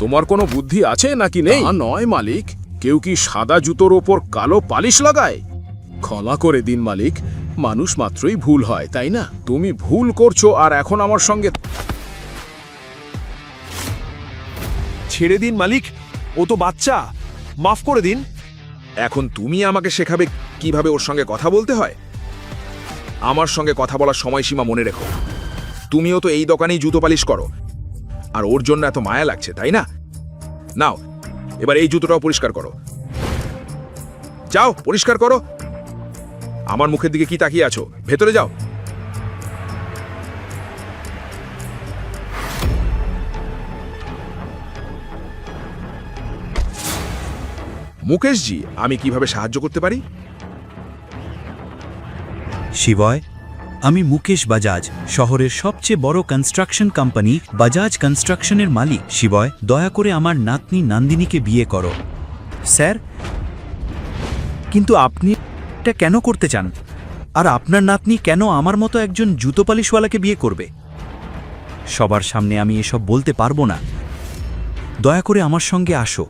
তোমার কোনো বুদ্ধি আছে নাকি নেই? নয় মালিক, কেউ কি সাদা জুতোর ওপর কালো পালিশ লাগায়? ক্ষমা করে দিন মালিক, মানুষ মাত্রই ভুল হয়, তাই না? তুমি ভুল করছো আর এখন আমার সঙ্গে। ছেড়ে দিন মালিক, ও তো বাচ্চা, মাফ করে দিন। এখন তুমি আমাকে শেখাবে কিভাবে ওর সঙ্গে কথা বলতে হয়? আমার সঙ্গে কথা বলার সময়সীমা মনে রেখো। তুমিও তো এই দোকানেই জুতো পালিশ করো, আর ওর জন্য এত মায়া লাগছে, তাই না? নাও, এবার এই জুতোটাও পরিষ্কার করো। যাও, পরিষ্কার করো। আমার মুখের দিকে কি তাকিয়ে আছো? ভেতরে যাও। মুকেশজি, আমি কিভাবে সাহায্য করতে পারি? শিবয়, আমি মুকেশ বাজাজ, শহরের সবচেয়ে বড় কনস্ট্রাকশন কোম্পানি বাজাজ কনস্ট্রাকশনের মালিক। শিবয়, দয়া করে আমার নাতনি নন্দিনীকে বিয়ে করো। স্যার, কিন্তু আপনি এটা কেন করতে চান? আর আপনার নাতনি কেন আমার মতো একজন জুতো পালিশওয়ালাকে বিয়ে করবে? সবার সামনে আমি এসব বলতে পারবো না। দয়া করে আমার সঙ্গে আসো।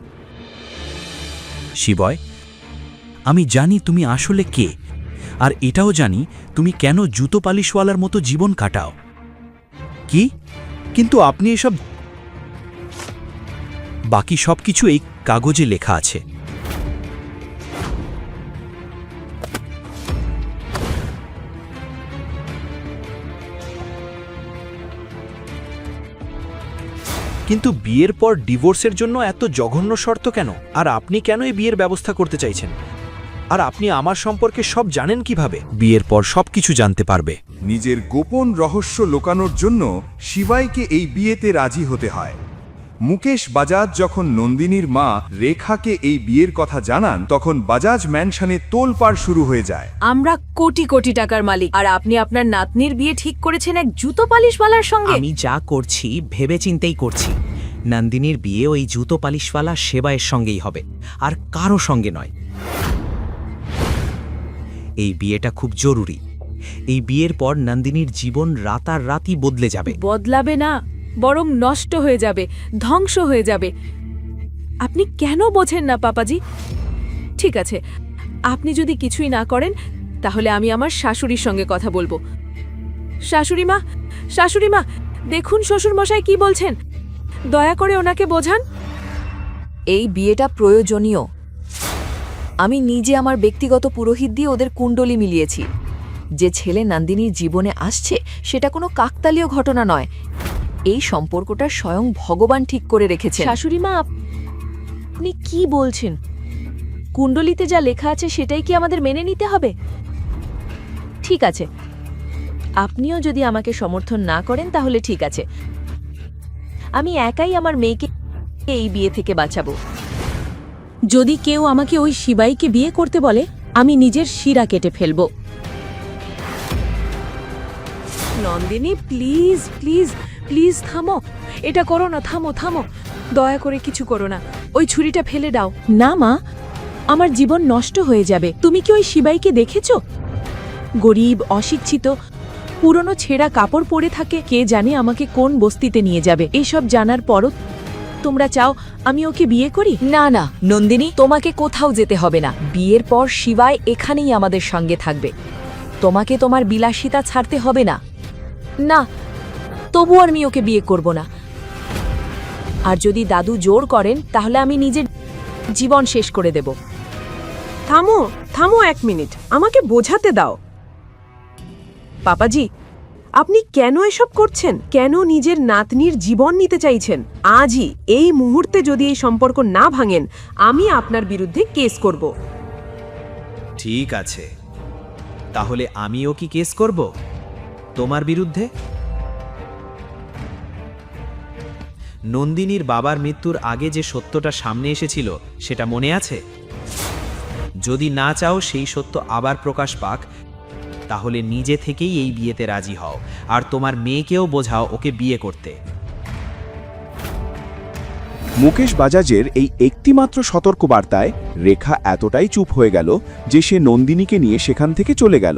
শিবয়, আমি জানি তুমি আসলে কে, আর এটাও জানি তুমি কেন জুতো পালিশওয়ালার মতো জীবন কাটাও। কি? কিন্তু আপনি এসব, বাকি সবকিছু এই কাগজে লেখা আছে। কিন্তু বিয়ের পর ডিভোর্সের জন্য এত জঘন্য শর্ত কেন? আর আপনি কেন এই বিয়ের ব্যবস্থা করতে চাইছেন? আর আপনি আমার সম্পর্কে সব জানেন কিভাবে? বিয়ের পর সবকিছু জানতে পারবে। নিজের গোপন রহস্য লোকানোর জন্য শিবাইকে এই বিয়েতে রাজি হতে হয়। মুকেশ বাজাজ যখন নন্দিনীর মা রেখাকে এই বিয়ের কথা জানান, তখন বাজাজ ম্যানশনে তোলপাড় শুরু হয়ে যায়। আমরা কোটি কোটি টাকার মালিক, আর আপনি আপনার নাতনির বিয়ে ঠিক করেছেন এক জুতো পালিশওয়ালার সঙ্গে। আমি যা করছি ভেবেচিন্তেই করছি। নন্দিনীর বিয়ে ওই জুতো পালিশওয়ালা সেবায়ের সঙ্গেই হবে, আর কারো সঙ্গে নয়। এই বিয়েটা খুব জরুরি। এই বিয়ের পর নন্দিনীর জীবন রাতারাতি বদলে যাবে। বদলাবে না, বরং নষ্ট হয়ে যাবে, ধ্বংস হয়ে যাবে। আপনি কেন বোঝেন না পাপাজি? ঠিক আছে, আপনি যদি কিছুই না করেন, তাহলে আমি আমার শাশুড়ির সঙ্গে কথা বলবো। শাশুড়িমা, শাশুড়িমা, দেখুন শ্বশুরমশাই কি বলছেন, দয়া করে ওনাকে বোঝান। এই বিয়েটা প্রয়োজনীয়। আমি নিজে আমার ব্যক্তিগত পুরোহিত দিয়ে ওদের কুণ্ডলী মিলিয়েছি। যে ছেলে নন্দিনীর জীবনে আসছে সেটা কোনো কাকতালীয় ঘটনা নয়। এই সম্পর্কটা স্বয়ং ভগবান ঠিক করে রেখেছেন। শাশুড়িমা, আপনি কি বলছেন? কুণ্ডলিতে যা লেখা আছে সেটাই কি আমাদের মেনে নিতে হবে? ঠিক আছে, আপনিও যদি আমাকে সমর্থন না করেন তাহলে ঠিক আছে, আমি একাই আমার মেয়েকে এই বিয়ে থেকে বাঁচাবো। যদি কেউ আমাকে ওই শিবাইকে বিয়ে করতে বলে, আমি নিজের শিরা কেটে ফেলব। নন্দিনী, প্লিজ প্লিজ প্লিজ থামো, এটা করো না, থামো থামো, দয়া করে কিছু করো না, ওই ছুরিটা ফেলে দাও। না মা, আমার জীবন নষ্ট হয়ে যাবে। তুমি কি ওই শিবাইকে দেখেছো? গরিব, অশিক্ষিত, পুরনো ছেঁড়া কাপড় পরে থাকে, কে জানে আমাকে কোন বস্তিতে নিয়ে যাবে। এসব জানার পরও তোমরা চাও আমি ওকে বিয়ে করি? না না নন্দিনী, তোমাকে কোথাও যেতে হবে না। বিয়ের পর শিবাই এখানেই আমাদের সঙ্গে থাকবে। তোমাকে তোমার বিলাসিতা ছাড়তে হবে না। না, তবু আমি ওকে বিয়ে করব না। আর যদি দাদু জোর করেন তাহলে আমি নিজের জীবন শেষ করে দেব। থামো থামো, 1 মিনিট, আমাকে বোঝাতে দাও। পাপাজি, আপনি কেন এসব করছেন? কেন নিজের নাতনির জীবন নিতে চাইছেন? আজই, এই মুহূর্তে যদি এই সম্পর্ক না ভাঙেন, আমি আপনার বিরুদ্ধে কেস করব। ঠিক আছে, তাহলে আমিও কি কেস করব তোমার বিরুদ্ধে? নন্দিনীর বাবার মৃত্যুর আগে যে সত্যটা সামনে এসেছিল সেটা মনে আছে? যদি না চাও সেই সত্য আবার প্রকাশ পাক, তাহলে নিজে থেকেই এই বিয়েতে রাজি হও, আর তোমার মেয়েকেও বোঝাও ওকে বিয়ে করতে। মুকেশ বাজাজের এই একটিমাত্র সতর্কবার্তায় রেখা এতটাই চুপ হয়ে গেল যে সে নন্দিনীকে নিয়ে সেখান থেকে চলে গেল।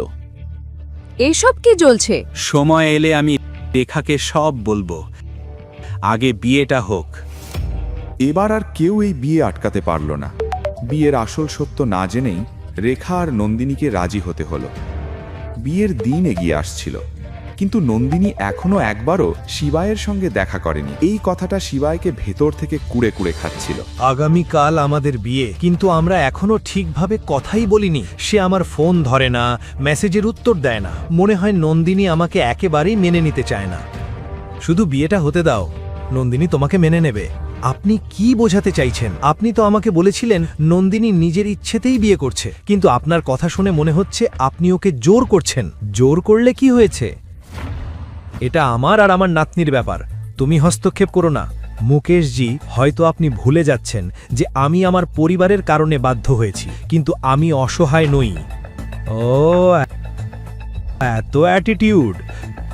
এসব কি চলছে? সময় এলে আমি রেখাকে সব বলবো, আগে বিয়েটা হোক। এবার আর কেউ এই বিয়ে আটকাতে পারল না। বিয়ের আসল সত্য না জেনেই রেখা আর নন্দিনীকে রাজি হতে হলো। বিয়ের দিন এগিয়ে আসছিল, কিন্তু নন্দিনী এখনো একবারও শিবায়ের সঙ্গে দেখা করেনি। এই কথাটা শিবায়কে ভেতর থেকে কুড়ে কুড়ে খাচ্ছিল। আগামীকাল আমাদের বিয়ে, কিন্তু আমরা এখনো ঠিকভাবে কথাই বলিনি। সে আমার ফোন ধরে না, মেসেজের উত্তর দেয় না। মনে হয় নন্দিনী আমাকে একেবারেই মেনে নিতে চায় না। শুধু বিয়েটা হতে দাও, নন্দিনী তোমাকে মেনে নেবে। আপনি কি বোঝাতে চাইছেন? আপনি তো আমাকে বলেছিলেন নন্দিনী নিজের ইচ্ছেতেই বিয়ে করছে, কিন্তু আপনার কথা শুনে মনে হচ্ছে আপনি ওকে জোর করছেন। জোর করলে কি হয়েছে? এটা আমার আর আমার নাতনির ব্যাপার, তুমি হস্তক্ষেপ করো না। মুকেশজি, হয়তো আপনি ভুলে যাচ্ছেন যে আমি আমার পরিবারের কারণে বাধ্য হয়েছি, কিন্তু আমি অসহায় নই। ও, এত অ্যাটিটিউড।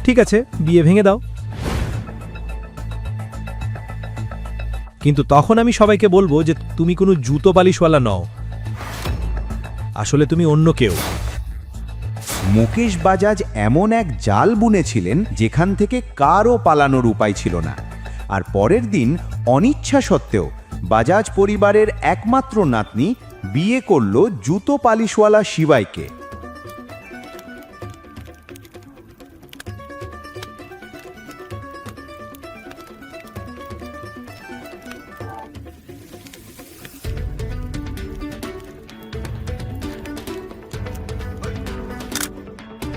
ঠিক আছে, বিয়ে ভেঙে দাও, কিন্তু তখন আমি সবাইকে বলবো যে তুমি কোনো জুতো পালিশওয়ালা নও, আসলে তুমি অন্য কেউ। মুকেশ বাজাজ এমন এক জাল বুনেছিলেন যেখান থেকে কারও পালানোর উপায় ছিল না। আর পরের দিন অনিচ্ছা সত্ত্বেও বাজাজ পরিবারের একমাত্র নাতনি বিয়ে করল জুতো পালিশওয়ালা শিবাইকে।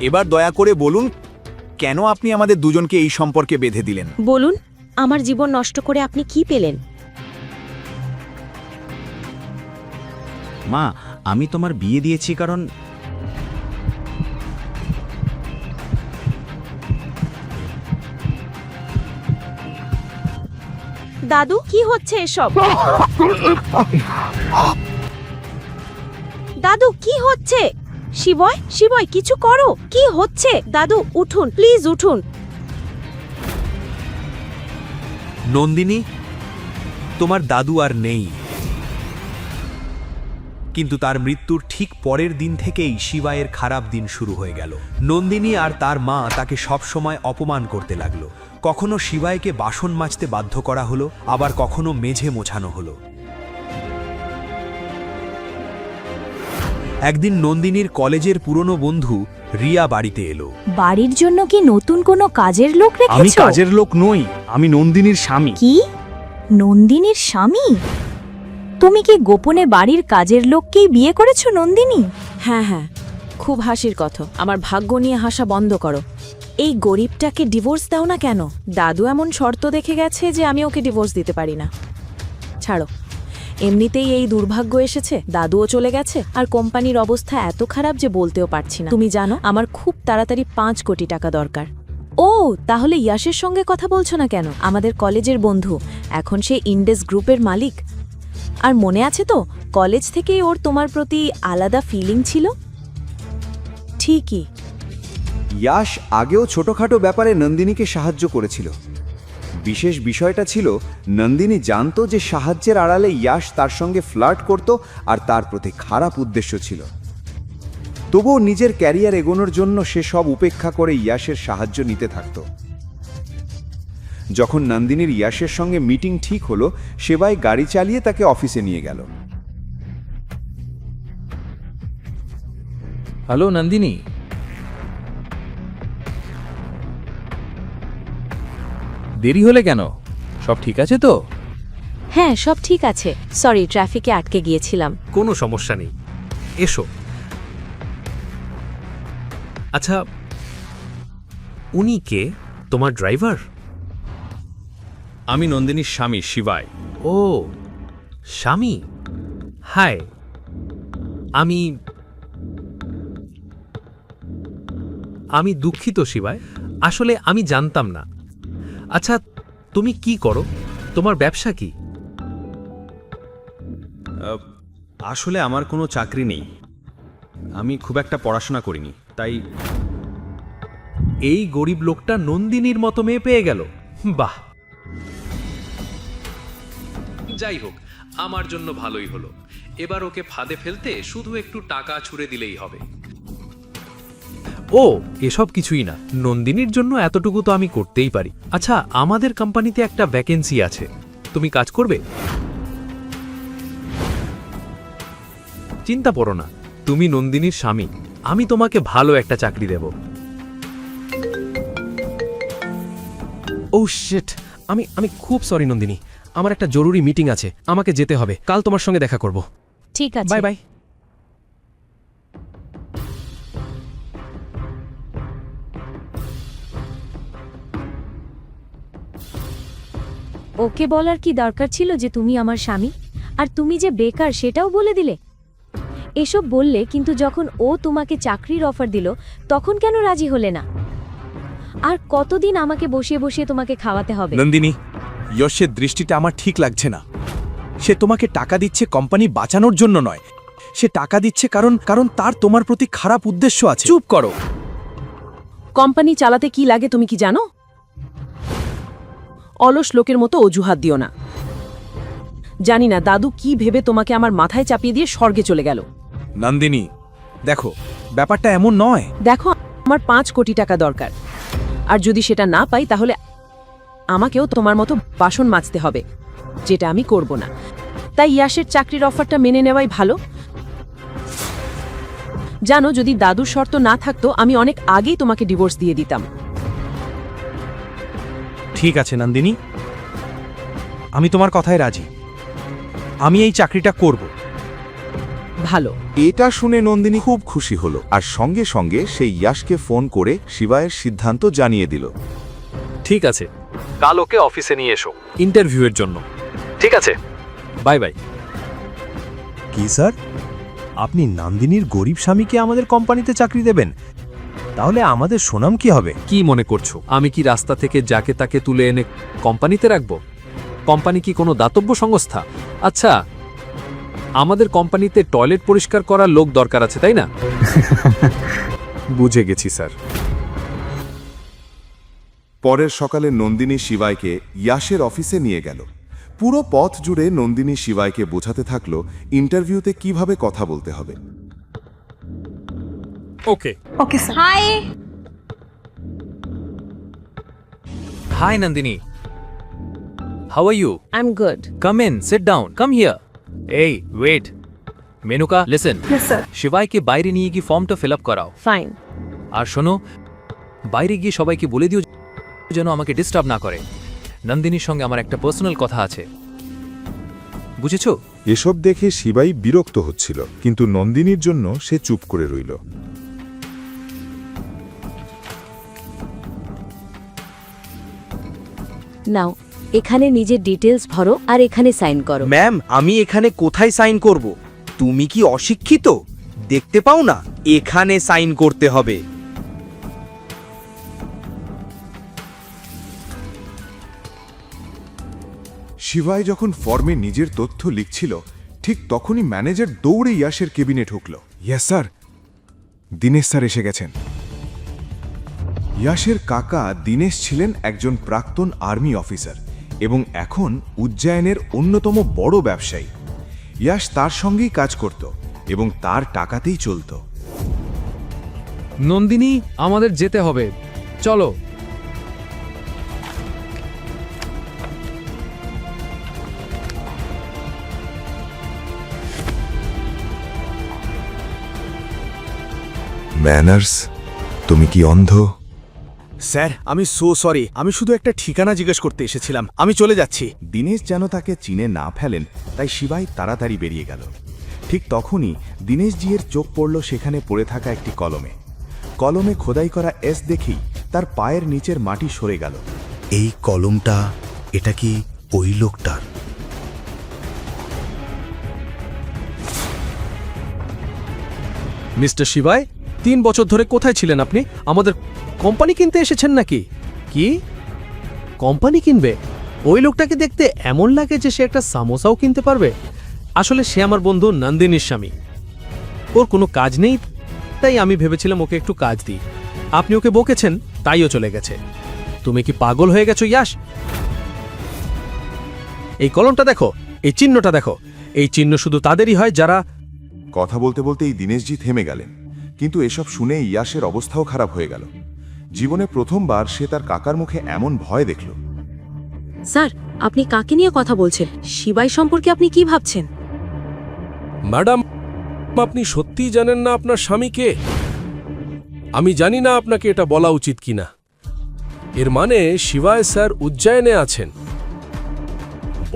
এবার দয়া করে বলুন, কেন আপনি আমাদের দুজনকে এই সম্পর্কে বেঁধে দিলেন? বলুন, আমার জীবন নষ্ট করে আপনি কি পেলেন? মা, আমি তোমার বিয়ে দিয়েছি কারণ দাদু, কি হচ্ছে এসব? দাদু, কি হচ্ছে? শিবয়, শিবয়, কিছু করো। কি হচ্ছে? দাদু, উঠুন, প্লিজ উঠুন। নন্দিনী, তোমার দাদু আর নেই, কিন্তু তার মৃত্যুর ঠিক পরের দিন থেকেই শিবায়ের খারাপ দিন শুরু হয়ে গেল। নন্দিনী আর তার মা তাকে সবসময় অপমান করতে লাগলো। কখনো শিবায়কে বাসন মাজতে বাধ্য করা হলো, আবার কখনো মেঝে মোছানো হলো। একদিন নন্দিনীর কলেজের পুরনো বন্ধু রিয়া বাড়িতে এলো। বাড়ির জন্য কি নতুন কোনো কাজের লোক রেখেছো? আমি কাজের লোক নই, আমি নন্দিনীর স্বামী। কি? নন্দিনীর স্বামী? তুমি কি গোপনে বাড়ির কাজের লোককেই বিয়ে করেছো নন্দিনী? হ্যাঁ হ্যাঁ, খুব হাসির কথা। আমার ভাগ্য নিয়ে হাসা বন্ধ করো। এই গরিবটাকে ডিভোর্স দাও না কেন? দাদু এমন শর্ত দেখে গেছে যে আমি ওকে ডিভোর্স দিতে পারি না। ছাড়ো, এমনিতেই এই দুর্ভাগ্য এসেছে, দাদুও চলে গেছে, আর কোম্পানির অবস্থা এত খারাপ যে বলতেও পারছি না। তুমি জানো, আমার খুব তাড়াতাড়ি 5 কোটি টাকা দরকার। ও, তাহলে ইয়াশের সঙ্গে কথা বলছো না কেন? আমাদের কলেজের বন্ধু, এখন সে ইন্ডেস গ্রুপের মালিক। আর মনে আছে তো, কলেজ থেকেই ওর তোমার প্রতি আলাদা ফিলিং ছিল। ঠিকই। ইয়াশ আগেও ছোটখাটো ব্যাপারে নন্দিনীকে সাহায্য করেছিল। বিশেষ বিষয়টা ছিল, নন্দিনী জানতো যে সাহায্যের আড়ালে ইয়াশ তার সঙ্গে ফ্লার্ট করত আর তার প্রতি খারাপ উদ্দেশ্য ছিল। তবুও নিজের ক্যারিয়ার এগোনোর জন্য সে সব উপেক্ষা করে ইয়াশের সাহায্য নিতে থাকত। যখন নন্দিনীর ইয়াশের সঙ্গে মিটিং ঠিক হলো, সেবাই গাড়ি চালিয়ে তাকে অফিসে নিয়ে গেল। হ্যালো নন্দিনী, দেরি হলে কেন? সব ঠিক আছে তো? হ্যাঁ, সব ঠিক আছে। সরি, ট্রাফিকে আটকে গিয়েছিলাম। কোনো সমস্যা নেই, এসো। আচ্ছা, উনি কে? তোমার ড্রাইভার? আমি নন্দিনীর স্বামী শিবায়। ও, স্বামী। হাই, আমি দুঃখিত শিবায়, আসলে আমি জানতাম না। আচ্ছা, তুমি কি করো? তোমার ব্যবসা কি? আসলে আমার কোনো চাকরি নেই, আমি খুব একটা পড়াশোনা করিনি, তাই। এই গরিব লোকটা নন্দিনীর মতো মেয়ে পেয়ে গেল। বাহ, যাই হোক, আমার জন্য ভালোই হলো। এবার ওকে ফাঁদে ফেলতে শুধু একটু টাকা ছুড়ে দিলেই হবে। ও, এসব কিছুই না, নন্দিনীর জন্য এতটুকু তো আমি করতেই পারি। আচ্ছা, আমাদের কোম্পানিতে একটা ভ্যাকেন্সি আছে, তুমি কাজ করবে? চিন্তা করো না, তুমি নন্দিনীর স্বামী, আমি তোমাকে ভালো একটা চাকরি দেব। ও শিট, আমি খুব সরি নন্দিনী, আমার একটা জরুরি মিটিং আছে, আমাকে যেতে হবে, কাল তোমার সঙ্গে দেখা করব। ঠিক আছে, বাই বাই। ওকে বলার কি দরকার ছিল যে তুমি আমার স্বামী, আর তুমি যে বেকার সেটাও বলে দিলে? এসব বললে, কিন্তু যখন ও তোমাকে চাকরির অফার দিল তখন কেন রাজি হলে না? আর কতদিন আমাকে বসিয়ে বসিয়ে তোমাকে খাওয়াতে হবে? নন্দিনী, যশের দৃষ্টিটা আমার ঠিক লাগছে না। সে তোমাকে টাকা দিচ্ছে কোম্পানি বাঁচানোর জন্য নয়, সে টাকা দিচ্ছে কারণ তার তোমার প্রতি খারাপ উদ্দেশ্য আছে। চুপ করো। কোম্পানি চালাতে কি লাগে তুমি কি জানো? অলস লোকের মতো অজুহাত দিও না। জানি না দাদু কি ভেবে তোমাকে আমার মাথায় চাপিয়ে দিয়ে স্বর্গে চলে গেল। নন্দিনী, দেখো, ব্যাপারটা এমন নয়। দেখো, আমার 5 কোটি টাকা দরকার, আর যদি সেটা না পাই তাহলে আমাকেও তোমার মতো বাসন মাজতে হবে, যেটা আমি করব না। তাই ইয়াশের চাকরির অফারটা মেনে নেওয়াই ভালো। জানো, যদি দাদুর শর্ত না থাকতো আমি অনেক আগেই তোমাকে ডিভোর্স দিয়ে দিতাম। ঠিক আছে নন্দিনী, আমি তোমার কথায় রাজি, আমি এই চাকরিটা করব। ভালো। এটা শুনে নন্দিনী খুব খুশি হলো আর সঙ্গে সঙ্গে সেই ইয়াশকে ফোন করে শিবায়ের সিদ্ধান্ত জানিয়ে দিল। ঠিক আছে, কাল ওকে অফিসে নিয়ে এসো ইন্টারভিউয়ের জন্য। ঠিক আছে, বাই বাই। কি স্যার, আপনি নন্দিনীর গরিব স্বামীকে আমাদের কোম্পানিতে চাকরি দেবেন? তাহলে আমাদের সুনাম কি হবে? কি মনে করছো আমি কি রাস্তা থেকে যাকে তাকে তুলে এনে কোম্পানিতে রাখবো? কোম্পানি কি কোনো দাতব্য সংস্থা? আচ্ছা, আমাদের কোম্পানিতে টয়লেট পরিষ্কার করার লোক দরকার আছে, তাই না? বুঝে গেছি স্যার। পরের সকালে নন্দিনী শিবাইকে ইয়াশের অফিসে নিয়ে গেল। পুরো পথ জুড়ে নন্দিনী শিবাইকে বোঝাতে থাকলো ইন্টারভিউতে কিভাবে কথা বলতে হবে। Okay okay sir. Hi. Hi Nandini, how are you? I am good. Come in, sit down, come here. Hey, wait. Menuka, listen. Yes sir. শিবাইকে বাইরে নিয়ে গিয়ে ফর্মটা ফিল আপ করাও। ফাইন। আর শোনো, বাইরে গিয়ে সবাইকে বলে দিও যেন আমাকে ডিস্টার্ব না করে। নন্দিনীর সঙ্গে আমার একটা পার্সোনাল কথা আছে, বুঝেছো? এসব দেখে শিবাই বিরক্ত হচ্ছিল, কিন্তু নন্দিনীর জন্য সে চুপ করে রইল। নাও, এখানে নিজের ডিটেলস ভরো আর এখানে সাইন করো। ম্যাম, আমি এখানে কোথায় সাইন করব? তুমি কি অশিক্ষিত? দেখতে পাও না এখানে সাইন করতে হবে। শিবাই যখন ফর্মে নিজের তথ্য লিখছিল, ঠিক তখনই ম্যানেজার দৌড়ে ইয়াশের কেবিনে ঢুকল। ইয়েস স্যার, দীনেশ স্যার এসে গেছেন। ইয়াশের কাকা দীনেশ ছিলেন একজন প্রাক্তন আর্মি অফিসার এবং এখন উজ্জয়নের অন্যতম বড় ব্যবসায়ী। ইয়াশ তার সঙ্গেই কাজ করত এবং তার টাকাতেই চলত। নন্দিনী, আমাদের যেতে হবে, চলো। ম্যানার্স, তুমি কি অন্ধ? স্যার, আমি সরি, আমি শুধু একটা ঠিকানা জিজ্ঞেস করতে এসেছিলাম, আমি চলে যাচ্ছি। দীনেশ যেন তাকে চিনে না ফেলেন, তাই শিবাই তাড়াতাড়ি বেরিয়ে গেল। ঠিক তখনই দীনেশজির চোখ পড়ল সেখানে পড়ে থাকা একটি কলমে। কলমে খোদাই করা এস দেখেই তার পায়ের নিচের মাটি সরে গেল। এই কলমটা, এটা কি ওই লোকটার? মিস্টার শিবাই, 3 বছর ধরে কোথায় ছিলেন আপনি? আমাদের কোম্পানি কিনতে এসেছেন নাকি? কি কোম্পানি কিনবে? ওই লোকটাকে দেখতে এমন লাগে যে সে একটা সামোসাও কিনতে পারবে। আসলে সে আমার বন্ধু নন্দিনীর স্বামী। ওর কোনো কাজ নেই, তাই আমি ভেবেছিলাম ওকে একটু কাজ দিই। আপনি ওকে বকেছেন, তাইও চলে গেছে। তুমি কি পাগল হয়ে গেছো ইয়াশ? এই কলমটা দেখো, এই চিহ্নটা দেখো। এই চিহ্ন শুধু তাদেরই হয় যারা... কথা বলতে বলতে এই দীনেশজি থেমে গেলেন, কিন্তু এসব শুনে ইয়াশের অবস্থাও খারাপ হয়ে গেল। জীবনে প্রথমবার সে তার কাকার মুখে এমন ভয় দেখল। স্যার, আপনি কাকে নিয়ে কথা বলছেন? শিবাই সম্পর্কে আপনি কি ভাবছেন? ম্যাডাম, আপনি সত্যিই জানেন না আপনার স্বামীকে? আমি জানি না আপনাকে এটা বলা উচিত কিনা। এর মানে শিবায় স্যার উজ্জয়নে আছেন।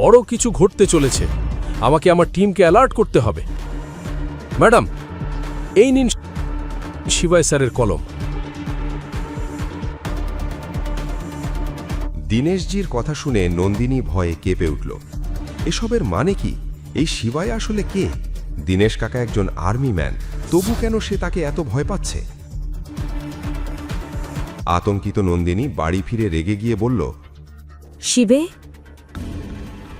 বড় কিছু ঘটতে চলেছে। আমাকে আমার টিমকে অ্যালার্ট করতে হবে। ম্যাডাম, এই নিন শিবায় স্যারের কলম। দীনেশজির কথা শুনে নন্দিনী ভয়ে কেঁপে উঠল। এসবের মানে কি? এই শিবায় আসলে কে? দীনেশ কাকা একজন আর্মি ম্যান, তবু কেন সে তাকে এত ভয় পাচ্ছে? আতঙ্কিত নন্দিনী বাড়ি ফিরে রেগে গিয়ে বলল, শিবে,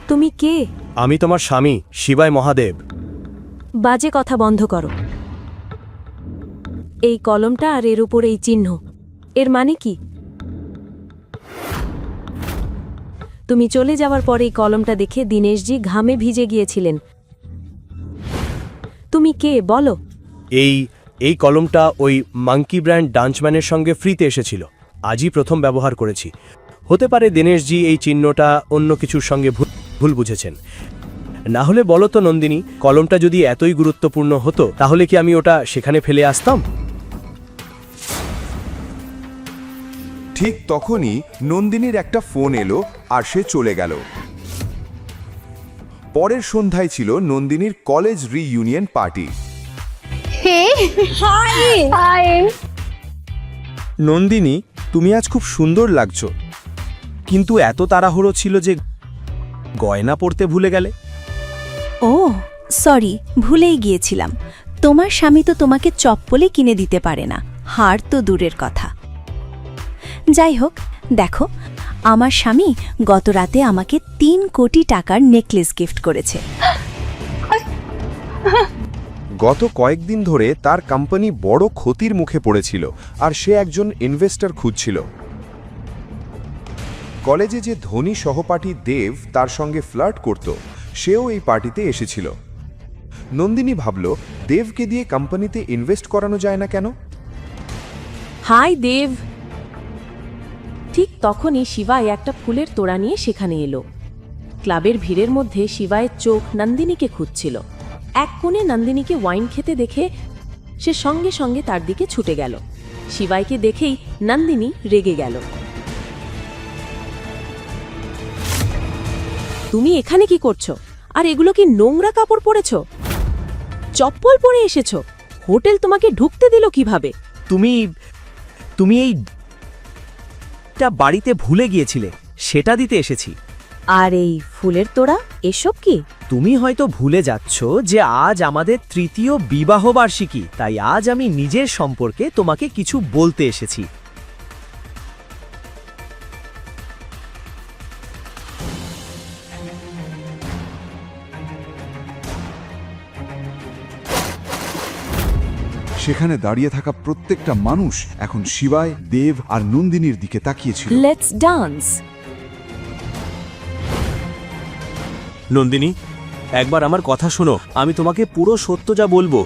তুমি কে? আমি তোমার স্বামী শিবায় মহাদেব। বাজে কথা বন্ধ করো। এই কলমটা আর এর উপর এই চিহ্ন, এর মানে কি? তুমি চলে যাওয়ার পর এই কলমটা দেখে দীনেশজি ঘামে ভিজে গিয়েছিলেন। তুমি কে বলো? এই কলমটা ওই মাঙ্কি ব্র্যান্ড ডান্সম্যানের সঙ্গে ফ্রিতে এসেছিল। আজই প্রথম ব্যবহার করেছি। হতে পারে দীনেশজি এই চিহ্নটা অন্য কিছুর সঙ্গে ভুল বুঝেছেন। না হলে বলো তো নন্দিনী, কলমটা যদি এতই গুরুত্বপূর্ণ হতো তাহলে কি আমি ওটা সেখানে ফেলে আসতাম? ঠিক তখনই নন্দিনীর একটা ফোন এলো আর সে চলে গেল। পরের সন্ধ্যায় ছিল নন্দিনীর কলেজ রিইউনিয়ন পার্টি। নন্দিনী, তুমি আজ খুব সুন্দর লাগছো, কিন্তু এত তাড়াহুড়ো ছিল যে গয়না পরতে ভুলে গেলে। ও সরি, ভুলেই গিয়েছিলাম। তোমার স্বামী তো তোমাকে চপ্পলে কিনে দিতে পারে না, হার তো দূরের কথা। যাই হোক, দেখো, আমার স্বামী গত রাতে আমাকে 3 কোটি টাকার নেকলেস গিফট করেছে। গত কয়েকদিন ধরে তার কোম্পানি বড় ক্ষতির মুখে পড়েছিল আর সে একজন ইনভেস্টর খুঁজছিল। কলেজে যে ধনী সহপাঠী দেব তার সঙ্গে ফ্লার্ট করত, সেও এই পার্টিতে এসেছিল। নন্দিনী ভাবল, দেবকে দিয়ে কোম্পানিতে ইনভেস্ট করানো যায় না কেন? হাই দেব। ঠিক তখনই শিবায় একটা ফুলের তোড়া নিয়ে সেখানে এলো। ক্লাবের ভিড়ের মধ্যে শিবায়ের চোখ নন্দিনীকে খুঁজছিল। এক কোণে নন্দিনীকে ওয়াইন খেতে দেখে সে সঙ্গে সঙ্গে তার দিকে ছুটে গেল। শিবায়কে দেখেই নন্দিনী রেগে গেল। তুমি এখানে কি করছো? আর এগুলো কি নোংরা কাপড় পরেছো? চপ্পল পরে এসেছো? হোটেল তোমাকে ঢুকতে দিল কিভাবে? তুমি এইটা বাড়িতে ভুলে গিয়েছিলে, সেটা দিতে এসেছি। আর এই ফুলের তোড়া এসব কি? তুমি হয়তো ভুলে যাচ্ছ যে আজ আমাদের 3য় বিবাহ বার্ষিকী, তাই আজ আমি নিজের সম্পর্কে তোমাকে কিছু বলতে এসেছি। সেখানে দাঁড়িয়ে থাকা প্রত্যেকটা মানুষ এখন শিবায়, দেব আর নন্দিনীর দিকে তাকিয়েছিল। Let's dance. নন্দিনী, একবার আমার কথা শোনো, আমি তোমাকে পুরো সত্য যা বলবো।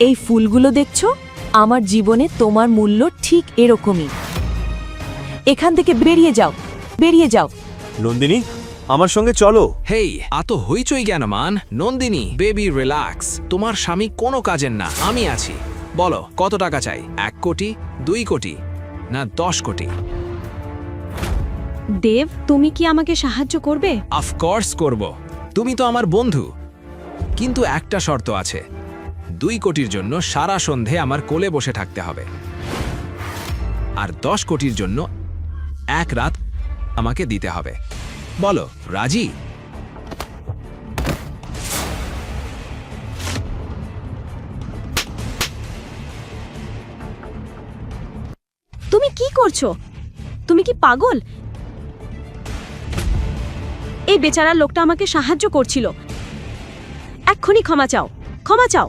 এই ফুলগুলো দেখছো? আমার জীবনে তোমার মূল্য ঠিক এরকমই। এখান থেকে বেরিয়ে যাও, বেরিয়ে যাও। নন্দিনী, আমার সঙ্গে চলো। হেই, এত হইচই কেন মান? Nandini baby relax. তোমার স্বামী কোনো কাজের না, আমি আছি। বলো কত টাকা চাই? 1 কোটি, 2 কোটি, না 10 কোটি? দেব, তুমি কি আমাকে সাহায্য করবে? অফকোর্স করব। তুমি তো আমার বন্ধু। কিন্তু একটা শর্ত আছে। 2 কোটির জন্য সারা সন্ধে আমার কোলে বসে থাকতে হবে, আর 10 কোটির জন্য 1 রাত আমাকে দিতে হবে। বলো, রাজি? তুমি কি করছো? তুমি কি পাগল? এই বেচারা লোকটা আমাকে সাহায্য করছিল। এক্ষুনি ক্ষমা চাও, ক্ষমা চাও।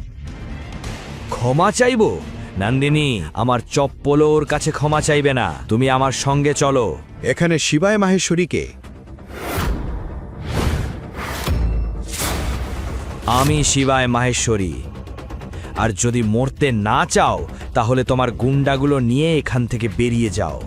ক্ষমা চাইবো? নন্দিনী, আমার চপ্পল ওর কাছে ক্ষমা চাইবে না। তুমি আমার সঙ্গে চলো। এখানে শিবায় মাহেশ্বরীকে। আমি শিবায় মাহেশ্বরী। আর যদি মরতে না চাও তাহলে তোমার গুন্ডাগুলো নিয়ে এখান থেকে বেরিয়ে যাও।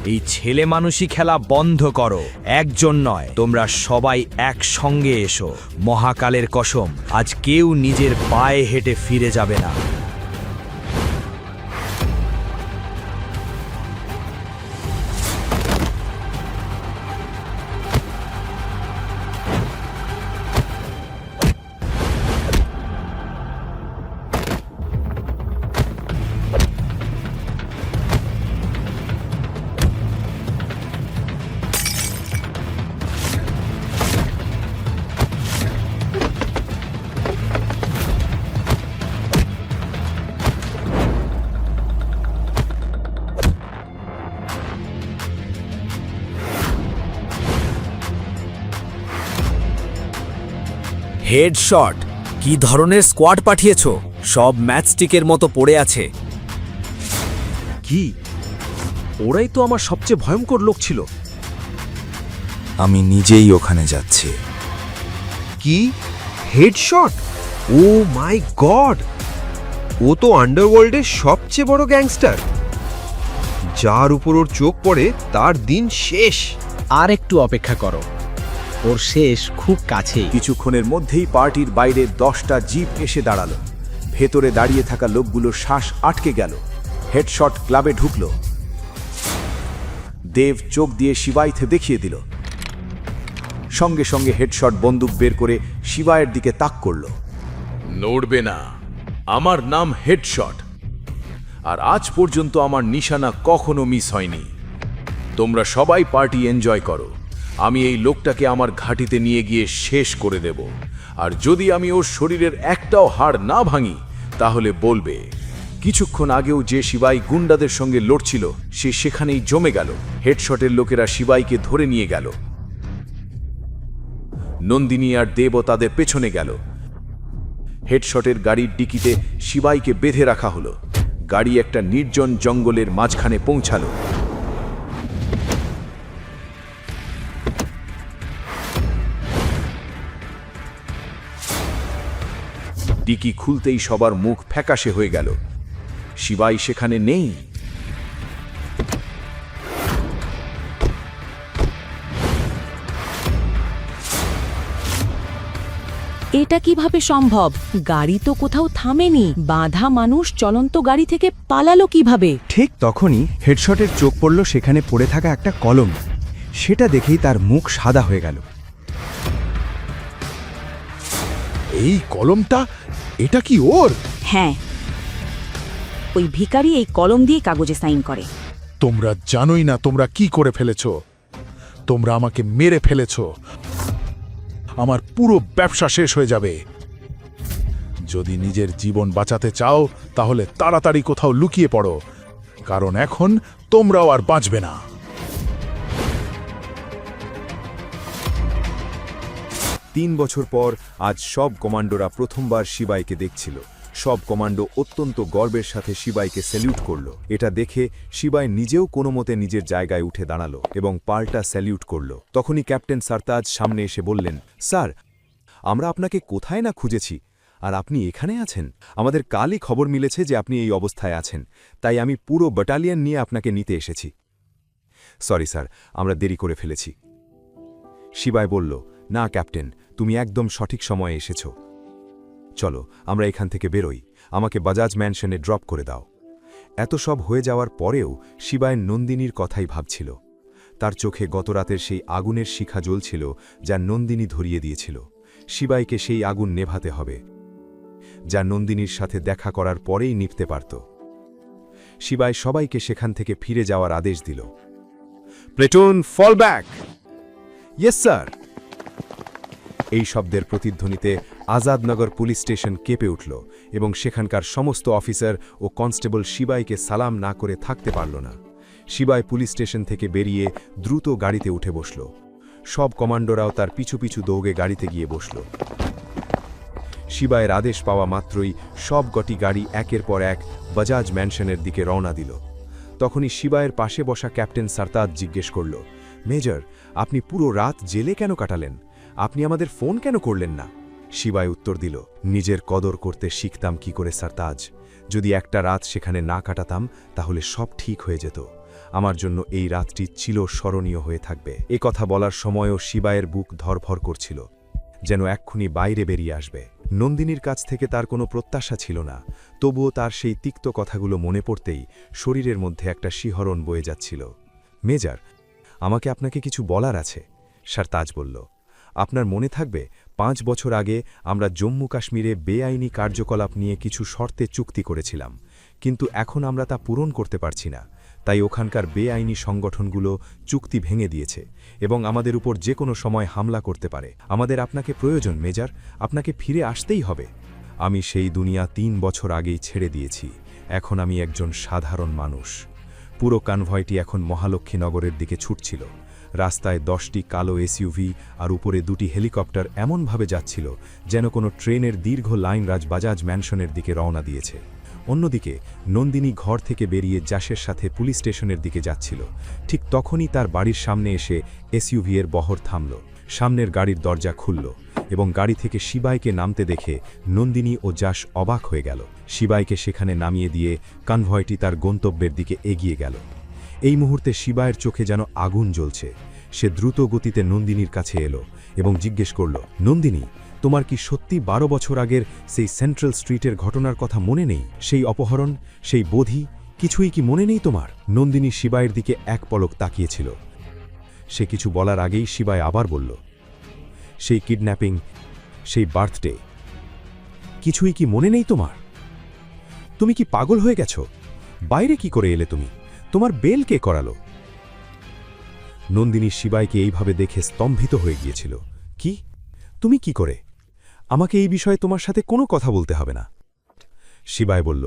এই ছেলে মানুষই খেলা বন্ধ করো। একজন নয়, তোমরা সবাই একসঙ্গে এসো। মহাকালের কসম, আজ কেউ নিজের পায়ে হেঁটে ফিরে যাবে না। হেডশট! কি ধরনের স্কোয়াড পাঠিয়েছো? সব ম্যাচস্টিকের মতো পড়ে আছে। কি? ওরাই তো আমার সবচেয়ে ভয়ঙ্কর লোক ছিল। আমি নিজেই ওখানে যাচ্ছি। কি? হেডশট? ও মাই গড! ও তো আন্ডারওয়ার্ল্ডের সবচেয়ে বড় গ্যাংস্টার। যার উপর ওর চোখ পড়ে তার দিন শেষ। আর একটু অপেক্ষা করো, ওর শেষ খুব কাছেই। কিছুক্ষণের মধ্যেই পার্টির বাইরে 10টা জিপ এসে দাঁড়ালো। ভেতরে দাঁড়িয়ে থাকা লোকগুলোর শ্বাস আটকে গেল। হেডশট ক্লাবে ঢুকল। দেব চোখ দিয়ে শিবাইতে দেখিয়ে দিল। সঙ্গে সঙ্গে হেডশট বন্দুক বের করে শিবায়ের দিকে তাক করল। নড়বে না, আমার নাম হেডশট, আর আজ পর্যন্ত আমার নিশানা কখনো মিস হয়নি। তোমরা সবাই পার্টি এনজয় করো। আমি এই লোকটাকে আমার ঘাঁটিতে নিয়ে গিয়ে শেষ করে দেব, আর যদি আমি ওর শরীরের একটাও হাড় না ভাঙি তাহলে বলবে। কিছুক্ষণ আগেও যে শিবাই গুন্ডাদের সঙ্গে লড়ছিল সে সেখানেই জমে গেল। হেডশটের লোকেরা শিবাইকে ধরে নিয়ে গেল। নন্দিনী আর দেবও তাদের পেছনে গেল। হেডশটের গাড়ির ডিকিতে শিবাইকে বেঁধে রাখা হলো। গাড়ি একটা নির্জন জঙ্গলের মাঝখানে পৌঁছালো। ডিকি খুলতেই সবার মুখ ফ্যাকাশে হয়ে গেল। শিবাই সেখানে নেই। এটা কিভাবে সম্ভব? গাড়ি তো কোথাও থামেনি। বাঁধা মানুষ চলন্ত গাড়ি থেকে পালালো কিভাবে? ঠিক তখনই হেডশটের চোখ পড়ল সেখানে পড়ে থাকা একটা কলম। সেটা দেখেই তার মুখ সাদা হয়ে গেল। এই কলমটা, এটা কি ওর? হ্যাঁ, ওই ভিখারি এই কলম দিয়ে কাগজে সাইন করে। তোমরা জানোই না তোমরা কি করে ফেলেছ। তোমরা আমাকে মেরে ফেলেছ। আমার পুরো ব্যবসা শেষ হয়ে যাবে। যদি নিজের জীবন বাঁচাতে চাও তাহলে তাড়াতাড়ি কোথাও লুকিয়ে পড়ো, কারণ এখন তোমরাও আর বাঁচবে না। 3 বছর পর আজ সব কমান্ডোরা প্রথমবার শিবাইকে দেখছিল। সব কমান্ডো অত্যন্ত গর্বের সাথে শিবাইকে স্যালিউট করল। এটা দেখে শিবাই নিজেও কোনো মতে নিজের জায়গায় উঠে দাঁড়ালো এবং পাল্টা স্যালিউট করল। তখনই ক্যাপ্টেন সারতাজ সামনে এসে বললেন, স্যার, আমরা আপনাকে কোথায় না খুঁজেছি, আর আপনি এখানে আছেন। আমাদের কালই খবর মিলেছে যে আপনি এই অবস্থায় আছেন, তাই আমি পুরো ব্যাটালিয়ন নিয়ে আপনাকে নিতে এসেছি। সরি স্যার, আমরা দেরি করে ফেলেছি। শিবাই বলল, না ক্যাপ্টেন, তুমি একদম সঠিক সময়ে এসেছ। চলো আমরা এখান থেকে বেরোই। আমাকে বাজাজ ম্যানশনে ড্রপ করে দাও। এত সব হয়ে যাওয়ার পরেও শিবায় নন্দিনীর কথাই ভাবছিল। তার চোখে গতরাতের সেই আগুনের শিখা জ্বলছিল যা নন্দিনী ধরিয়ে দিয়েছিল। শিবাইকে সেই আগুন নেভাতে হবে, যা নন্দিনীর সাথে দেখা করার পরেই নিভতে পারত। শিবাই সবাইকে সেখান থেকে ফিরে যাওয়ার আদেশ দিল। Platoon, fall back. Yes sir. এই শব্দের প্রতিধ্বনিতে আজাদনগর পুলিশ স্টেশন কেঁপে উঠল এবং সেখানকার সমস্ত অফিসার ও কনস্টেবল শিবাইকে সালাম না করে থাকতে পারল না। শিবাই পুলিশ স্টেশন থেকে বেরিয়ে দ্রুত গাড়িতে উঠে বসল। সব কমান্ডোরাও তার পিছু পিছু দৌড়ে গাড়িতে গিয়ে বসল। শিবাইয়ের আদেশ পাওয়া মাত্রই সবকটি গাড়ি একের পর এক বাজাজ ম্যানশনের দিকে রওনা দিল। তখনই শিবাইয়ের পাশে বসা ক্যাপ্টেন সারতাজ জিজ্ঞেস করল, মেজর, আপনি পুরো রাত জেলে কেন কাটালেন? আপনি আমাদের ফোন কেন করলেন না? শিবাই উত্তর দিল, নিজের কদর করতে শিখতাম কি করে সারতাজ। যদি একটা রাত সেখানে না কাটাতাম তাহলে সব ঠিক হয়ে যেত। আমার জন্য এই রাতটি চিরস্মরণীয় হয়ে থাকবে। এ কথা বলার সময়ও শিবায়ের বুক ধরফর করছিল, যেন এক্ষুনি বাইরে বেরিয়ে আসবে। নন্দিনীর কাছ থেকে তার কোনো প্রত্যাশা ছিল না, তবুও তার সেই তিক্ত কথাগুলো মনে পড়তেই শরীরের মধ্যে একটা শিহরণ বয়ে যাচ্ছিল। মেজর, আমাকে আপনাকে কিছু বলার আছে, সারতাজ বলল। আপনার মনে থাকবে 5 বছর আগে আমরা জম্মু কাশ্মীরে বেআইনি কার্যকলাপ নিয়ে কিছু শর্তে চুক্তি করেছিলাম, কিন্তু এখন আমরা তা পূরণ করতে পারছি না। তাই ওখানকার বেআইনি সংগঠনগুলো চুক্তি ভেঙে দিয়েছে এবং আমাদের উপর যে কোনো সময় হামলা করতে পারে। আমাদের আপনাকে প্রয়োজন মেজর, আপনাকে ফিরে আসতেই হবে। আমি সেই দুনিয়া 3 বছর আগেই ছেড়ে দিয়েছি, এখন আমি একজন সাধারণ মানুষ। পুরো কনভয়টি এখন মহালক্ষ্মীনগরের দিকে ছুটছিল। রাস্তায় 10টি কালো এসইউভি আর উপরে 2টি হেলিকপ্টার এমনভাবে যাচ্ছিল যেন কোনো ট্রেনের দীর্ঘ লাইন বাজাজ ম্যানশনের দিকে রওনা দিয়েছে। অন্যদিকে নন্দিনী ঘর থেকে বেরিয়ে জাসের সাথে পুলিশ স্টেশনের দিকে যাচ্ছিল। ঠিক তখনই তার বাড়ির সামনে এসে এসইউভি এর বহর থামল। সামনের গাড়ির দরজা খুলল এবং গাড়ি থেকে শিবাইকে নামতে দেখে নন্দিনী ও জাস অবাক হয়ে গেল। শিবাইকে সেখানে নামিয়ে দিয়ে কনভয়টি তার গন্তব্যের দিকে এগিয়ে গেল। এই মুহূর্তে শিবায়ের চোখে যেন আগুন জ্বলছে। সে দ্রুত গতিতে নন্দিনীর কাছে এলো এবং জিজ্ঞেস করল, নন্দিনী, তোমার কি সত্যি 12 বছর আগের সেই সেন্ট্রাল স্ট্রিটের ঘটনার কথা মনে নেই? সেই অপহরণ, সেই বোধি, কিছুই কি মনে নেই তোমার? নন্দিনী শিবায়ের দিকে এক পলক তাকিয়েছিল। সে কিছু বলার আগেই শিবায় আবার বলল, সেই কিডন্যাপিং, সেই বার্থডে, কিছুই কি মনে নেই তোমার? তুমি কি পাগল হয়ে গেছ? বাইরে কি করে এলে তুমি? তোমার বেল কে করালো? নন্দিনী শিবাইকে এইভাবে দেখে স্তম্ভিত হয়ে গিয়েছিল। কি? তুমি কি করে? আমাকে এই বিষয়ে তোমার সাথে কোনো কথা বলতে হবে না। শিবাই বলল,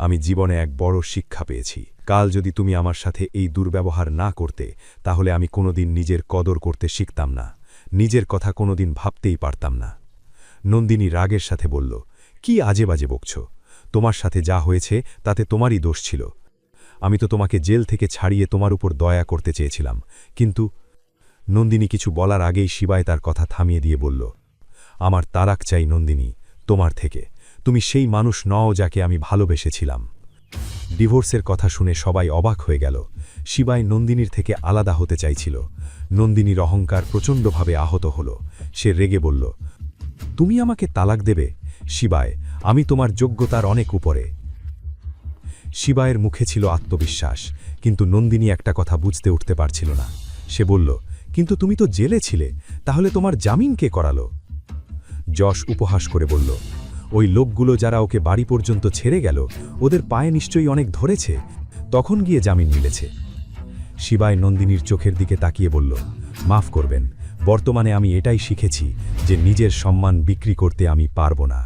আমি জীবনে এক বড় শিক্ষা পেয়েছি। কাল যদি তুমি আমার সাথে এই দুর্ব্যবহার না করতে, তাহলে আমি কোনোদিন নিজের কদর করতে শিখতাম না, নিজের কথা কোনোদিন ভাবতেই পারতাম না। নন্দিনী রাগের সাথে বলল, কি আজে বাজে বকছ? তোমার সাথে যা হয়েছে তাতে তোমারই দোষ ছিল। আমি তো তোমাকে জেল থেকে ছাড়িয়ে তোমার উপর দয়া করতে চেয়েছিলাম, কিন্তু... নন্দিনী কিছু বলার আগেই শিবায় তার কথা থামিয়ে দিয়ে বলল, আমার তারাক চাই নন্দিনী, তোমার থেকে। তুমি সেই মানুষ নও যাকে আমি ভালোবেসেছিলাম। ডিভোর্সের কথা শুনে সবাই অবাক হয়ে গেল। শিবায় নন্দিনীর থেকে আলাদা হতে চাইছিল। নন্দিনীর অহংকার প্রচণ্ডভাবে আহত হল। সে রেগে বলল, তুমি আমাকে তালাক দেবে? শিবায়, আমি তোমার যোগ্যতার অনেক উপরে। শিবায়ের মুখে ছিল আত্মবিশ্বাস, কিন্তু নন্দিনী একটা কথা বুঝতে উঠতে পারছিল না। সে বলল, কিন্তু তুমি তো জেলে ছিলে, তাহলে তোমার জামিন কে করালো? যশ উপহাস করে বলল, ওই লোকগুলো যারা ওকে বাড়ি পর্যন্ত ছেড়ে গেল, ওদের পায়ে নিশ্চয়ই অনেক ধরেছে, তখন গিয়ে জামিন মিলেছে। শিবায় নন্দিনীর চোখের দিকে তাকিয়ে বলল, মাফ করবেন, বর্তমানে আমি এটাই শিখেছি যে নিজের সম্মান বিক্রি করতে আমি পারব না।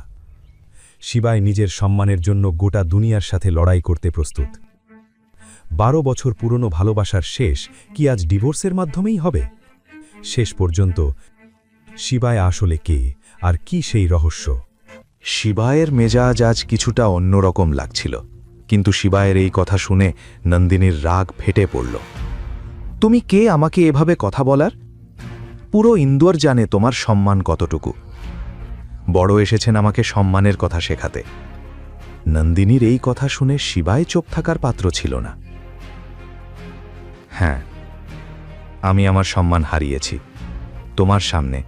শিবায় নিজের সম্মানের জন্য গোটা দুনিয়ার সাথে লড়াই করতে প্রস্তুত। 12 বছর পুরনো ভালোবাসার শেষ কি আজ ডিভোর্সের মাধ্যমেই হবে? শেষ পর্যন্ত শিবায় আসলে কে, আর কি সেই রহস্য? শিবায়ের মেজাজ আজ কিছুটা অন্যরকম লাগছিল, কিন্তু শিবায়ের এই কথা শুনে নন্দিনীর রাগ ফেটে পড়ল। তুমি কে আমাকে এভাবে কথা বলার? পুরো ইন্দোর জানে তোমার সম্মান কতটুকু। বড় এসেছেন আমাকে সম্মানের কথা শেখাতে। নন্দিনীর এই কথা শুনে শিবায় চুপ থাকার পাত্র ছিল না। হ্যাঁ, আমি আমার সম্মান হারিয়েছি, তোমার সামনে,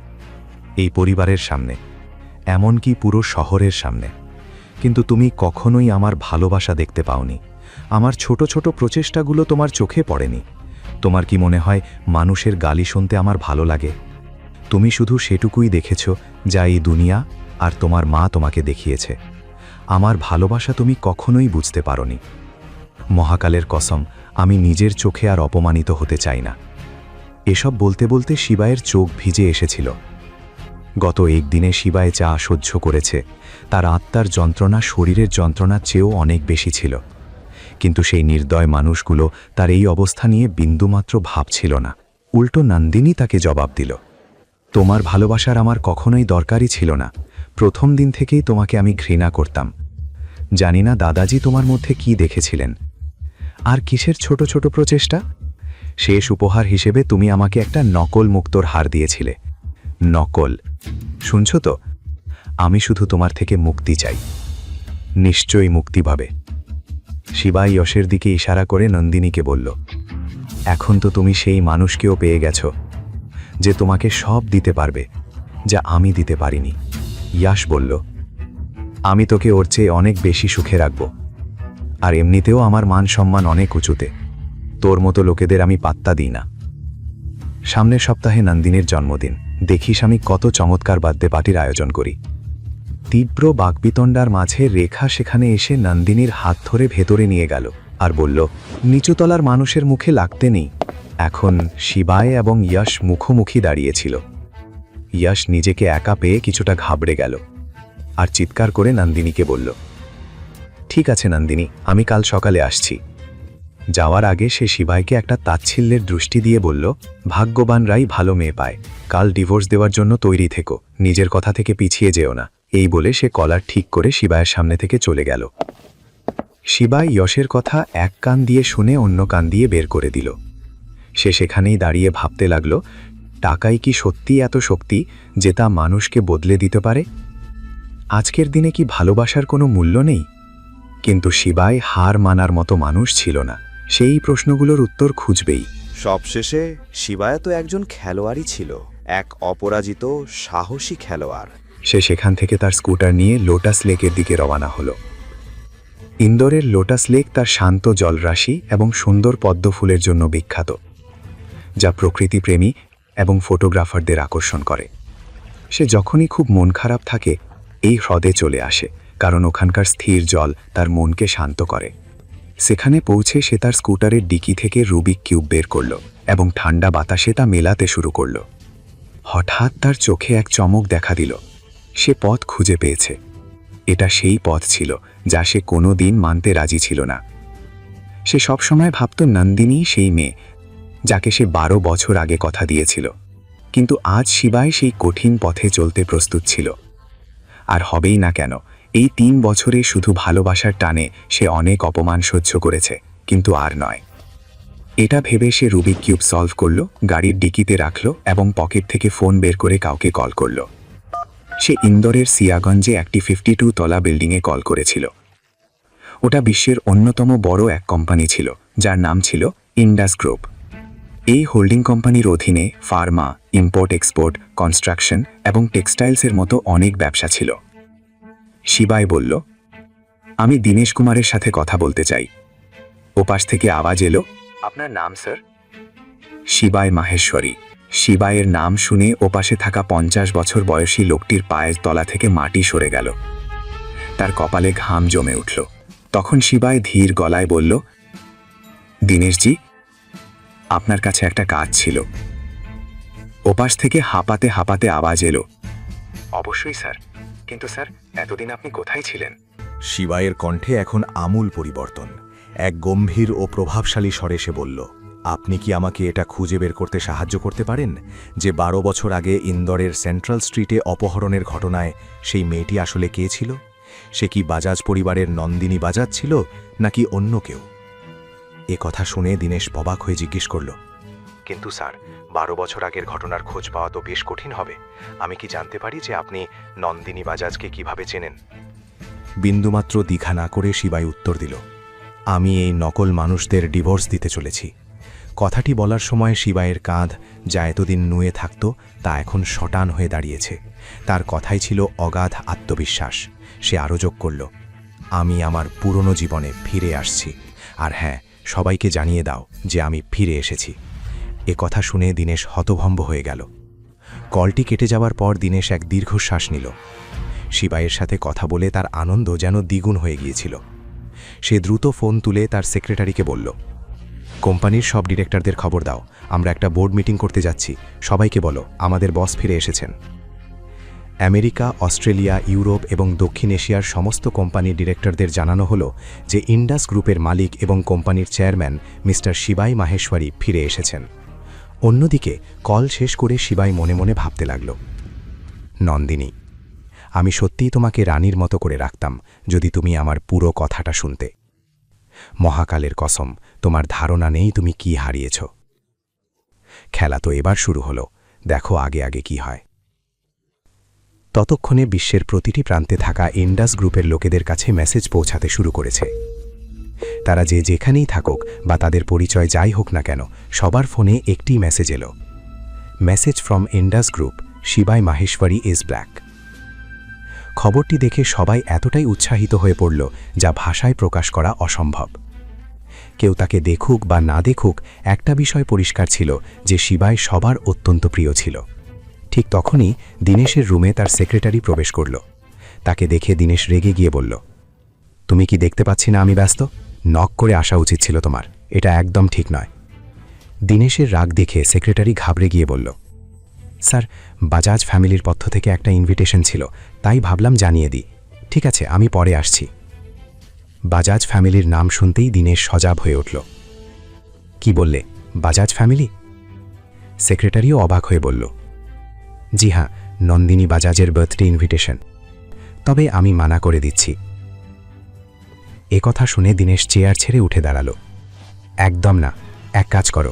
এই পরিবারের সামনে, এমনকি পুরো শহরের সামনে। কিন্তু তুমি কখনোই আমার ভালোবাসা দেখতে পাওনি। আমার ছোট ছোট প্রচেষ্টাগুলো তোমার চোখে পড়েনি। তোমার কি মনে হয় মানুষের গালি শুনতে আমার ভালো লাগে? তুমি শুধু সেটুকুই দেখেছ যা এই দুনিয়া আর তোমার মা তোমাকে দেখিয়েছে। আমার ভালোবাসা তুমি কখনোই বুঝতে পারোনি। মহাকালের কসম, আমি নিজের চোখে আর অপমানিত হতে চাই না। এসব বলতে বলতে শিবায়ের চোখ ভিজে এসেছিল। গত একদিনে শিবায় যা সহ্য করেছে, তার আত্মার যন্ত্রণা শরীরের যন্ত্রণার চেয়েও অনেক বেশি ছিল। কিন্তু সেই নির্দয় মানুষগুলো তার এই অবস্থা নিয়ে বিন্দুমাত্র ভাবছিল না। উল্টো নন্দিনী তাকে জবাব দিল, তোমার ভালোবাসার আমার কখনোই দরকারই ছিল না। প্রথম দিন থেকেই তোমাকে আমি ঘৃণা করতাম। জানি না দাদাজি তোমার মধ্যে কি দেখেছিলেন। আর কিসের ছোট ছোট প্রচেষ্টা? শেষ উপহার হিসেবে তুমি আমাকে একটা নকল মুক্তোর হার দিয়েছিলে। নকল, শুনছ তো? আমি শুধু তোমার থেকে মুক্তি চাই, নিশ্চয়ই মুক্তি পাবে। শিবাই যশের দিকে ইশারা করে নন্দিনীকে বলল, এখন তো তুমি সেই মানুষকেও পেয়ে গেছো যে তোমাকে সব দিতে পারবে যা আমি দিতে পারিনি। ইয়াশ বলল, আমি তোকে ওর চেয়ে অনেক বেশি সুখে রাখব। আর এমনিতেও আমার মান সম্মান অনেক উঁচুতে, তোর মতো লোকেদের আমি পাত্তা দিই না। সামনের সপ্তাহে নন্দিনীর জন্মদিন, দেখিস আমি কত চমৎকার বার্থডে পার্টির আয়োজন করি। তীব্র বাকবিতণ্ডার মাঝে রেখা সেখানে এসে নন্দিনীর হাত ধরে ভেতরে নিয়ে গেল আর বলল, নিচুতলার মানুষের মুখে লাগতে নেই। এখন শিবায় এবং ইয়াশ মুখোমুখি দাঁড়িয়েছিল। ইয়াশ নিজেকে একা পেয়ে কিছুটা ঘাবড়ে গেল আর চিৎকার করে নন্দিনীকে বলল, ঠিক আছে নন্দিনী, আমি কাল সকালে আসছি। যাওয়ার আগে সে শিবাইকে একটা তাচ্ছিল্যের দৃষ্টি দিয়ে বলল, ভাগ্যবানরাই ভালো মেয়ে পায়, কাল ডিভোর্স দেওয়ার জন্য তৈরি থেকো, নিজের কথা থেকে পিছিয়ে যেও না। এই বলে সে কলার ঠিক করে শিবায়ের সামনে থেকে চলে গেল। শিবাই যশের কথা এক কান দিয়ে শুনে অন্য কান দিয়ে বের করে দিল। সে সেখানেই দাঁড়িয়ে ভাবতে লাগল, টাকাই কি সত্যি এত শক্তি যে তা মানুষকে বদলে দিতে পারে? আজকের দিনে কি ভালোবাসার কোনো মূল্য নেই? কিন্তু শিবাই হার মানার মতো মানুষ ছিল না, সেই প্রশ্নগুলোর উত্তর খুঁজবেই। সবশেষে শিবায় তো একজন খেলোয়াড়ই ছিল, এক অপরাজিত সাহসী খেলোয়াড়। সে সেখান থেকে তার স্কুটার নিয়ে লোটাস লেকের দিকে রওনা হল। ইন্দোরের লোটাস লেক তার শান্ত জলরাশি এবং সুন্দর পদ্ম ফুলের জন্য বিখ্যাত, যা প্রকৃতিপ্রেমী এবং ফটোগ্রাফারদের আকর্ষণ করে। সে যখনই খুব মন খারাপ থাকে এই হ্রদে চলে আসে, কারণ ওখানকার স্থির জল তার মনকে শান্ত করে। সেখানে পৌঁছে সে তার স্কুটারের ডিকি থেকে রুবিক কিউব বের করল এবং ঠান্ডা বাতাসে তা মেলাতে শুরু করল। হঠাৎ তার চোখে এক চমক দেখা দিল। সে পথ খুঁজে পেয়েছে। এটা সেই পথ ছিল যা সে কোনো দিন মানতে রাজি ছিল না। সে সবসময় ভাবত নন্দিনী সেই মেয়ে যাকে সে 12 বছর আগে কথা দিয়েছিল, কিন্তু আজ শিবায় সেই কঠিন পথে চলতে প্রস্তুত ছিল। আর হবেই না কেন, এই 3 বছরে শুধু ভালোবাসার টানে সে অনেক অপমান সহ্য করেছে, কিন্তু আর নয়। এটা ভেবে সে রুবিক কিউব সলভ করল, গাড়ির ডিকিতে রাখল এবং পকেট থেকে ফোন বের করে কাউকে কল করল। সে ইন্দোরের সিয়াগঞ্জে একটি 52 তলা বিল্ডিংয়ে কল করেছিল। ওটা বিশ্বের অন্যতম বড় এক কোম্পানি ছিল, যার নাম ছিল ইন্ডাস গ্রুপ। এই হোল্ডিং কোম্পানির অধীনে ফার্মা, ইম্পোর্ট এক্সপোর্ট, কনস্ট্রাকশন এবং টেক্সটাইলসের মতো অনেক ব্যবসা ছিল। শিবাই বলল, আমি দীনেশ কুমারের সাথে কথা বলতে চাই। ওপাশ থেকে আওয়াজ এলো, আপনার নাম স্যার? শিবাই মাহেশ্বরী। শিবাইয়ের নাম শুনে ওপাশে থাকা 50 বছর বয়সী লোকটির পায়ের তলা থেকে মাটি সরে গেল। তার কপালে ঘাম জমে উঠল। তখন শিবাই ধীর গলায় বলল, দীনেশজি, আপনার কাছে একটা কাজ ছিল। ওপাশ থেকে হাঁপাতে হাঁপাতে আওয়াজ এলো, অবশ্যই স্যার, কিন্তু স্যার এতদিন আপনি কোথায় ছিলেন? শিবায়ের কণ্ঠে এখন আমূল পরিবর্তন। এক গম্ভীর ও প্রভাবশালী স্বরে সে বলল, আপনি কি আমাকে এটা খুঁজে বের করতে সাহায্য করতে পারেন যে 12 বছর আগে ইন্দোরের সেন্ট্রাল স্ট্রিটে অপহরণের ঘটনায় সেই মেয়েটি আসলে কে ছিল? সে কি বাজাজ পরিবারের নন্দিনী বাজাজ ছিল নাকি অন্য কেউ? এ কথা শুনে দীনেশ অবাক হয়ে জিজ্ঞেস করল, কিন্তু স্যার 12 বছর আগের ঘটনার খোঁজ পাওয়া তো বেশ কঠিন হবে। আমি কি জানতে পারি যে আপনি নন্দিনী বাজাজকে কিভাবে চেনেন? বিন্দুমাত্র দ্বিধা না করে শিবাই উত্তর দিল, আমি এই নকল মানুষদের ডিভোর্স দিতে চলেছি। কথাটি বলার সময় শিবায়ের কাঁধ, যা এতদিন নুয়ে থাকত, তা এখন শটান হয়ে দাঁড়িয়েছে। তার কথাই ছিল অগাধ আত্মবিশ্বাস। সে আরও যোগ করল, আমি আমার পুরনো জীবনে ফিরে আসছি, আর হ্যাঁ, সবাইকে জানিয়ে দাও যে আমি ফিরে এসেছি। এ কথা শুনে দীনেশ হতভম্ব হয়ে গেল। কলটি কেটে যাওয়ার পর দীনেশ এক দীর্ঘশ্বাস নিল। শিবাইয়ের সাথে কথা বলে তার আনন্দ যেন দ্বিগুণ হয়ে গিয়েছিল। সে দ্রুত ফোন তুলে তার সেক্রেটারিকে বলল, কোম্পানির সব ডিরেক্টরদের খবর দাও, আমরা একটা বোর্ড মিটিং করতে যাচ্ছি, সবাইকে বলো আমাদের বস ফিরে এসেছেন। আমেরিকা, অস্ট্রেলিয়া, ইউরোপ এবং দক্ষিণ এশিয়ার সমস্ত কোম্পানির ডিরেক্টরদের জানানো হলো যে ইন্ডাস গ্রুপের মালিক এবং কোম্পানির চেয়ারম্যান মিস্টার শিবাই মাহেশ্বরী ফিরে এসেছেন। অন্যদিকে কল শেষ করে শিবাই মনে মনে ভাবতে লাগল, নন্দিনী, আমি সত্যিই তোমাকে রানীর মতো করে রাখতাম যদি তুমি আমার পুরো কথাটা শুনতে। মহাকালের কসম, তোমার ধারণা নেই তুমি কি হারিয়েছ। খেলা তো এবার শুরু হলো, দেখো আগে আগে কি হয়। ততক্ষণে বিশ্বের প্রতিটি প্রান্তে থাকা ইন্ডাস গ্রুপের লোকেদের কাছে মেসেজ পৌঁছাতে শুরু করেছে। তারা যে যেখানেই থাকুক বা তাদের পরিচয় যাই হোক না কেন, সবার ফোনে একটি মেসেজ এলো। Message from Indus group, Shivai Maheshwari is black. খবরটি দেখে সবাই এতটাই উৎসাহিত হয়ে পড়ল যা ভাষায় প্রকাশ করা অসম্ভব। কেউ তাকে দেখুক বা না দেখুক, একটা বিষয় পরিষ্কার ছিল যে শিবাই সবার অত্যন্ত প্রিয় ছিল। ঠিক তখনই দীনেশের রুমে তার সেক্রেটারি প্রবেশ করল। তাকে দেখে দীনেশ রেগে গিয়ে বলল, তুমি কি দেখতে পাচ্ছি না আমি ব্যস্ত? নক করে আসা উচিত ছিল তোমার, এটা একদম ঠিক নয়। দীনেশের রাগ দেখে সেক্রেটারি ঘাবড়ে গিয়ে বলল, স্যার, বাজাজ ফ্যামিলির পক্ষ থেকে একটা ইনভিটেশন ছিল, তাই ভাবলাম জানিয়ে দিই। ঠিক আছে, আমি পরে আসছি। বাজাজ ফ্যামিলির নাম শুনতেই দীনেশ সজাগ হয়ে উঠল। কি বললে, বাজাজ ফ্যামিলি? সেক্রেটারিও অবাক হয়ে বলল, জি হ্যাঁ, নন্দিনী বাজাজের বার্থডে ইনভিটেশন, তবে আমি মানা করে দিচ্ছি। এ কথা শুনে দীনেশ চেয়ার ছেড়ে উঠে দাঁড়ালো। একদম না, এক কাজ করো,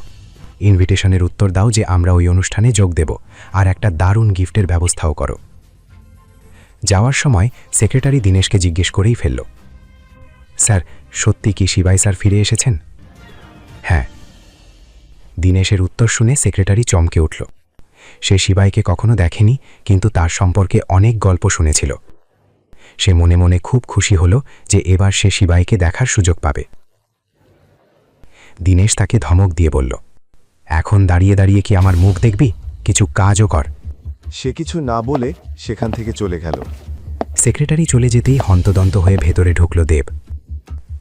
ইনভিটেশনের উত্তর দাও যে আমরা ওই অনুষ্ঠানে যোগ দেব, আর একটা দারুণ গিফটের ব্যবস্থাও করো। যাওয়ার সময় সেক্রেটারি দীনেশকে জিজ্ঞেস করেই ফেলল, স্যার, সত্যি কি শিবাই স্যার ফিরে এসেছেন? হ্যাঁ। দীনেশের উত্তর শুনে সেক্রেটারি চমকে উঠল। সে শিবাইকে কখনো দেখেনি, কিন্তু তার সম্পর্কে অনেক গল্প শুনেছিল। সে মনে মনে খুব খুশি হল যে এবার সে শিবাইকে দেখার সুযোগ পাবে। দীনেশ তাকে ধমক দিয়ে বলল, এখন দাঁড়িয়ে দাঁড়িয়ে কি আমার মুখ দেখবি? কিছু কাজও কর। সে কিছু না বলে সেখান থেকে চলে গেল। সেক্রেটারি চলে যেতেই হন্তদন্ত হয়ে ভেতরে ঢুকল দেব।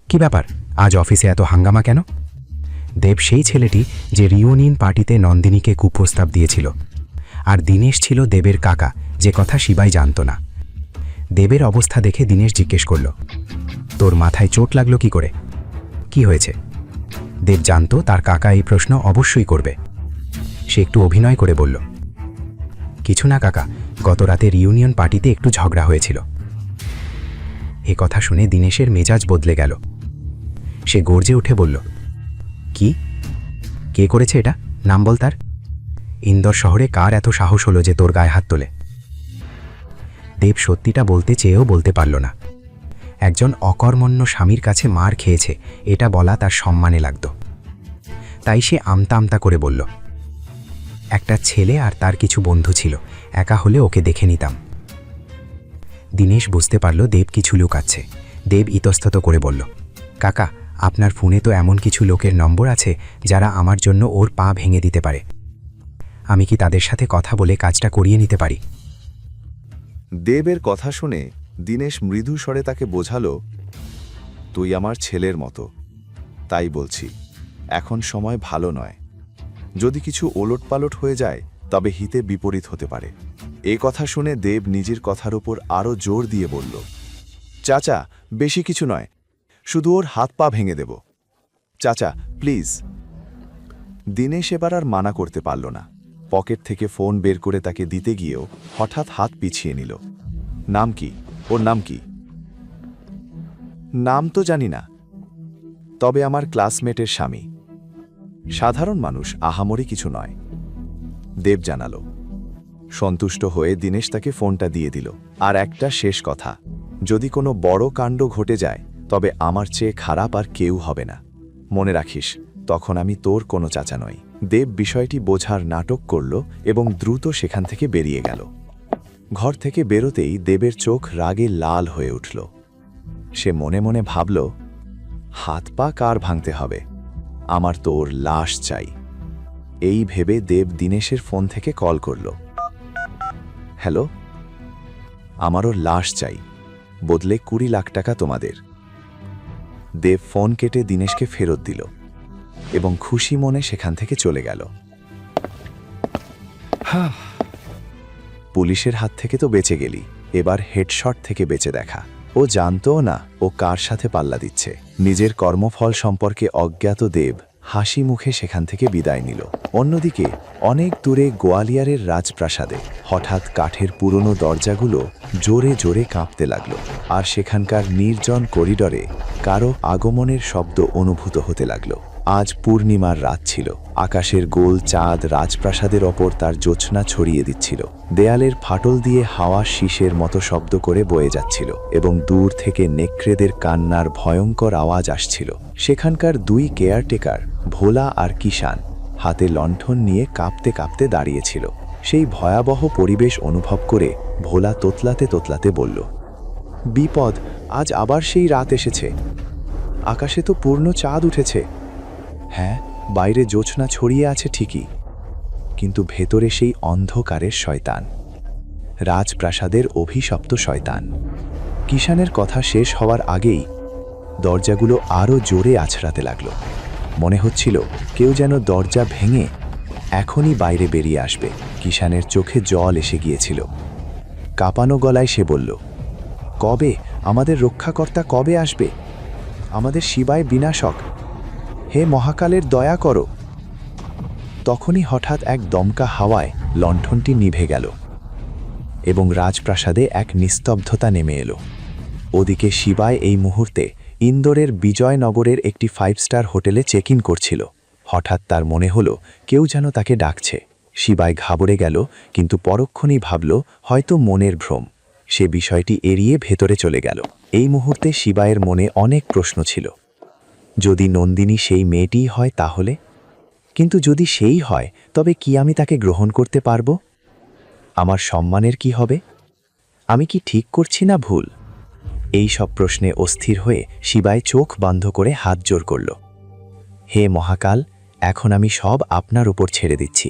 কি ব্যাপার, আজ অফিসে এত হাঙ্গামা কেন? দেব সেই ছেলেটি যে রিউনিয়ন পার্টিতে নন্দিনীকে কুপ্রস্তাব দিয়েছিল, আর দীনেশ ছিল দেবের কাকা, যে কথা শিবাই জানত না। দেবের অবস্থা দেখে দীনেশ জিজ্ঞেস করল, তোর মাথায় চোট লাগলো কি করে? কি হয়েছে? দেব জানত তার কাকা এই প্রশ্ন অবশ্যই করবে। সে একটু অভিনয় করে বলল, কিছু না কাকা, গত রাতে রিউনিয়ন পার্টিতে একটু ঝগড়া হয়েছিল। এ কথা শুনে দীনেশের মেজাজ বদলে গেল। সে গর্জে উঠে বলল, কি? কে করেছে এটা? নাম বল তার। ইন্দোর শহরে কার এত সাহস হলো যে তোর গায়ে হাত তোলে? দেব সত্যিটা বলতে চেয়েও বলতে পারল না। একজন অকর্মণ্য স্বামীর কাছে মার খেয়েছে, এটা বলা তার সম্মানে লাগত। তাই সে আমতা আমতা করে বলল, একটা ছেলে আর তার কিছু বন্ধু ছিল, একা হলে ওকে দেখে নিতাম। দীনেশ বুঝতে পারল দেব কিছু লুকাচ্ছে। দেব ইতস্তত করে বলল, কাকা, আপনার ফোনে তো এমন কিছু লোকের নম্বর আছে যারা আমার জন্য ওর পা ভেঙে দিতে পারে। আমি কি তাদের সাথে কথা বলে কাজটা করিয়ে নিতে পারি? দেবের কথা শুনে দীনেশ মৃদু স্বরে তাকে বোঝালো, তুই আমার ছেলের মতো, তাই বলছি, এখন সময় ভালো নয়। যদি কিছু ওলটপালট হয়ে যায় তবে হিতে বিপরীত হতে পারে। এ কথা শুনে দেব নিজের কথার উপর আরও জোর দিয়ে বলল, চাচা, বেশি কিছু নয়, শুধু ওর হাত পা ভেঙে দেব। চাচা, প্লিজ। দীনেশ এবার আর মানা করতে পারল না। পকেট থেকে ফোন বের করে তাকে দিতে গিয়েও হঠাৎ হাত পিছিয়ে নিল। নাম কি? ওর নাম কি? নাম তো জানি না, তবে আমার ক্লাসমেটের স্বামী। সাধারণ মানুষ, আহামরি কিছু নয়, দেব জানালো। সন্তুষ্ট হয়ে দীনেশ তাকে ফোনটা দিয়ে দিল। আর একটা শেষ কথা, যদি কোনো বড় কাণ্ড ঘটে যায় তবে আমার চেয়ে খারাপ আর কেউ হবে না। মনে রাখিস, তখন আমি তোর কোনো চাচা নই। দেব বিষয়টি বোঝার নাটক করল এবং দ্রুত সেখান থেকে বেরিয়ে গেল। ঘর থেকে বেরোতেই দেবের চোখ রাগে লাল হয়ে উঠল। সে মনে মনে ভাবল, হাত পা কার ভাঙতে হবে? আমার তো ওর লাশ চাই। এই ভেবে দেব দীনেশের ফোন থেকে কল করল। হ্যালো, আমার ওর লাশ চাই, বদলে 20 লাখ টাকা তোমাদের। দেব ফোন কেটে দীনেশকে ফেরত দিল এবং খুশি মনে সেখান থেকে চলে গেল। পুলিশের হাত থেকে তো বেঁচে গেলি, এবার হেডশট থেকে বেঁচে দেখা। ও জানতও না ও কার সাথে পাল্লা দিচ্ছে। নিজের কর্মফল সম্পর্কে অজ্ঞাত দেব হাসি মুখে সেখান থেকে বিদায় নিল। অন্যদিকে অনেক দূরে গোয়ালিয়রের রাজপ্রাসাদে হঠাৎ কাঠের পুরনো দরজাগুলো জোরে জোরে কাঁপতে লাগলো, আর সেখানকার নির্জন করিডরে কারো আগমনের শব্দ অনুভূত হতে লাগলো। আজ পূর্ণিমার রাত ছিল। আকাশের গোল চাঁদ রাজপ্রাসাদের ওপর তার জ্যোৎস্না ছড়িয়ে দিচ্ছিল। দেয়ালের ফাটল দিয়ে হাওয়া শীষের মতো শব্দ করে বয়ে যাচ্ছিল এবং দূর থেকে নেকড়েদের কান্নার ভয়ঙ্কর আওয়াজ আসছিল। সেখানকার দুই কেয়ারটেকার ভোলা আর কিষান হাতে লণ্ঠন নিয়ে কাঁপতে কাঁপতে দাঁড়িয়েছিল। সেই ভয়াবহ পরিবেশ অনুভব করে ভোলা তোতলাতে তোতলাতে বলল, বিপদ, আজ আবার সেই রাত এসেছে। আকাশে তো পূর্ণ চাঁদ উঠেছে। হ্যাঁ, বাইরে জ্যোৎস্না ছড়িয়ে আছে ঠিকই, কিন্তু ভেতরে সেই অন্ধকারের শয়তান, রাজপ্রাসাদের অভিশপ্ত শয়তান। কিষানের কথা শেষ হওয়ার আগেই দরজাগুলো আরও জোরে আছড়াতে লাগল। মনে হচ্ছিল কেউ যেন দরজা ভেঙে এখনই বাইরে বেরিয়ে আসবে। কিষানের চোখে জল এসে গিয়েছিল। কাঁপানো গলায় সে বলল, কবে আমাদের রক্ষাকর্তা কবে আসবে? আমাদের শিবায় বিনাশক, হে মহাকালের দয়া করো। তখনই হঠাৎ এক দমকা হাওয়ায় লণ্ঠনটি নিভে গেল এবং রাজপ্রাসাদে এক নিস্তব্ধতা নেমে এলো। ওদিকে শিবায় এই মুহূর্তে ইন্দোরের বিজয়নগরের একটি 5 স্টার হোটেলে চেক ইন করছিল। হঠাৎ তার মনে হলো কেউ যেন তাকে ডাকছে। শিবায় ঘাবড়ে গেল, কিন্তু পরক্ষণেই ভাবল হয়তো মনের ভ্রম। সে বিষয়টি এড়িয়ে ভেতরে চলে গেল। এই মুহূর্তে শিবায়ের মনে অনেক প্রশ্ন ছিল। যদি নন্দিনী সেই মেয়েটিই হয় তাহলে? কিন্তু যদি সেই হয় তবে কি আমি তাকে গ্রহণ করতে পারব? আমার সম্মানের কি হবে? আমি কি ঠিক করছি না ভুল? এই সব প্রশ্নে অস্থির হয়ে শিবায় চোখ বন্ধ করে হাত জোর করল। হে মহাকাল, এখন আমি সব আপনার উপর ছেড়ে দিচ্ছি।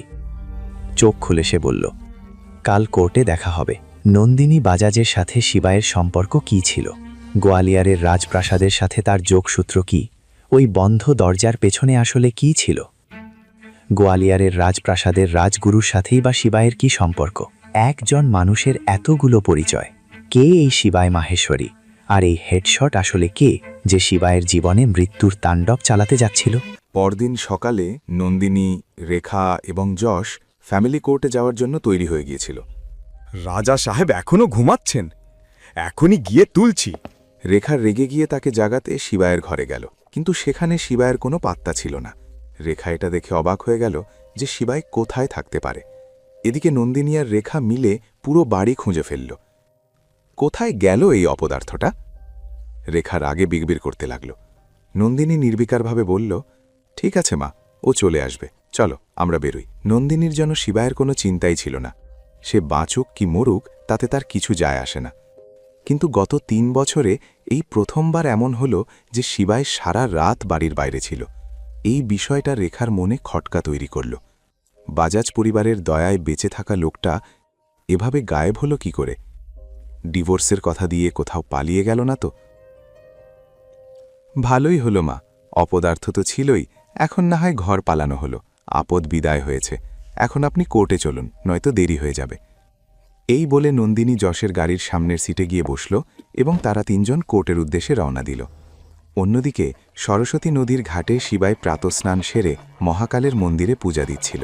চোখ খুলে সে বলল, কাল কোর্টে দেখা হবে। নন্দিনী বাজাজের সাথে শিবায়ের সম্পর্ক কি ছিল? গোয়ালিয়রের রাজপ্রাসাদের সাথে তার যোগসূত্র কি? ওই বন্ধ দরজার পেছনে আসলে কি ছিল? গোয়ালিয়রের রাজপ্রাসাদের রাজগুরুর সাথেই বা শিবায়ের কি সম্পর্ক? একজন মানুষের এতগুলো পরিচয়। কে এই শিবায় মাহেশ্বরী? আর এই হেডশট আসলে কে, যে শিবায়ের জীবনে মৃত্যুর তাণ্ডব চালাতে যাচ্ছিল? পরদিন সকালে নন্দিনী, রেখা এবং যশ ফ্যামিলি কোর্টে যাওয়ার জন্য তৈরি হয়ে গিয়েছিল। রাজা সাহেব এখনো ঘুমাচ্ছেন, এখনই গিয়ে তুলছি। রেখা রেগে গিয়ে তাকে জাগাতে শিবায়ের ঘরে গেল, কিন্তু সেখানে শিবায়ের কোনো পাত্তা ছিল না। রেখা এটা দেখে অবাক হয়ে গেল যে শিবায় কোথায় থাকতে পারে। এদিকে নন্দিনী আর রেখা মিলে পুরো বাড়ি খুঁজে ফেলল। কোথায় গেল এই অপদার্থটা? রেখা রাগে বিড়বিড় করতে লাগল। নন্দিনী নির্বিকারভাবে বলল, ঠিক আছে মা, ও চলে আসবে, চলো আমরা বেরোই। নন্দিনীর জন্য শিবায়ের কোনো চিন্তাই ছিল না। সে বাঁচুক কি মরুক তাতে তার কিছু যায় আসে না। কিন্তু গত 3 বছরে এই প্রথমবার এমন হলো যে শিবায় সারা রাত বাড়ির বাইরে ছিল। এই বিষয়টা রেখার মনে খটকা তৈরি করল। বাজাজ পরিবারের দয়ায় বেঁচে থাকা লোকটা এভাবে গায়েব হলো কি করে? ডিভোর্সের কথা দিয়ে কোথাও পালিয়ে গেল না তো? ভালোই হলো মা, অপদার্থ তো ছিলই, এখন না হয় ঘর পালানো হলো। আপদ বিদায় হয়েছে, এখন আপনি কোর্টে চলুন, নয়তো দেরি হয়ে যাবে। এই বলে নন্দিনী যশের গাড়ির সামনের সিটে গিয়ে বসল এবং তারা 3 জন কোর্টের উদ্দেশ্যে রওনা দিল। অন্যদিকে সরস্বতী নদীর ঘাটে শিবায় প্রাতস্নান সেরে মহাকালের মন্দিরে পূজা দিচ্ছিল।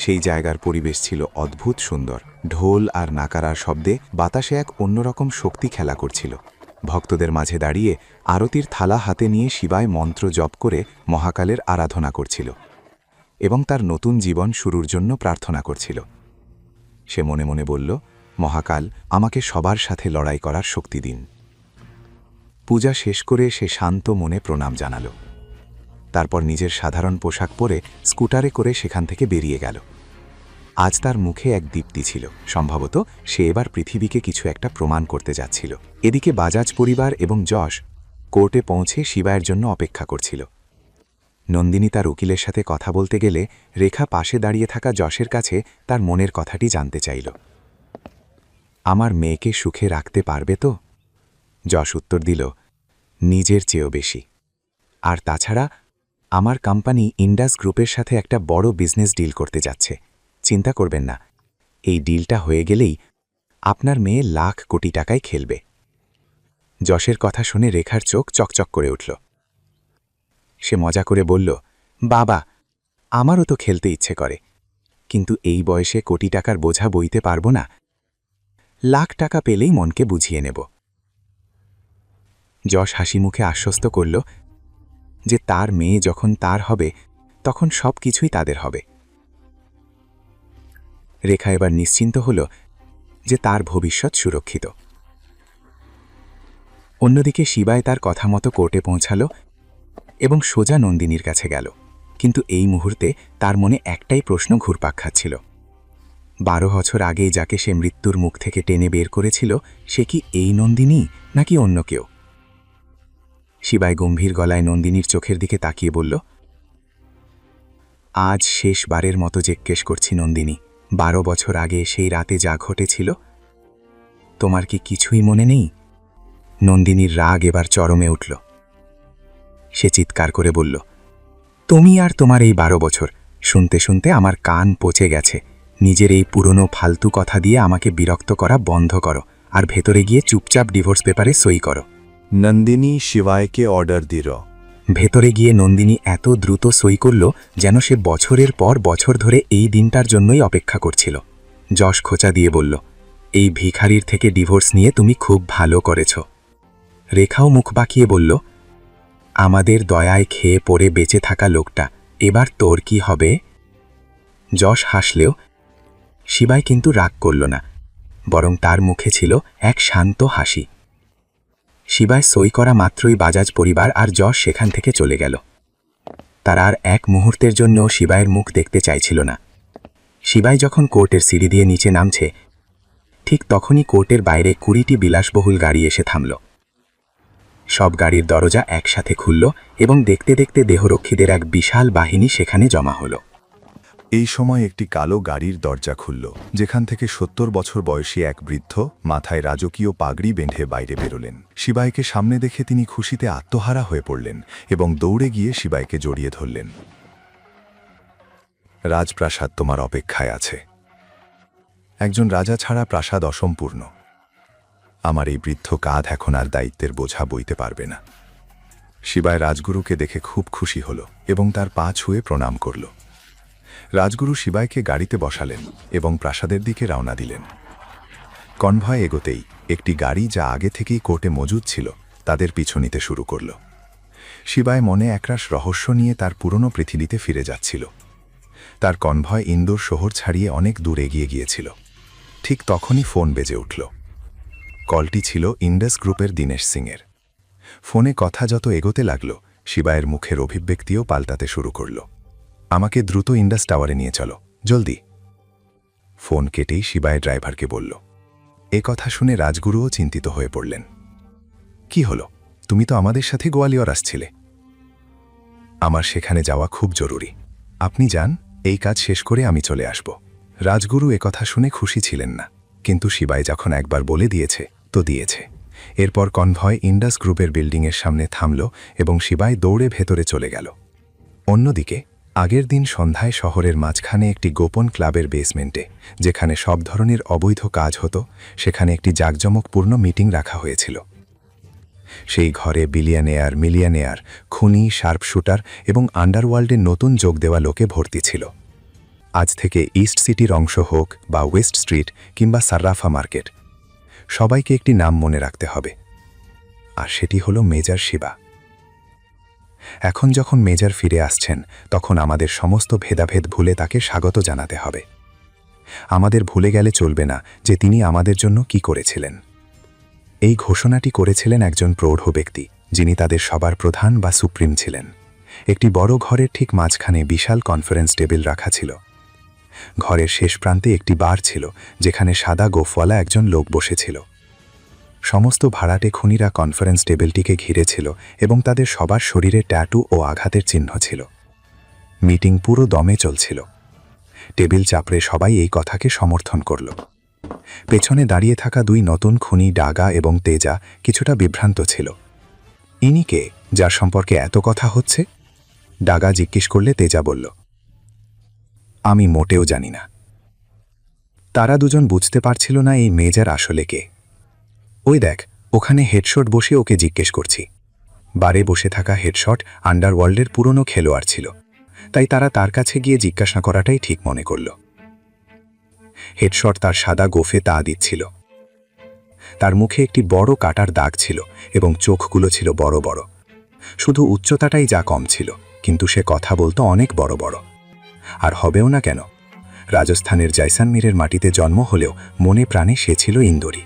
সেই জায়গার পরিবেশ ছিল অদ্ভুত সুন্দর। ঢোল আর নাকারার শব্দে বাতাসে এক অন্যরকম শক্তি খেলা করছিল। ভক্তদের মাঝে দাঁড়িয়ে আরতির থালা হাতে নিয়ে শিবায় মন্ত্র জপ করে মহাকালের আরাধনা করছিল এবং তার নতুন জীবন শুরুর জন্য প্রার্থনা করছিল। সে মনে মনে বলল, মহাকাল, আমাকে সবার সাথে লড়াই করার শক্তি দিন। পূজা শেষ করে সে শান্ত মনে প্রণাম জানাল। তারপর নিজের সাধারণ পোশাক পরে স্কুটারে করে সেখান থেকে বেরিয়ে গেল। আজ তার মুখে এক দীপ্তি ছিল। সম্ভবত সে এবার পৃথিবীকে কিছু একটা প্রমাণ করতে যাচ্ছিল। এদিকে বাজাজ পরিবার এবং যশ কোর্টে পৌঁছে শিবায়ের জন্য অপেক্ষা করছিল। নন্দিনী তার উকিলের সাথে কথা বলতে গেলে রেখা পাশে দাঁড়িয়ে থাকা যশের কাছে তার মনের কথাটি জানতে চাইল। আমার মেয়েকে সুখে রাখতে পারবে তো? যশ উত্তর দিল, নিজের চেয়েও বেশি। আর তাছাড়া আমার কোম্পানি ইন্ডাস গ্রুপের সাথে একটা বড় বিজনেস ডিল করতে যাচ্ছে। চিন্তা করবেন না, এই ডিলটা হয়ে গেলেই আপনার মেয়ে লাখ কোটি টাকায় খেলবে। যশের কথা শুনে রেখার চোখ চকচক করে উঠল। সে মজা করে বলল, বাবা, আমারও তো খেলতে ইচ্ছে করে, কিন্তু এই বয়সে কোটি টাকার বোঝা বইতে পারব না। লাখ টাকা পেলেই মনকে বুঝিয়ে নেব। যশ হাসি মুখে আশ্বস্ত করল, যে তার মেয়ে যখন তার হবে তখন সব কিছুই তাদের হবে। রেখা এবার নিশ্চিন্ত হল যে তার ভবিষ্যৎ সুরক্ষিত। অন্যদিকে শিবায় তার কথা মতো কোর্টে পৌঁছাল এবং সোজা নন্দিনীর কাছে গেল। কিন্তু এই মুহূর্তে তার মনে একটাই প্রশ্ন ঘুরপাক খাচ্ছিল, 12 বছর আগেই যাকে সে মৃত্যুর মুখ থেকে টেনে বের করেছিল সে কি এই নন্দিনী নাকি অন্য কেউ? শিবায় গম্ভীর গলায় নন্দিনীর চোখের দিকে তাকিয়ে বলল, আজ শেষবারের মতো জিজ্ঞেস করছি নন্দিনী, 12 বছর আগে সেই রাতে যা ঘটেছিল তোমার কি কিছুই মনে নেই? নন্দিনীর রাগ এবার চরমে উঠল। সে চিৎকার করে বলল, তুমি আর তোমার এই 12 বছর, শুনতে শুনতে আমার কান পচে গেছে। নিজের এই পুরনো ফালতু কথা দিয়ে আমাকে বিরক্ত করা বন্ধ করো আর ভেতরে গিয়ে চুপচাপ ডিভোর্স পেপারে সই করো। নন্দিনী শিবায়কে অর্ডার দিল। ভেতরে গিয়ে নন্দিনী এত দ্রুত সই করল যেন সে বছরের পর বছর ধরে এই দিনটার জন্যই অপেক্ষা করছিল। যশ খোঁচা দিয়ে বলল, এই ভিখারির থেকে ডিভোর্স নিয়ে তুমি খুব ভালো করেছ। রেখাও মুখ বাঁকিয়ে বলল, আমাদের দয়ায় খেয়ে পড়ে বেঁচে থাকা লোকটা, এবার তোর কি হবে? যশ হাসলেও শিবায় কিন্তু রাগ করল না, বরং তার মুখে ছিল এক শান্ত হাসি। শিবায় সই করা মাত্রই বাজাজ পরিবার আর যশ সেখান থেকে চলে গেল। তারা আর এক মুহূর্তের জন্য শিবায়ের মুখ দেখতে চাইছিল না। শিবায় যখন কোর্টের সিঁড়ি দিয়ে নিচে নামছে ঠিক তখনই কোর্টের বাইরে 20টি বিলাসবহুল গাড়ি এসে থামল। সব গাড়ির দরজা একসাথে খুলল এবং দেখতে দেখতে দেহরক্ষীদের এক বিশাল বাহিনী সেখানে জমা হল। এই সময় একটি কালো গাড়ির দরজা খুলল, যেখান থেকে 70 বছর বয়সী এক বৃদ্ধ মাথায় রাজকীয় পাগড়ি বেঁধে বাইরে বেরোলেন। শিবায়কে সামনে দেখে তিনি খুশিতে আত্মহারা হয়ে পড়লেন এবং দৌড়ে গিয়ে শিবায়কে জড়িয়ে ধরলেন। রাজপ্রাসাদ তোমার অপেক্ষায় আছে। একজন রাজা ছাড়া প্রাসাদ অসম্পূর্ণ। আমার এই বৃদ্ধ কাঁধ এখন আর দায়িত্বের বোঝা বইতে পারবে না। শিবায় রাজগুরুকে দেখে খুব খুশি হল এবং তার পা ছুঁয়ে প্রণাম করল। রাজগুরু শিবায়কে গাড়িতে বসালেন এবং প্রাসাদের দিকে রওনা দিলেন। কনভয় এগোতেই একটি গাড়ি যা আগে থেকেই কোর্টে মজুদ ছিল তাদের পিছু নিতে শুরু করল। শিবায় মনে একরাশ রহস্য নিয়ে তার পুরনো পৃথিবীতে ফিরে যাচ্ছিল। তার কনভয় ইন্দোর শহর ছাড়িয়ে অনেক দূর এগিয়ে গিয়েছিল। ঠিক তখনই ফোন বেজে উঠল। কলটি ছিল ইন্ডাস গ্রুপের দীনেশ সিংয়ের। ফোনে কথা যত এগোতে লাগল শিবায়ের মুখের অভিব্যক্তিও পাল্টাতে শুরু করল। আমাকে দ্রুত ইন্ডাস টাওয়ারে নিয়ে চলো, জলদি। ফোন কেটেই শিবায় ড্রাইভারকে বলল। এ কথা শুনে রাজগুরুও চিন্তিত হয়ে পড়লেন। কি হলো? তুমি তো আমাদের সাথে গোয়ালিয়র আসছিলে। আমার সেখানে যাওয়া খুব জরুরি। আপনি যান, এই কাজ শেষ করে আমি চলে আসব। রাজগুরু একথা শুনে খুশি ছিলেন না, কিন্তু শিবায় যখন একবার বলে দিয়েছে তো দিয়েছে। এরপর কনভয় ইন্ডাস গ্রুপের বিল্ডিংয়ের সামনে থামল এবং শিবায় দৌড়ে ভেতরে চলে গেল। অন্যদিকে আগের দিন সন্ধ্যায় শহরের মাঝখানে একটি গোপন ক্লাবের বেসমেন্টে, যেখানে সব ধরনের অবৈধ কাজ হতো, সেখানে একটি জাঁকজমকপূর্ণ মিটিং রাখা হয়েছিল। সেই ঘরে বিলিয়নেয়ার, মিলিয়নেয়ার, খুনি, শার্পশুটার এবং আন্ডারওয়ার্ল্ডের নতুন যোগ দেওয়া লোকে ভর্তি ছিল। আজ থেকে ইস্ট সিটির অংশ হোক বা ওয়েস্ট স্ট্রিট কিংবা সার্রাফা মার্কেট, সবাইকে একটি নাম মনে রাখতে হবে, আর সেটি হলো মেজর শিবা। এখন যখন মেজর ফিরে আসছেন তখন আমাদের সমস্ত ভেদাভেদ ভুলে তাকে স্বাগত জানাতে হবে। আমাদের ভুলে গেলে চলবে না যে তিনি আমাদের জন্য কি করেছিলেন। এই ঘোষণাটি করেছিলেন একজন প্রৌঢ় ব্যক্তি, যিনি তাদের সবার প্রধান বা সুপ্রিম ছিলেন। একটি বড় ঘরের ঠিক মাঝখানে বিশাল কনফারেন্স টেবিল রাখা ছিল। ঘরের শেষ প্রান্তে একটি বার ছিল, যেখানে সাদা গোফওয়ালা একজন লোক বসেছিল। সমস্ত ভাড়াটে খুনিরা কনফারেন্স টেবিলটিকে ঘিরেছিল এবং তাদের সবার শরীরে ট্যাটু ও আঘাতের চিহ্ন ছিল। মিটিং পুরো দমে চলছিল। টেবিল চাপড়ে সবাই এই কথাকে সমর্থন করল। পেছনে দাঁড়িয়ে থাকা দুই নতুন খুনি ডাগা এবং তেজা কিছুটা বিভ্রান্ত ছিল। ইনি কে, যার সম্পর্কে এত কথা হচ্ছে? ডাগা জিজ্ঞেস করলে তেজা বলল, আমি মোটেও জানি না। তারা দুজন বুঝতে পারছিল না এই মেজর আসলে কে। ওই দেখ, ওখানে হেডশট বসে ওকে জিজ্ঞেস করছি। বারে বসে থাকা হেডশট আন্ডারওয়ার্ল্ডের পুরনো খেলোয়াড় ছিল, তাই তারা তার কাছে গিয়ে জিজ্ঞাসা করাটাই ঠিক মনে করল। হেডশট তার সাদা গোফে তা দিচ্ছিল। তার মুখে একটি বড় কাটার দাগ ছিল এবং চোখগুলো ছিল বড় বড়। শুধু উচ্চতাটাই যা কম ছিল, কিন্তু সে কথা বলতো অনেক বড় বড়। আর হবেও না কেন? রাজস্থানের জয়সালমীরের মাটিতে জন্ম হলেও মনে প্রাণে সে ছিল ইন্দোরী।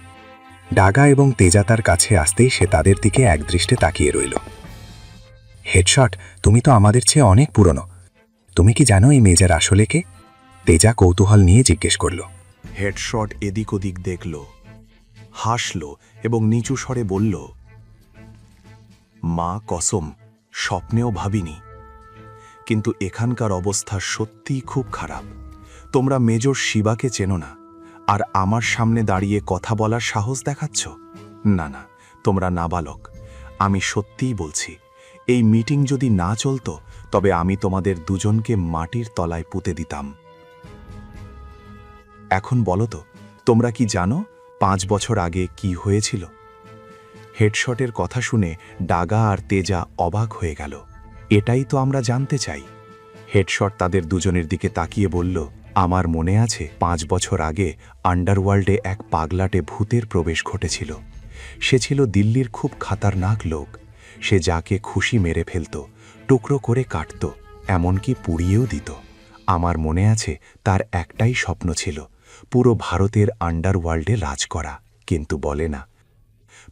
ডাগা এবং তেজা তার কাছে আসতেই সে তাদের দিকে একদৃষ্টে তাকিয়ে রইল। হেডশট, তুমি তো আমাদের চেয়ে অনেক পুরনো। তুমি কি জানো এই মেজার আসলে কে? তেজা কৌতূহল নিয়ে জিজ্ঞেস করল। হেডশট এদিক ওদিক দেখল, হাসল এবং নিচু স্বরে বলল, মা কসম, স্বপ্নেও ভাবিনি। কিন্তু এখানকার অবস্থা সত্যিই খুব খারাপ। তোমরা মেজর শিবাকে চেনো না, আর আমার সামনে দাঁড়িয়ে কথা বলার সাহস দেখাচ্ছ? না না, তোমরা নাবালক। আমি সত্যিই বলছি, এই মিটিং যদি না চলতো তবে আমি তোমাদের দুজনকে মাটির তলায় পুঁতে দিতাম। এখন বলো তো, তোমরা কি জানো 5 বছর আগে কি হয়েছিল? হেডশটের কথা শুনে ডাগা আর তেজা অবাক হয়ে গেল। এটাই তো আমরা জানতে চাই। হেডশট তাদের দুজনের দিকে তাকিয়ে বলল, আমার মনে আছে 5 বছর আগে আন্ডারওয়ার্ল্ডে এক পাগলাটে ভূতের প্রবেশ ঘটেছিল। সে ছিল দিল্লির খুব খাতারনাক লোক। সে যাকে খুশি মেরে ফেলত, টুকরো করে কাটত, এমনকি পুড়িয়েও দিত। আমার মনে আছে তার একটাই স্বপ্ন ছিল, পুরো ভারতের আন্ডারওয়ার্ল্ডে রাজ করা। কিন্তু বলে না,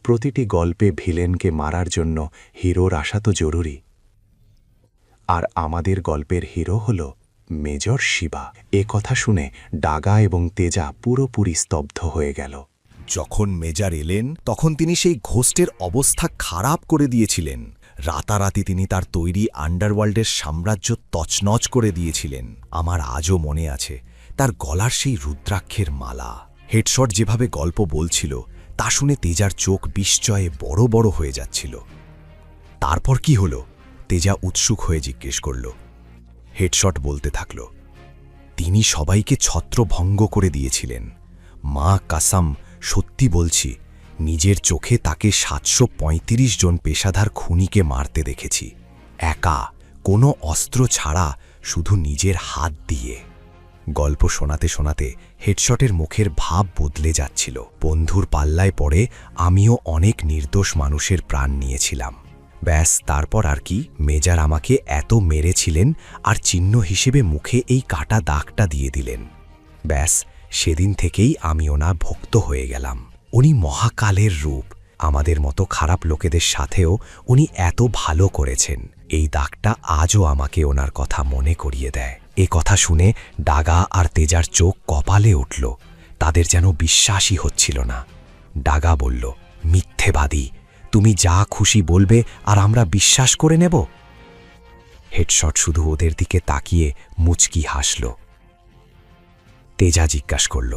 প্রতিটি গল্পে ভিলেনকে মারার জন্য হিরোর আসা তো জরুরি। আর আমাদের গল্পের হিরো হল মেজর শিবা। এ কথা শুনে ডাগা এবং তেজা পুরোপুরি স্তব্ধ হয়ে গেল। যখন মেজার এলেন তখন তিনি সেই ঘোস্টের অবস্থা খারাপ করে দিয়েছিলেন। রাতারাতি তিনি তার তৈরি আন্ডারওয়ার্ল্ডের সাম্রাজ্য তছনছ করে দিয়েছিলেন। আমার আজও মনে আছে তার গলার সেই রুদ্রাক্ষের মালা। হেডশট যেভাবে গল্প বলছিল তা শুনে তেজার চোখ বিস্ময়ে বড় বড় হয়ে যাচ্ছিল। তারপর কি হলো? তেজা উৎসুক হয়ে জিজ্ঞেস করল। হেডশট বলতে থাকল, তিনি সবাইকে ছত্রভঙ্গ করে দিয়েছিলেন। মা কাসাম, সত্যি বলছি, নিজের চোখে তাকে 735 জন পেশাদার খুনিকে মারতে দেখেছি, একা, কোনো অস্ত্র ছাড়া, শুধু নিজের হাত দিয়ে। গল্প শোনাতে শোনাতে হেডশটের মুখের ভাব বদলে যাচ্ছিল। বন্ধুর পাল্লায় পড়ে আমিও অনেক নির্দোষ মানুষের প্রাণ নিয়েছিলাম। ব্যাস, তারপর আর কি? মেজার আমাকে এত মেরেছিলেন আর চিহ্ন হিসেবে মুখে এই কাটা দাগটা দিয়ে দিলেন। ব্যাস, সেদিন থেকেই আমি ওনার ভক্ত হয়ে গেলাম। উনি মহাকালের রূপ। আমাদের মতো খারাপ লোকেদের সাথেও উনি এত ভালো করেছেন। এই দাগটা আজও আমাকে ওনার কথা মনে করিয়ে দেয়। এ কথা শুনে ডাগা আর তেজার চোখ কপালে উঠল। তাদের যেন বিশ্বাসই হচ্ছিল না। ডাগা বলল, মিথ্যেবাদী, তুমি যা খুশি বলবে আর আমরা বিশ্বাস করে নেব। হেডশট শুধু ওদের দিকে তাকিয়ে মুচকি হাসল। তেজা জিজ্ঞাসা করল,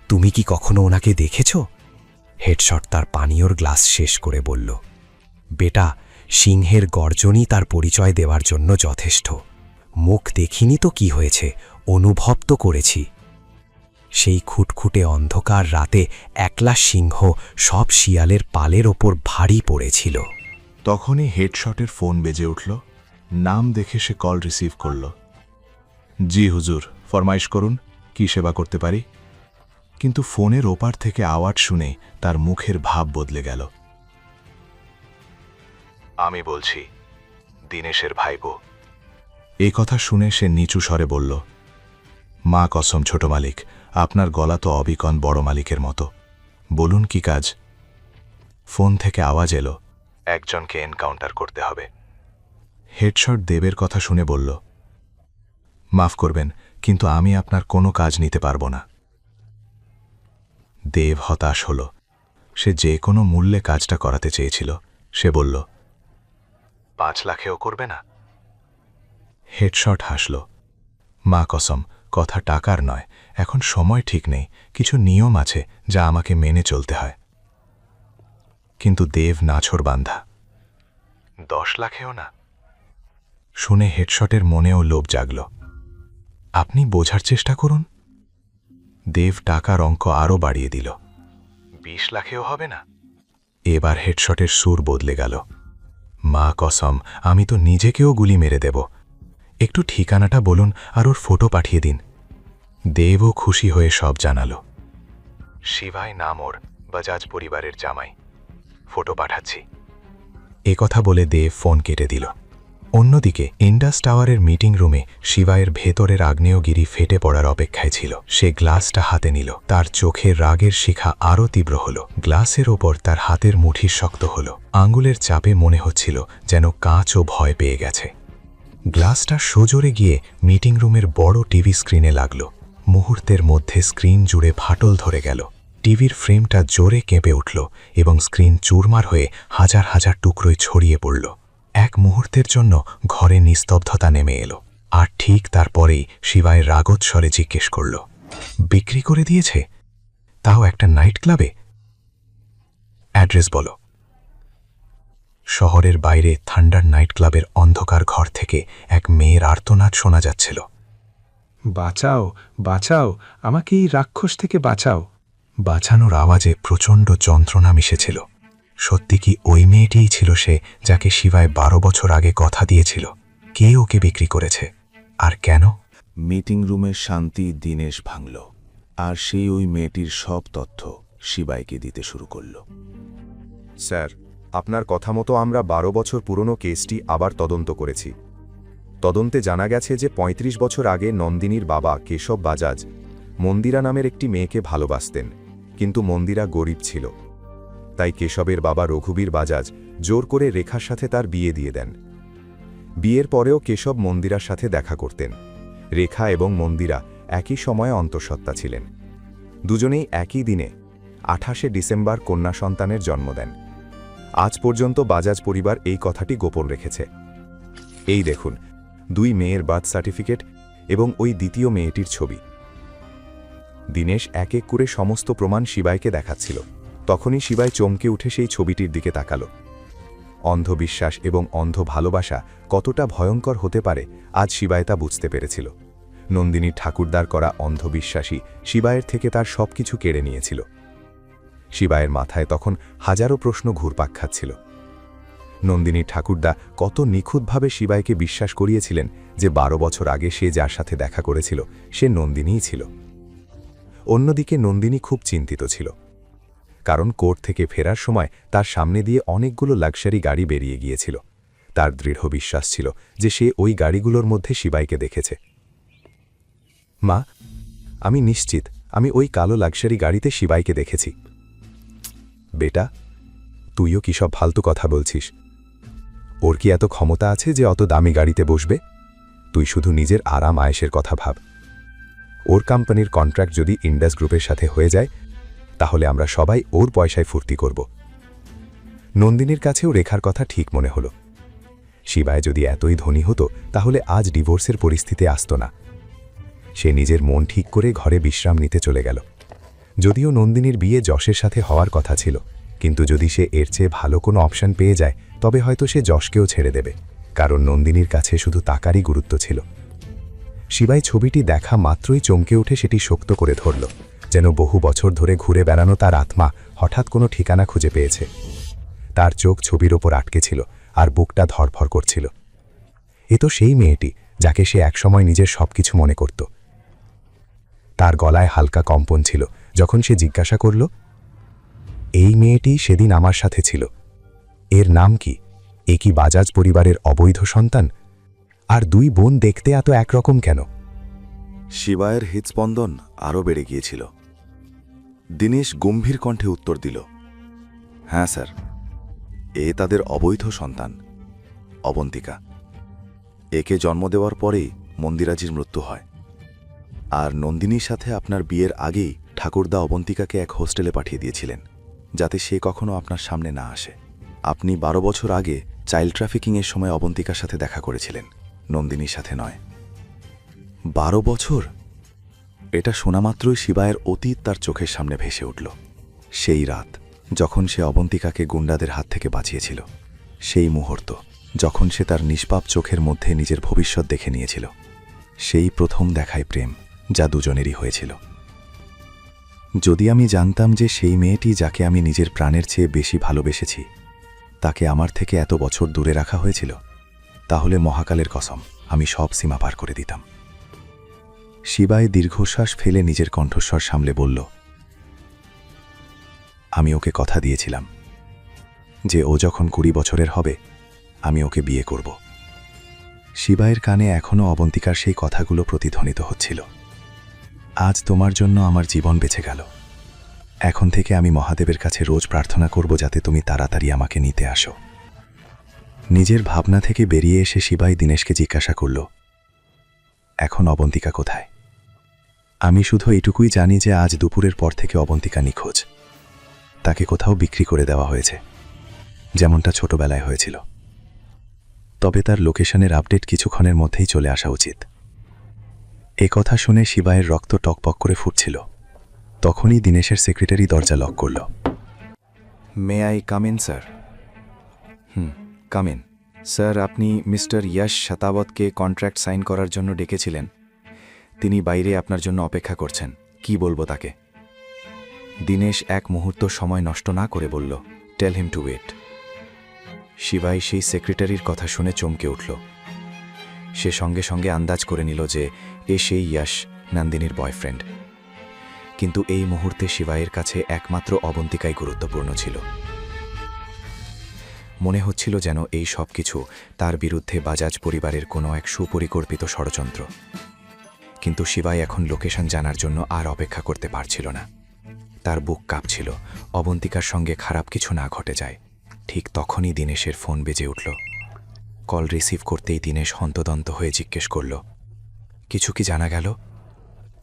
তুমি কি কখনো ওনাকে দেখেছ? হেডশট তার পানীয়র গ্লাস শেষ করে বলল, বেটা, সিংহের গর্জনই তার পরিচয় দেওয়ার জন্য যথেষ্ট। মুখ দেখিনি তো কি হয়েছে, অনুভব তো করেছি। সেই খুটখুটে অন্ধকার রাতে একলা সিংহ সব শিয়ালের পালের ওপর ভারী পড়েছিল। তখনই হেডশটের ফোন বেজে উঠল। নাম দেখে সে কল রিসিভ করল। জি হুজুর, ফরমাইশ করুন, কি সেবা করতে পারি? কিন্তু ফোনের ওপার থেকে আওয়াজ শুনে তার মুখের ভাব বদলে গেল। আমি বলছি, দীনেশের ভাইপো। এই কথা শুনে সে নিচু স্বরে বলল, মা কসম ছোট মালিক, আপনার গলা তো অবিকন বড় মালিকের মতো। বলুন কি কাজ? ফোন থেকে আওয়াজ এলো, একজনকে এনকাউন্টার করতে হবে। হেডশট দেবের কথা শুনে বলল, মাফ করবেন, কিন্তু আমি আপনার কোনো কাজ নিতে পারব না। দেব হতাশ হল। সে যে কোনো মূল্যে কাজটা করাতে চেয়েছিল। সে বলল, 5 লাখেও করবে না? হেডশট হাসল। মা কসম, কথা টাকার নয়, এখন সময় ঠিক নেই, কিছু নিয়ম আছে যা আমাকে মেনে চলতে হয়। কিন্তু দেব নাছোড় বান্ধা। 10 লাখেও না? শুনে হেডশটের মনেও লোভ জাগল। আপনি বোঝার চেষ্টা করুন। দেব টাকার অঙ্ক আরও বাড়িয়ে দিল। 20 লাখেও হবে না? এবার হেডশটের সুর বদলে গেল। মা কসম, আমি তো নিজেকেও গুলি মেরে দেব। একটু ঠিকানাটা বলুন আর ওর ফটো পাঠিয়ে দিন। দেবও খুশি হয়ে সব জানালো। শিবাই নাম ওর, বাজাজ পরিবারের জামাই। ফটো পাঠাচ্ছি। কথা বলে দেব ফোন কেটে দিল। অন্যদিকে ইন্ডাস টাওয়ারের মিটিং রুমে শিবায়ের ভেতরের আগ্নেয়গিরি ফেটে পড়ার অপেক্ষায় ছিল। সে গ্লাসটা হাতে নিল। তার চোখের রাগের শিখা আরও তীব্র হল। গ্লাসের ওপর তার হাতের মুঠি শক্ত হল। আঙ্গুলের চাপে মনে হচ্ছিল যেন কাঁচও ভয় পেয়ে গেছে। গ্লাসটা সোজোরে গিয়ে মিটিং রুমের বড় টিভি স্ক্রিনে লাগল। মুহূর্তের মধ্যে স্ক্রিন জুড়ে ফাটল ধরে গেল। টিভির ফ্রেমটা জোরে কেঁপে উঠল এবং স্ক্রিন চুরমার হয়ে হাজার হাজার টুকরোয় ছড়িয়ে পড়ল। এক মুহূর্তের জন্য ঘরে নিস্তব্ধতা নেমে এলো। আর ঠিক তারপরেই শিবায় রাগত স্বরে জিজ্ঞেস করল, বিক্রি করে দিয়েছে? তাও একটা নাইট ক্লাবে? অ্যাড্রেস বলো। শহরের বাইরে থান্ডার নাইট ক্লাবের অন্ধকার ঘর থেকে এক মেয়ের আর্তনাদ শোনা যাচ্ছিল। বাঁচাও, বাঁচাও, আমাকে এই রাক্ষস থেকে বাঁচাও। বাঁচানোর আওয়াজে প্রচণ্ড যন্ত্রণা মিশেছিল। সত্যি কি ওই মেয়েটিই ছিল সে, যাকে শিবায় 12 বছর আগে কথা দিয়েছিল? কে ওকে বিক্রি করেছে আর কেন? মিটিং রুমের শান্তি দিনেশ ভাঙল, আর সেই ওই মেয়েটির সব তথ্য শিবাইকে দিতে শুরু করল। স্যার, আপনার কথা মতো আমরা 12 বছর পুরনো কেসটি আবার তদন্ত করেছি। তদন্তে জানা গেছে যে 35 বছর আগে নন্দিনীর বাবা কেশব বাজাজ মন্দিরা নামের একটি মেয়েকে ভালোবাসতেন, কিন্তু মন্দিরা গরিব ছিল। তাই কেশবের বাবা রঘুবীর বাজাজ জোর করে রেখার সাথে তার বিয়ে দিয়ে দেন। বিয়ের পরেও কেশব মন্দিরার সাথে দেখা করতেন। রেখা এবং মন্দিরা একই সময়ে অন্তঃসত্ত্বা ছিলেন। দুজনেই একই দিনে 28শে ডিসেম্বর কন্যা সন্তানের জন্ম দেন। আজ পর্যন্ত বাজাজ পরিবার এই কথাটি গোপন রেখেছে। এই দেখুন, 2 মেয়ের বার্থ সার্টিফিকেট এবং ওই দ্বিতীয় মেয়েটির ছবি। দিনেশ এক এক করে সমস্ত প্রমাণ শিবাইকে দেখাচ্ছিল। তখনই শিবাই চমকে উঠে সেই ছবিটির দিকে তাকালো। অন্ধবিশ্বাস এবং অন্ধ ভালোবাসা কতটা ভয়ঙ্কর হতে পারে আজ শিবাই তা বুঝতে পেরেছিল। নন্দিনীর ঠাকুরদার করা অন্ধবিশ্বাসী শিবায়ের থেকে তার সবকিছু কেড়ে নিয়েছিল। শিবায়ের মাথায় তখন হাজারো প্রশ্ন ঘুরপাক খাচ্ছিল। নন্দিনীর ঠাকুরদা কত নিখুঁতভাবে শিবাইকে বিশ্বাস করিয়েছিলেন যে 12 বছর আগে সে যার সাথে দেখা করেছিল সে নন্দিনীই ছিল। অন্যদিকে নন্দিনী খুব চিন্তিত ছিল, কারণ কোর্ট থেকে ফেরার সময় তার সামনে দিয়ে অনেকগুলো লাক্সারি গাড়ি বেরিয়ে গিয়েছিল। তার দৃঢ় বিশ্বাস ছিল যে সে ওই গাড়িগুলোর মধ্যে শিবাইকে দেখেছে। মা, আমি নিশ্চিত আমি ওই কালো লাক্সারি গাড়িতে শিবাইকে দেখেছি। বেটা, তুইও কি সব ফালতু কথা বলছিস? ওর কি এত ক্ষমতা আছে যে অত দামি গাড়িতে বসবে? তুই শুধু নিজের আরাম আয়েশের কথা ভাব। ওর কোম্পানির কন্ট্রাক্ট যদি ইন্ডাস গ্রুপের সাথে হয়ে যায়, তাহলে আমরা সবাই ওর পয়সায় ফুর্তি করব। নন্দিনীর কাছেও রেখার কথা ঠিক মনে হলো। শিবায় যদি এতই ধনী হতো তাহলে আজ ডিভোর্সের পরিস্থিতি আসতো না। সে নিজের মন ঠিক করে ঘরে বিশ্রাম নিতে চলে গেল। যদিও নন্দিনীর বিয়ে যশের সাথে হওয়ার কথা ছিল, কিন্তু যদি সে এর চেয়ে ভালো কোনো অপশন পেয়ে যায় তবে হয়তো সে যশকেও ছেড়ে দেবে, কারণ নন্দিনীর কাছে শুধু টাকারই গুরুত্ব ছিল। শিবাই ছবিটি দেখা মাত্রই চমকে উঠে সেটি শক্ত করে ধরল, যেন বহু বছর ধরে ঘুরে বেড়ানো তার আত্মা হঠাৎ কোনো ঠিকানা খুঁজে পেয়েছে। তার চোখ ছবির ওপর আটকে ছিল আর বুকটা ধড়ফড় করছিল। এ তো সেই মেয়েটি যাকে সে একসময় নিজের সবকিছু মনে করত। তার গলায় হালকা কম্পন ছিল যখন সে জিজ্ঞাসা করল, এই মেয়েটি সেদিন আমার সাথে ছিল, এর নাম কি? এ কি বাজাজ পরিবারের অবৈধ সন্তান? আর 2 বোন দেখতে এত একরকম কেন? শিবায়ের হৃৎস্পন্দন আরও বেড়ে গিয়েছিল। দিনেশ গম্ভীর কণ্ঠে উত্তর দিল, হ্যাঁ স্যার, এ তাদের অবৈধ সন্তান, অবন্তিকা। একে জন্ম দেওয়ার পরেই মন্দিরাজির মৃত্যু হয়। আর নন্দিনীর সাথে আপনার বিয়ের আগেই ঠাকুরদা অবন্তিকাকে এক হোস্টেলে পাঠিয়ে দিয়েছিলেন, যাতে সে কখনো আপনার সামনে না আসে। আপনি 12 বছর আগে চাইল্ড ট্রাফিকিংয়ের সময় অবন্তিকার সাথে দেখা করেছিলেন, নন্দিনীর সাথে নয়। 12 বছর! এটা শোনা মাত্রই শিবায়ের অতীত তার চোখের সামনে ভেসে উঠল। সেই রাত যখন সে অবন্তিকাকে গুন্ডাদের হাত থেকে বাঁচিয়েছিল, সেই মুহূর্ত যখন সে তার নিষ্পাপ চোখের মধ্যে নিজের ভবিষ্যৎ দেখে নিয়েছিল, সেই প্রথম দেখায় প্রেম যা দুজনেরই হয়েছিল। যদি আমি জানতাম যে সেই মেয়েটি যাকে আমি নিজের প্রাণের চেয়ে বেশি ভালোবেসেছি তাকে আমার থেকে এত বছর দূরে রাখা হয়েছিল, তাহলে মহাকালের কসম আমি সব সীমা পার করে দিতাম। শিবায় দীর্ঘশ্বাস ফেলে নিজের কণ্ঠস্বর সামলে বলল, আমি ওকে কথা দিয়েছিলাম, যে ও যখন 20 বছরের হবে আমি ওকে বিয়ে করব। শিবায়ের কানে এখনও অবন্তিকার সেই কথাগুলো প্রতিধ্বনিত হচ্ছিল। আজ তোমার জন্য আমার জীবন বেঁচে গেল। এখন থেকে আমি মহাদেবের কাছে রোজ প্রার্থনা করব যাতে তুমি তাড়াতাড়ি আমাকে নিতে আসো। নিজের ভাবনা থেকে বেরিয়ে এসে শিবাই দীনেশকে জিজ্ঞাসা করল, এখন অবন্তিকা কোথায়? আমি শুধু এটুকুই জানি যে আজ দুপুরের পর থেকে অবন্তিকা নিখোঁজ। তাকে কোথাও বিক্রি করে দেওয়া হয়েছে, যেমনটা ছোটবেলায় হয়েছিল। তবে তার লোকেশনের আপডেট কিছুক্ষণের মধ্যেই চলে আসা উচিত। এ কথা শুনে শিবায়ের রক্ত টকপক করে ফুটছিল। তখনই দীনেশের সেক্রেটারি দরজা লক করল। May I come in sir? Come in. Sir, আপনি মিস্টার ইয়াশ শতাবতকে কন্ট্রাক্ট সাইন করার জন্য ডেকেছিলেন। তিনি বাইরে আপনার জন্য অপেক্ষা করছেন। কি বলবো তাকে? দীনেশ এক মুহূর্ত সময় নষ্ট না করে বলল, টেল হিম টু ওয়েট। শিবাই সেই সেক্রেটারির কথা শুনে চমকে উঠল। সে সঙ্গে সঙ্গে আন্দাজ করে নিল যে এ সেই ইয়াশ, নন্দিনীর বয়ফ্রেন্ড। কিন্তু এই মুহূর্তে শিবাইয়ের কাছে একমাত্র অবন্তিকাই গুরুত্বপূর্ণ ছিল। মনে হচ্ছিল যেন এই সব কিছু তার বিরুদ্ধে বাজাজ পরিবারের কোনো এক সুপরিকল্পিত ষড়যন্ত্র। কিন্তু শিবাই এখন লোকেশন জানার জন্য আর অপেক্ষা করতে পারছিল না। তার বুক কাঁপছিল অবন্তিকার সঙ্গে খারাপ কিছু না ঘটে যায়। ঠিক তখনই দীনেশের ফোন বেজে উঠল। কল রিসিভ করতেই দীনেশ হন্তদন্ত হয়ে জিজ্ঞেস করল, কিছু কি জানা গেল?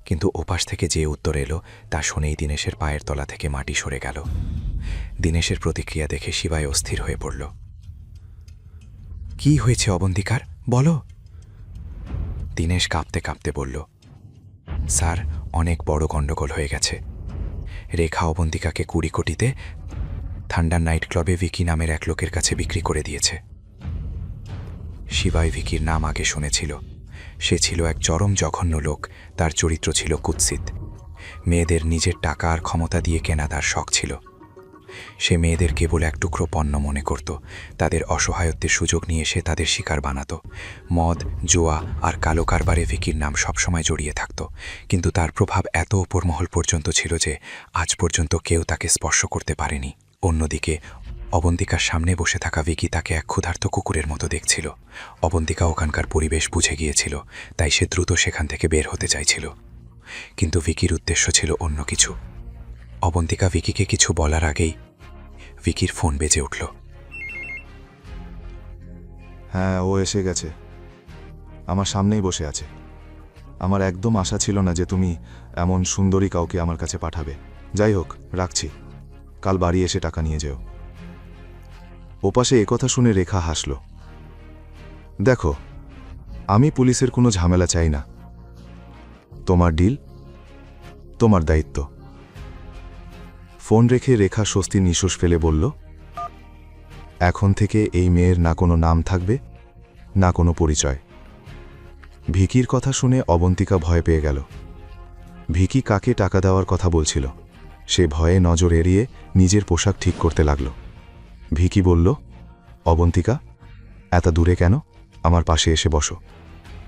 কিন্তু ওপাশ থেকে যে উত্তর এলো তা শুনেই দীনেশের পায়ের তলা থেকে মাটি সরে গেল। দীনেশের প্রতিক্রিয়া দেখে শিবাই অস্থির হয়ে পড়ল। কি হয়েছে অবন্তিকার, বলো। দীনেশ কাঁপতে কাঁপতে বলল, স্যার, অনেক বড় গণ্ডগোল হয়ে গেছে। রেখা অবন্তিকাকে 20 কোটিতে থান্ডার নাইট ক্লাবে ভিকি নামের এক লোকের কাছে বিক্রি করে দিয়েছে। শিবাই ভিকির নাম আগে শুনেছিল। সে ছিল এক চরম জঘন্য লোক। তার চরিত্র ছিল কুৎসিত। মেয়েদের নিজের টাকা আর ক্ষমতা দিয়ে কেনা তার শখ ছিল। সে মেয়েদের কেবল এক টুকরো পণ্য মনে করত। তাদের অসহায়ত্বের সুযোগ নিয়ে সে তাদের শিকার বানাত। মদ, জুয়া আর কালো কারবারে ভিকির নাম সবসময় জড়িয়ে থাকত। কিন্তু তার প্রভাব এত ওপর মহল পর্যন্ত ছিল যে আজ পর্যন্ত কেউ তাকে স্পর্শ করতে পারেনি। অন্যদিকে অবন্তিকার সামনে বসে থাকা ভিকি তাকে এক ক্ষুধার্ত কুকুরের মতো দেখছিল। অবন্তিকা ওখানকার পরিবেশ বুঝে গিয়েছিল, তাই সে দ্রুত সেখান থেকে বের হতে চাইছিল। কিন্তু ভিকির উদ্দেশ্য ছিল অন্য কিছু। অবন্তিকা ভিকিকে কিছু বলার আগেই ভিকির ফোন বেজে উঠল। হ্যাঁ, ও এসে গেছে। আমার সামনেই বসে আছে। আমার একদম আশা ছিল না যে তুমি এমন সুন্দরী কাউকে আমার কাছে পাঠাবে। যাই হোক, রাখছি। কাল বাড়ি এসে টাকা নিয়ে যেও। ওপাশে একথা শুনে রেখা হাসল। দেখো, আমি পুলিশের কোনো ঝামেলা চাই না। তোমার ডিল, তোমার দায়িত্ব। ফোন রেখে রেখা স্বস্তির নিঃশ্বাস ফেলে বলল, এখন থেকে এই মেয়ের না কোনো নাম থাকবে, না কোনো পরিচয়। ভিকির কথা শুনে অবন্তিকা ভয় পেয়ে গেল। ভিকি কাকে টাকা দেওয়ার কথা বলছিল। সে ভয়ে নজর এড়িয়ে নিজের পোশাক ঠিক করতে লাগল। ভিকি বলল, অবন্তিকা, এত দূরে কেন? আমার পাশে এসে বসো।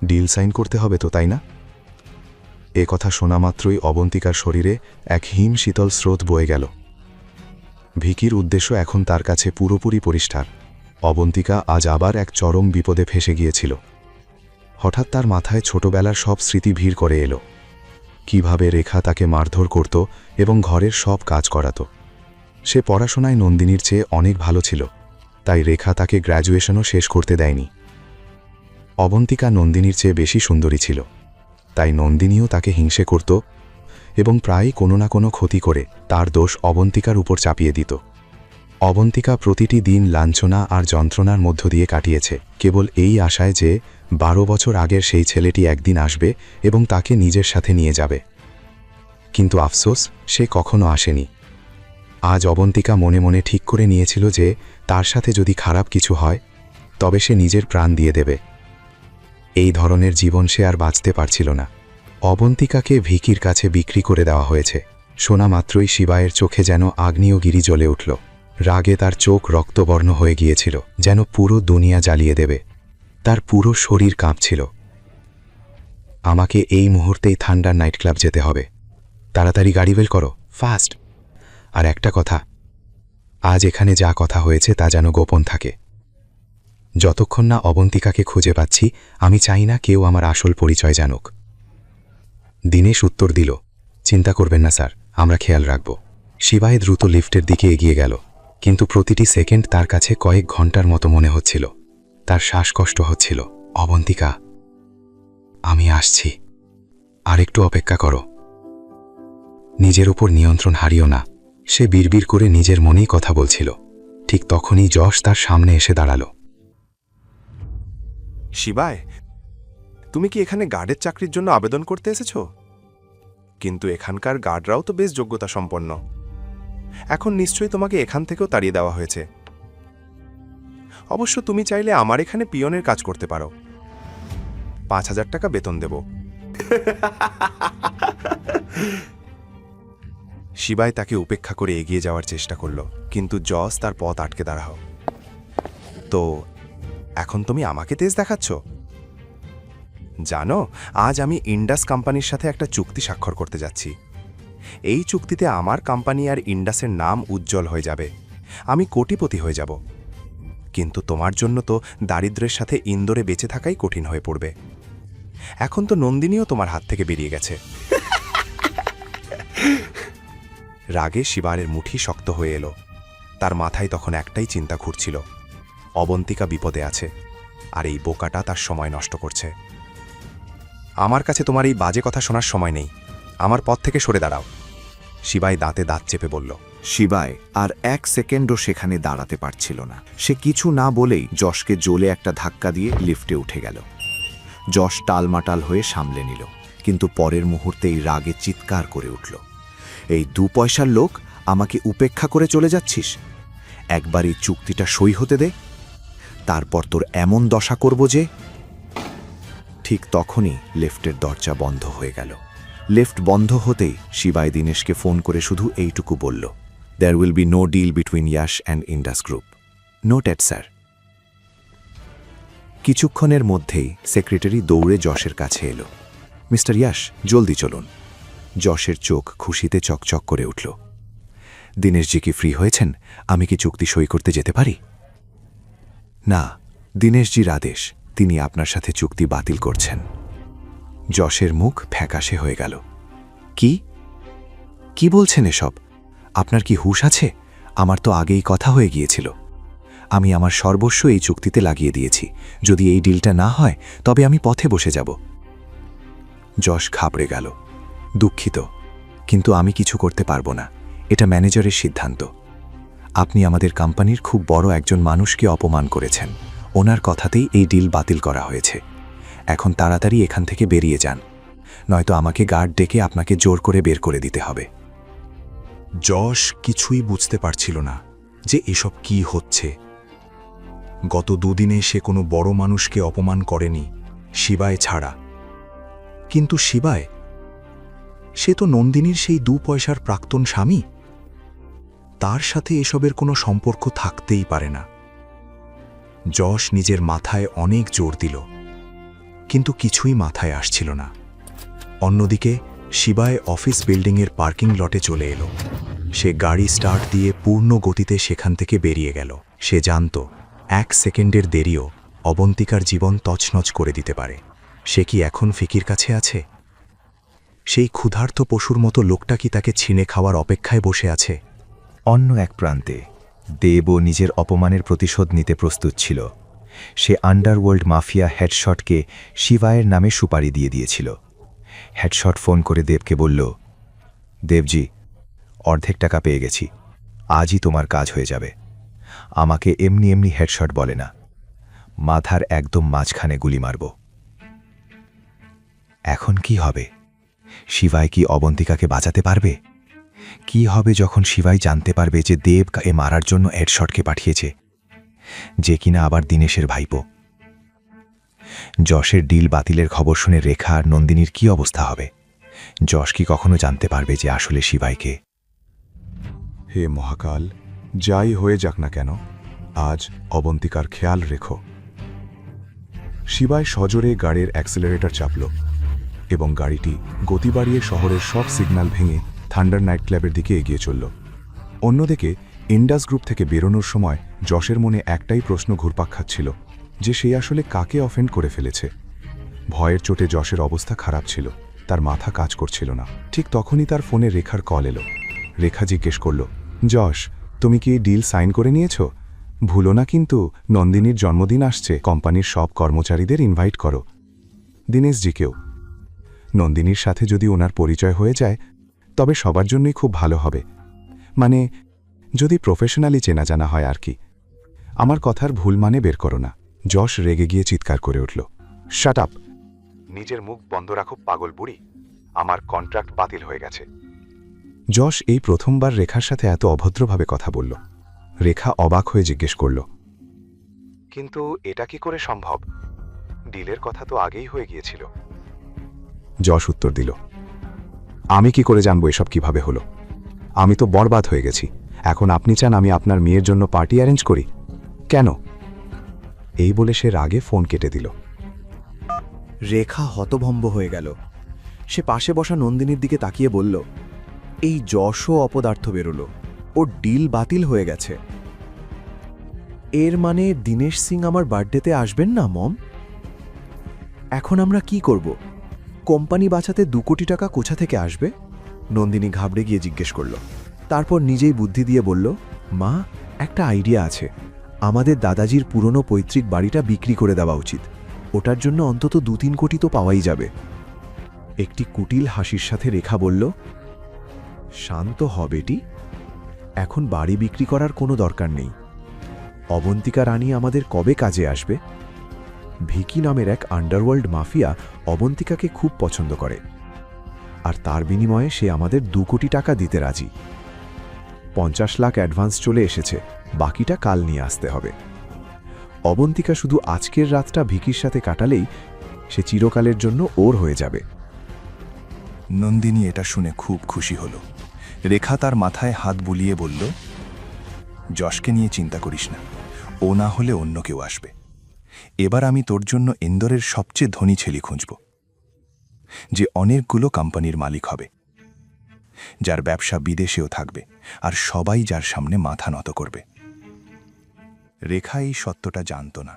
ডিল সাইন করতে হবে তো, তাই না? এ কথা শোনা মাত্রই অবন্তিকার শরীরে এক হিম শীতল স্রোত বয়ে গেল। ভিকির উদ্দেশ্য এখন তার কাছে পুরোপুরি পরিষ্কার। অবন্তিকা আজ আবার এক চরম বিপদে ফেসে গিয়েছিল। হঠাৎ তার মাথায় ছোটবেলার সব স্মৃতি ভিড় করে এলো। কিভাবে রেখা তাকে মারধর করত এবং ঘরের সব কাজ করাত। সে পড়াশোনায় নন্দিনীর চেয়ে অনেক ভালো ছিল, তাই রেখা তাকে গ্র্যাজুয়েশনও শেষ করতে দেয়নি। অবন্তিকা নন্দিনীর চেয়ে বেশি সুন্দরী ছিল, তাই নন্দিনীও তাকে হিংসে করত এবং প্রায়ই কোনো না কোনো ক্ষতি করে তার দোষ অবন্তিকার উপর চাপিয়ে দিত। অবন্তিকা প্রতিটি দিন লাঞ্ছনা আর যন্ত্রণার মধ্য দিয়ে কাটিয়েছে, কেবল এই আশায় যে 12 বছর আগের সেই ছেলেটি একদিন আসবে এবং তাকে নিজের সাথে নিয়ে যাবে। কিন্তু আফসোস, সে কখনো আসেনি। আজ অবন্তিকা মনে মনে ঠিক করে নিয়েছিল যে তার সাথে যদি খারাপ কিছু হয় তবে সে নিজের প্রাণ দিয়ে দেবে। এই ধরনের জীবন সে আর বাঁচতে পারছিল না। অবন্তিকাকে ভিকির কাছে বিক্রি করে দেওয়া হয়েছে। শোনা মাত্রই শিবায়ের চোখে যেন আগ্নেয়গিরি জ্বলে উঠল। রাগে তার চোখ রক্তবর্ণ হয়ে গিয়েছিল, যেন পুরো দুনিয়া জ্বালিয়ে দেবে। তার পুরো শরীর কাঁপছিল। আমাকে এই মুহূর্তেই থান্ডার নাইট ক্লাব যেতে হবে। তাড়াতাড়ি গাড়ি বের করো, ফাস্ট। আর একটা কথা, আজ এখানে যা কথা হয়েছে তা যেন গোপন থাকে। যতক্ষণ না অবন্তিকাকে খুঁজে পাচ্ছি আমি চাই না কেউ আমার আসল পরিচয় জানুক। দীনেশ উত্তর দিল, চিন্তা করবেন না স্যার, আমরা খেয়াল রাখব। শিবায় দ্রুত লিফটের দিকে এগিয়ে গেল, কিন্তু প্রতিটি সেকেন্ড তার কাছে কয়েক ঘন্টার মতো মনে হচ্ছিল। তার শ্বাসকষ্ট হচ্ছিল। অবন্তিকা, আমি আসছি, আর একটু অপেক্ষা করো। নিজের উপর নিয়ন্ত্রণ হারিও না, সে বিড়বিড় করে নিজের মনেই কথা বলছিল। ঠিক তখনই যশ তার সামনে এসে দাঁড়ালো। শিবায়, তুমি কি এখানে গার্ডের চাকরির জন্য আবেদন করতে এসেছো? কিন্তু এখানকার গার্ডরাও তো বেশ যোগ্যতা সম্পন্ন। এখন নিশ্চয়ই তোমাকে এখান থেকেও তাড়িয়ে দেওয়া হয়েছে। অবশ্য তুমি চাইলে আমার এখানে পিয়নের কাজ করতে পারো। 5,000 টাকা বেতন দেব। শিবায় তাকে উপেক্ষা করে এগিয়ে যাওয়ার চেষ্টা করল, কিন্তু জস তার পথ আটকে দাঁড়াও। তো এখন তুমি আমাকে তেজ দেখাচ্ছ? জানো, আজ আমি ইন্ডাস কোম্পানির সাথে একটা চুক্তি স্বাক্ষর করতে যাচ্ছি। এই চুক্তিতে আমার কোম্পানি আর ইন্ডাসের নাম উজ্জ্বল হয়ে যাবে। আমি কোটিপতি হয়ে যাব। কিন্তু তোমার জন্য তো দারিদ্র্যের সাথে ইন্দোরে বেঁচে থাকাই কঠিন হয়ে পড়বে। এখন তো নন্দিনীও তোমার হাত থেকে বেরিয়ে গেছে। রাগে শিবারের মুঠি শক্ত হয়ে এলো। তার মাথায় তখন একটাই চিন্তা ঘুরছিল, অবন্তিকা বিপদে আছে, আর এই বোকাটা তার সময় নষ্ট করছে। আমার কাছে তোমার এই বাজে কথা শোনার সময় নেই, আমার পথ থেকে সরে দাঁড়াও। শিবাই দাঁতে দাঁত চেপে বলল। শিবায় আর 1 সেকেন্ডও সেখানে দাঁড়াতে পারছিল না। সে কিছু না বলেই যশকে জ্বলে একটা ধাক্কা দিয়ে লিফটে উঠে গেল। যশ টালমাটাল হয়ে সামলে নিল, কিন্তু পরের মুহূর্তেই রাগে চিৎকার করে উঠল, এই 2 পয়সার লোক, আমাকে উপেক্ষা করে চলে যাচ্ছিস? একবার এই চুক্তিটা সই হতে দে, তারপর তোর এমন দশা করব যে। ঠিক তখনই লিফটের দরজা বন্ধ হয়ে গেল। লিফট বন্ধ হতেই শিবায় দীনেশকে ফোন করে শুধু এইটুকু বলল, there will be no deal between Yash and Indus group. Noted sir. কিছুক্ষণের মধ্যেই সেক্রেটারি দৌড়ে যশের কাছে এলো। মিস্টার ইয়াশ, জলদি চলুন। যশের চোখ খুশিতে চকচক করে উঠল। দীনেশজি কি ফ্রি হয়েছেন? আমি কি চুক্তি সই করতে যেতে পারি? না, দীনেশজির আদেশ, তিনি আপনার সাথে চুক্তি বাতিল করছেন। যশের মুখ ফ্যাকাশে হয়ে গেল। কি কি বলছেন এসব? আপনার কি হুঁশ আছে? আমার তো আগেই কথা হয়ে গিয়েছিল। আমি আমার সর্বস্ব এই চুক্তিতে লাগিয়ে দিয়েছি। যদি এই ডিলটা না হয় তবে আমি পথে বসে যাব। যশ ঘাবড়ে গেল। দুঃখিত, কিন্তু আমি কিছু করতে পারবো না। এটা ম্যানেজারের সিদ্ধান্ত। আপনি আমাদের কোম্পানির খুব বড় একজন মানুষকে অপমান করেছেন। ওনার কথাতেই এই ডিল বাতিল করা হয়েছে। এখন তাড়াতাড়ি এখান থেকে বেরিয়ে যান, নয়তো আমাকে গার্ড ডেকে আপনাকে জোর করে বের করে দিতে হবে। যশ কিছুই বুঝতে পারছিল না যে এসব কি হচ্ছে। গত 2 দিনে সে কোনো বড় মানুষকে অপমান করেনি, শিবায় ছাড়া। কিন্তু শিবায়, সে তো নন্দিনীর সেই 2 পয়সার প্রাক্তন স্বামী। তার সাথে এসবের কোনো সম্পর্ক থাকতেই পারে না। যশ নিজের মাথায় অনেক জোর দিল, কিন্তু কিছুই মাথায় আসছিল না। অন্যদিকে শিবায় অফিস বিল্ডিংয়ের পার্কিং লটে চলে এলো। সে গাড়ি স্টার্ট দিয়ে পূর্ণ গতিতে সেখান থেকে বেরিয়ে গেল। সে জানত 1 সেকেন্ডের দেরিও অবন্তিকার জীবন তছনছ করে দিতে পারে। সে কি এখন ফিকির কাছে আছে? সেই ক্ষুধার্ত পশুর মতো লোকটা কি তাকে ছিনে খাওয়ার অপেক্ষায় বসে আছে? অন্য এক প্রান্তে দেবও নিজের অপমানের প্রতিশোধ নিতে প্রস্তুত ছিল। সে আন্ডারওয়ার্ল্ড মাফিয়া হেডশটকে শিবায়ের নামে সুপারি দিয়ে দিয়েছিল। হেডশট ফোন করে দেবকে বলল, দেবজি, অর্ধেক টাকা পেয়ে গেছি, আজই তোমার কাজ হয়ে যাবে। আমাকে এমনি এমনি হেডশট বলে না, মাথার একদম মাঝখানে গুলি মারব। এখন কি হবে? শিবায় কি অবন্তিকাকে বাঁচাতে পারবে? কি হবে যখন শিবাই জানতে পারবে যে দেব এ মারার জন্য হেডশটকে পাঠিয়েছে, যে কিনা আবার দীনেশের ভাইপো? যশের ডিল বাতিলের খবর শুনে রেখা আর নন্দিনীর কি অবস্থা হবে? যশ কি কখনো জানতে পারবে যে আসলে শিবাইকে? হে মহাকাল, যাই হয়ে যাক না কেন, আজ অবন্তিকার খেয়াল রেখো। শিবায় সজোরে গাড়ির অ্যাক্সেলারেটর চাপল এবং গাড়িটি গতি বাড়িয়ে শহরের সব সিগন্যাল ভেঙে থান্ডার নাইট ক্লাবের দিকে এগিয়ে চলল। অন্যদিকে ইন্ডাস গ্রুপ থেকে বেরোনোর সময় যশের মনে একটাই প্রশ্ন ঘুরপাক খাচ্ছিল, যে সে আসলে কাকে অফেন্ড করে ফেলেছে। ভয়ের চোটে যশের অবস্থা খারাপ ছিল, তার মাথা কাজ করছিল না। ঠিক তখনই তার ফোনে রেখার কল এলো। রেখা জিজ্ঞেস করল, যশ, তুমি কি এই ডিল সাইন করে নিয়েছো? ভুলো না কিন্তু, নন্দিনীর জন্মদিন আসছে, কোম্পানির সব কর্মচারীদের ইনভাইট করো, দীনেশজিকেও। নন্দিনীর সাথে যদি ওনার পরিচয় হয়ে যায় তবে সবার জন্যই খুব ভালো হবে, মানে যদি প্রফেশনালি চেনা জানা হয় আর কি। আমার কথার ভুল মানে বের করো না। যশ রেগে গিয়ে চিৎকার করে উঠল, শাট আপ! নিজের মুখ বন্ধ রাখো পাগল বুড়ি, আমার কন্ট্রাক্ট বাতিল হয়ে গেছে। যশ এই প্রথমবার রেখার সাথে এত অভদ্রভাবে কথা বলল। রেখা অবাক হয়ে জিজ্ঞেস করল, কিন্তু এটা কি করে সম্ভব? ডিলের কথা তো আগেই হয়ে গিয়েছিল। যশ উত্তর দিল, আমি কি করে জানবো এসব কিভাবে হলো? আমি তো বরবাদ হয়ে গেছি। এখন আপনি চান আমি আপনার মেয়ের জন্য পার্টি অ্যারেঞ্জ করি? কেন? এই বলে সে রাগে ফোন কেটে দিল। রেখা হতভম্ব হয়ে গেল। সে পাশে বসা নন্দিনীর দিকে তাকিয়ে বলল, এই যশও অপদার্থ বেরোলো, ওর ডিল বাতিল হয়ে গেছে। এর মানে দীনেশ সিং আমার বার্থডেতে আসবেন না মম? এখন আমরা কি করব? কোম্পানি বাঁচাতে 2 কোটি টাকা কোথা থেকে আসবে? নন্দিনী ঘাবড়ে গিয়ে জিজ্ঞেস করল। তারপর নিজেই বুদ্ধি দিয়ে বলল, মা, একটা আইডিয়া আছে। আমাদের দাদাজির পুরনো পৈতৃক বাড়িটা বিক্রি করে দেওয়া উচিত। ওটার জন্য অন্তত 2-3 কোটি তো পাওয়াই যাবে। একটি কুটিল হাসির সাথে রেখা বলল, শান্ত হবেটি, এখন বাড়ি বিক্রি করার কোনো দরকার নেই। অবন্তিকা রানী আমাদের কবে কাজে আসবে? ভিকি নামের এক আন্ডারওয়ার্ল্ড মাফিয়া অবন্তিকাকে খুব পছন্দ করে, আর তার বিনিময়ে সে আমাদের 2 কোটি টাকা দিতে রাজি। 50 লাখ অ্যাডভান্স চলে এসেছে, বাকিটা কাল নিয়ে আসতে হবে। অবন্তিকা শুধু আজকের রাতটা ভিকির সাথে কাটালেই সে চিরকালের জন্য ওর হয়ে যাবে। নন্দিনী এটা শুনে খুব খুশি হল। রেখা তার মাথায় হাত বুলিয়ে বলল, যশকে নিয়ে চিন্তা করিস না, ও না হলে অন্য কেউ আসবে। এবার আমি তোর জন্য ইন্দোরের সবচেয়ে ধনী ছেলে খুঁজব, যে অনেকগুলো কোম্পানির মালিক হবে, যার ব্যবসা বিদেশেও থাকবে, আর সবাই যার সামনে মাথা নত করবে। রেখা এই সত্যটা জানত না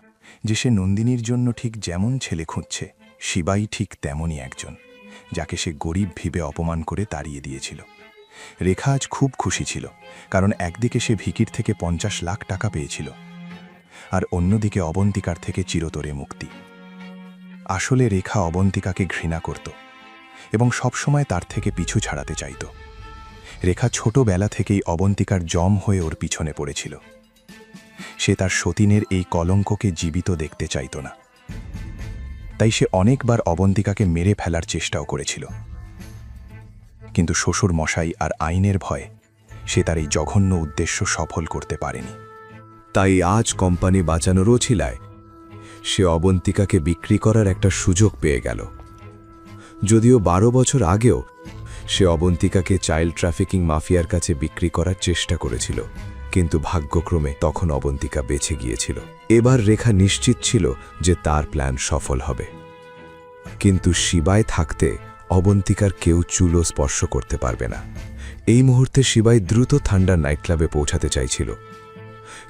যে সে নন্দিনীর জন্য ঠিক যেমন ছেলে খুঁজছে, শিবাই ঠিক তেমনই একজন, যাকে সে গরিব ভেবে অপমান করে তাড়িয়ে দিয়েছিল। রেখা আজ খুব খুশি ছিল, কারণ একদিকে সে ভিকির থেকে 50 লাখ টাকা পেয়েছিল, আর অন্যদিকে অবন্তিকার থেকে চিরতরে মুক্তি। আসলে রেখা অবন্তিকাকে ঘৃণা করত এবং সবসময় তার থেকে পিছু ছাড়াতে চাইত। রেখা ছোটবেলা থেকেই অবন্তিকার জম হয়ে ওর পিছনে পড়েছিল। সে তার সতীনের এই কলঙ্ককে জীবিত দেখতে চাইত না, তাই সে অনেকবার অবন্তিকাকে মেরে ফেলার চেষ্টাও করেছিল। কিন্তু শ্বশুর মশাই আর আইনের ভয়ে সে তার এই জঘন্য উদ্দেশ্য সফল করতে পারেনি। তাই আজ কোম্পানি বাঁচানোরও ছিলায় সে অবন্তিকাকে বিক্রি করার একটা সুযোগ পেয়ে গেল। যদিও 12 বছর আগেও সে অবন্তিকাকে চাইল্ড ট্রাফিকিং মাফিয়ার কাছে বিক্রি করার চেষ্টা করেছিল, কিন্তু ভাগ্যক্রমে তখন অবন্তিকা বেঁচে গিয়েছিল। এবার রেখা নিশ্চিত ছিল যে তার প্ল্যান সফল হবে, কিন্তু শিবায় থাকতে অবন্তিকার কেউ চুলো স্পর্শ করতে পারবে না। এই মুহূর্তে শিবাই দ্রুত থান্ডার নাইট ক্লাবে পৌঁছাতে চাইছিল,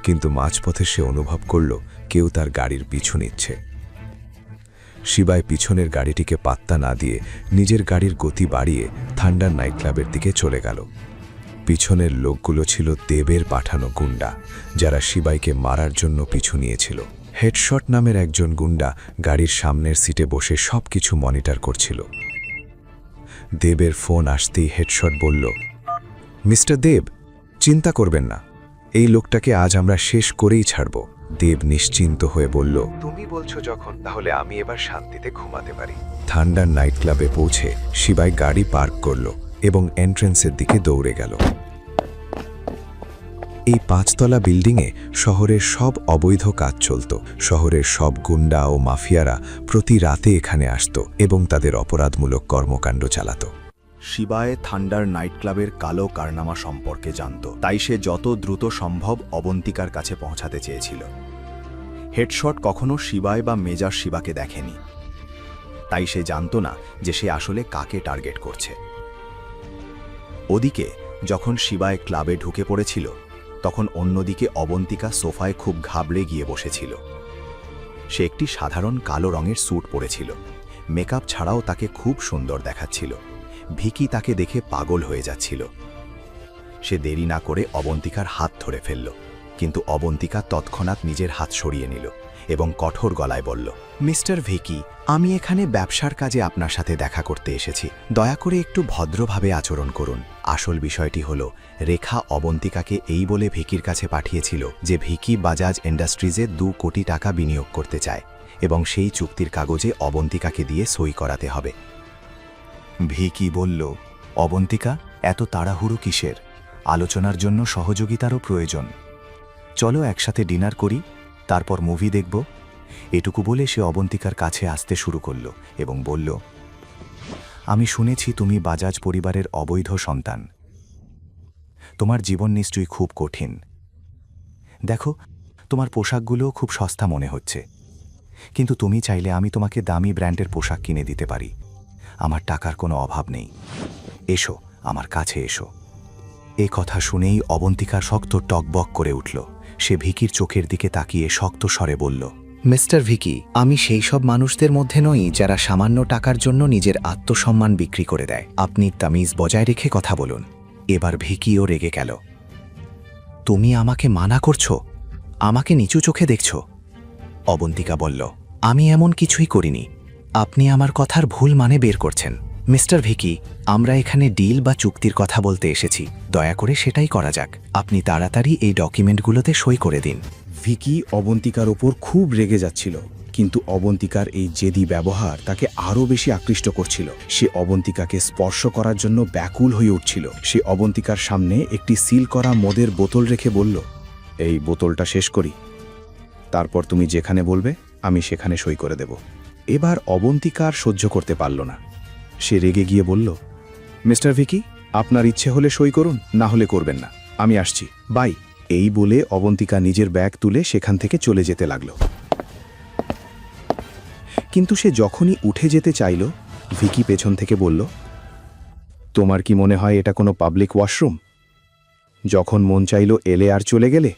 কিন্তু মাঝপথে সে অনুভব করল কেউ তার গাড়ির পিছু নিচ্ছে। শিবাই পিছনের গাড়িটিকে পাত্তা না দিয়ে নিজের গাড়ির গতি বাড়িয়ে থান্ডার নাইট ক্লাবের দিকে চলে গেল। পিছনের লোকগুলো ছিল দেবের পাঠানো গুন্ডা, যারা শিবাইকে মারার জন্য পিছু নিয়েছিল। হেডশট নামের একজন গুন্ডা গাড়ির সামনের সিটে বসে সবকিছু মনিটর করছিল। দেবের ফোন আসতেই হেডশট বলল, মিস্টার দেব, চিন্তা করবেন না, এই লোকটাকে আজ আমরা শেষ করেই ছাড়ব। দেব নিশ্চিন্ত হয়ে বলল, তুমি বলছো যখন, তাহলে আমি এবার শান্তিতে ঘুমাতে পারি। থান্ডার নাইট ক্লাবে পৌঁছে শিবাই গাড়ি পার্ক করল এবং এন্ট্রেন্সের দিকে দৌড়ে গেল। এই 5তলা বিল্ডিংয়ে শহরের সব অবৈধ কাজ চলত। শহরের সব গুন্ডা ও মাফিয়ারা প্রতি রাতে এখানে আসত এবং তাদের অপরাধমূলক কর্মকাণ্ড চালাত। শিবায় থান্ডার নাইট ক্লাবের কালো কারনামা সম্পর্কে জানত, তাই সে যত দ্রুত সম্ভব অবন্তিকার কাছে পৌঁছাতে চেয়েছিল। হেডশট কখনো শিবায় বা মেজার শিবাকে দেখেনি, তাই সে জানত না যে সে আসলে কাকে টার্গেট করছে। ওদিকে যখন শিবায় ক্লাবে ঢুকে পড়েছিল, তখন অন্যদিকে অবন্তিকা সোফায় খুব ঘাবড়ে গিয়ে বসেছিল। সে একটি সাধারণ কালো রঙের স্যুট পরেছিল। মেকআপ ছাড়াও তাকে খুব সুন্দর দেখাচ্ছিল। ভিকি তাকে দেখে পাগল হয়ে যাচ্ছিল। সে দেরি না করে অবন্তিকার হাত ধরে ফেলল, কিন্তু অবন্তিকা তৎক্ষণাৎ নিজের হাত সরিয়ে নিল এবং কঠোর গলায় বলল, মিস্টার ভিকি, আমি এখানে ব্যবসার কাজে আপনার সাথে দেখা করতে এসেছি। দয়া করে একটু ভদ্রভাবে আচরণ করুন। আসল বিষয়টি হল, রেখা অবন্তিকাকে এই বলে ভিকির কাছে পাঠিয়েছিল যে ভিকি বাজাজ ইন্ডাস্ট্রিজে 2 কোটি টাকা বিনিয়োগ করতে চায় এবং সেই চুক্তির কাগজে অবন্তিকাকে দিয়ে সই করাতে হবে। ভিকি বলল, অবন্তিকা, এত তাড়াহুড়ো কিসের? আলোচনার জন্য সহযোগিতারও প্রয়োজন। চলো একসাথে ডিনার করি, তারপর মুভি দেখব। এটুকু বলে সে অবন্তিকার কাছে আসতে শুরু করল এবং বলল, আমি শুনেছি তুমি বাজাজ পরিবারের অবৈধ সন্তান। তোমার জীবন নিশ্চয়ই খুব কঠিন। দেখো, তোমার পোশাকগুলোও খুব সস্তা মনে হচ্ছে, কিন্তু তুমি চাইলে আমি তোমাকে দামি ব্র্যান্ডের পোশাক কিনে দিতে পারি। আমার টাকার কোনো অভাব নেই। এসো, আমার কাছে এসো। এ কথা শুনেই অবন্তিকার শক্ত টকবক করে উঠল। সে ভিকির চোখের দিকে তাকিয়ে শক্ত স্বরে বলল, মিস্টার ভিকি, আমি সেই সব মানুষদের মধ্যে নই যারা সামান্য টাকার জন্য নিজের আত্মসম্মান বিক্রি করে দেয়। আপনি তামিজ বজায় রেখে কথা বলুন। এবার ভিকিও রেগে গেল। তুমি আমাকে মানা করছো? আমাকে নিচু চোখে দেখছো? অবন্তিকা বলল, আমি এমন কিছুই করিনি। আপনি আমার কথার ভুল মানে বের করছেন। মিস্টার ভিকি, আমরা এখানে ডিল বা চুক্তির কথা বলতে এসেছি। দয়া করে সেটাই করা যাক। আপনি তাড়াতাড়ি এই ডকুমেন্টগুলোতে সই করে দিন। ভিকি অবন্তিকার ওপর খুব রেগে যাচ্ছিল, কিন্তু অবন্তিকার এই জেদি ব্যবহার তাকে আরও বেশি আকৃষ্ট করছিল। সে অবন্তিকাকে স্পর্শ করার জন্য ব্যাকুল হয়ে উঠছিল। সে অবন্তিকার সামনে একটি সিল করা মদের বোতল রেখে বলল, এই বোতলটা শেষ করি, তারপর তুমি যেখানে বলবে আমি সেখানে সই করে দেব। এবার অবন্তিকার সহ্য করতে পারল না। সে রেগে গিয়ে বলল, মিস্টার ভিকি, আপনার ইচ্ছে হলে সই করুন, না হলে করবেন না। আমি আসছি, বাই। এই বলে অবন্তিকা নিজের ব্যাগ তুলে সেখান থেকে চলে যেতে লাগল। কিন্তু সে যখনই উঠে যেতে চাইল, ভিকি পেছন থেকে বলল, তোমার কি মনে হয় এটা কোনো পাবলিক ওয়াশরুম? যখন মন চাইল এলে আর চলে গেলে?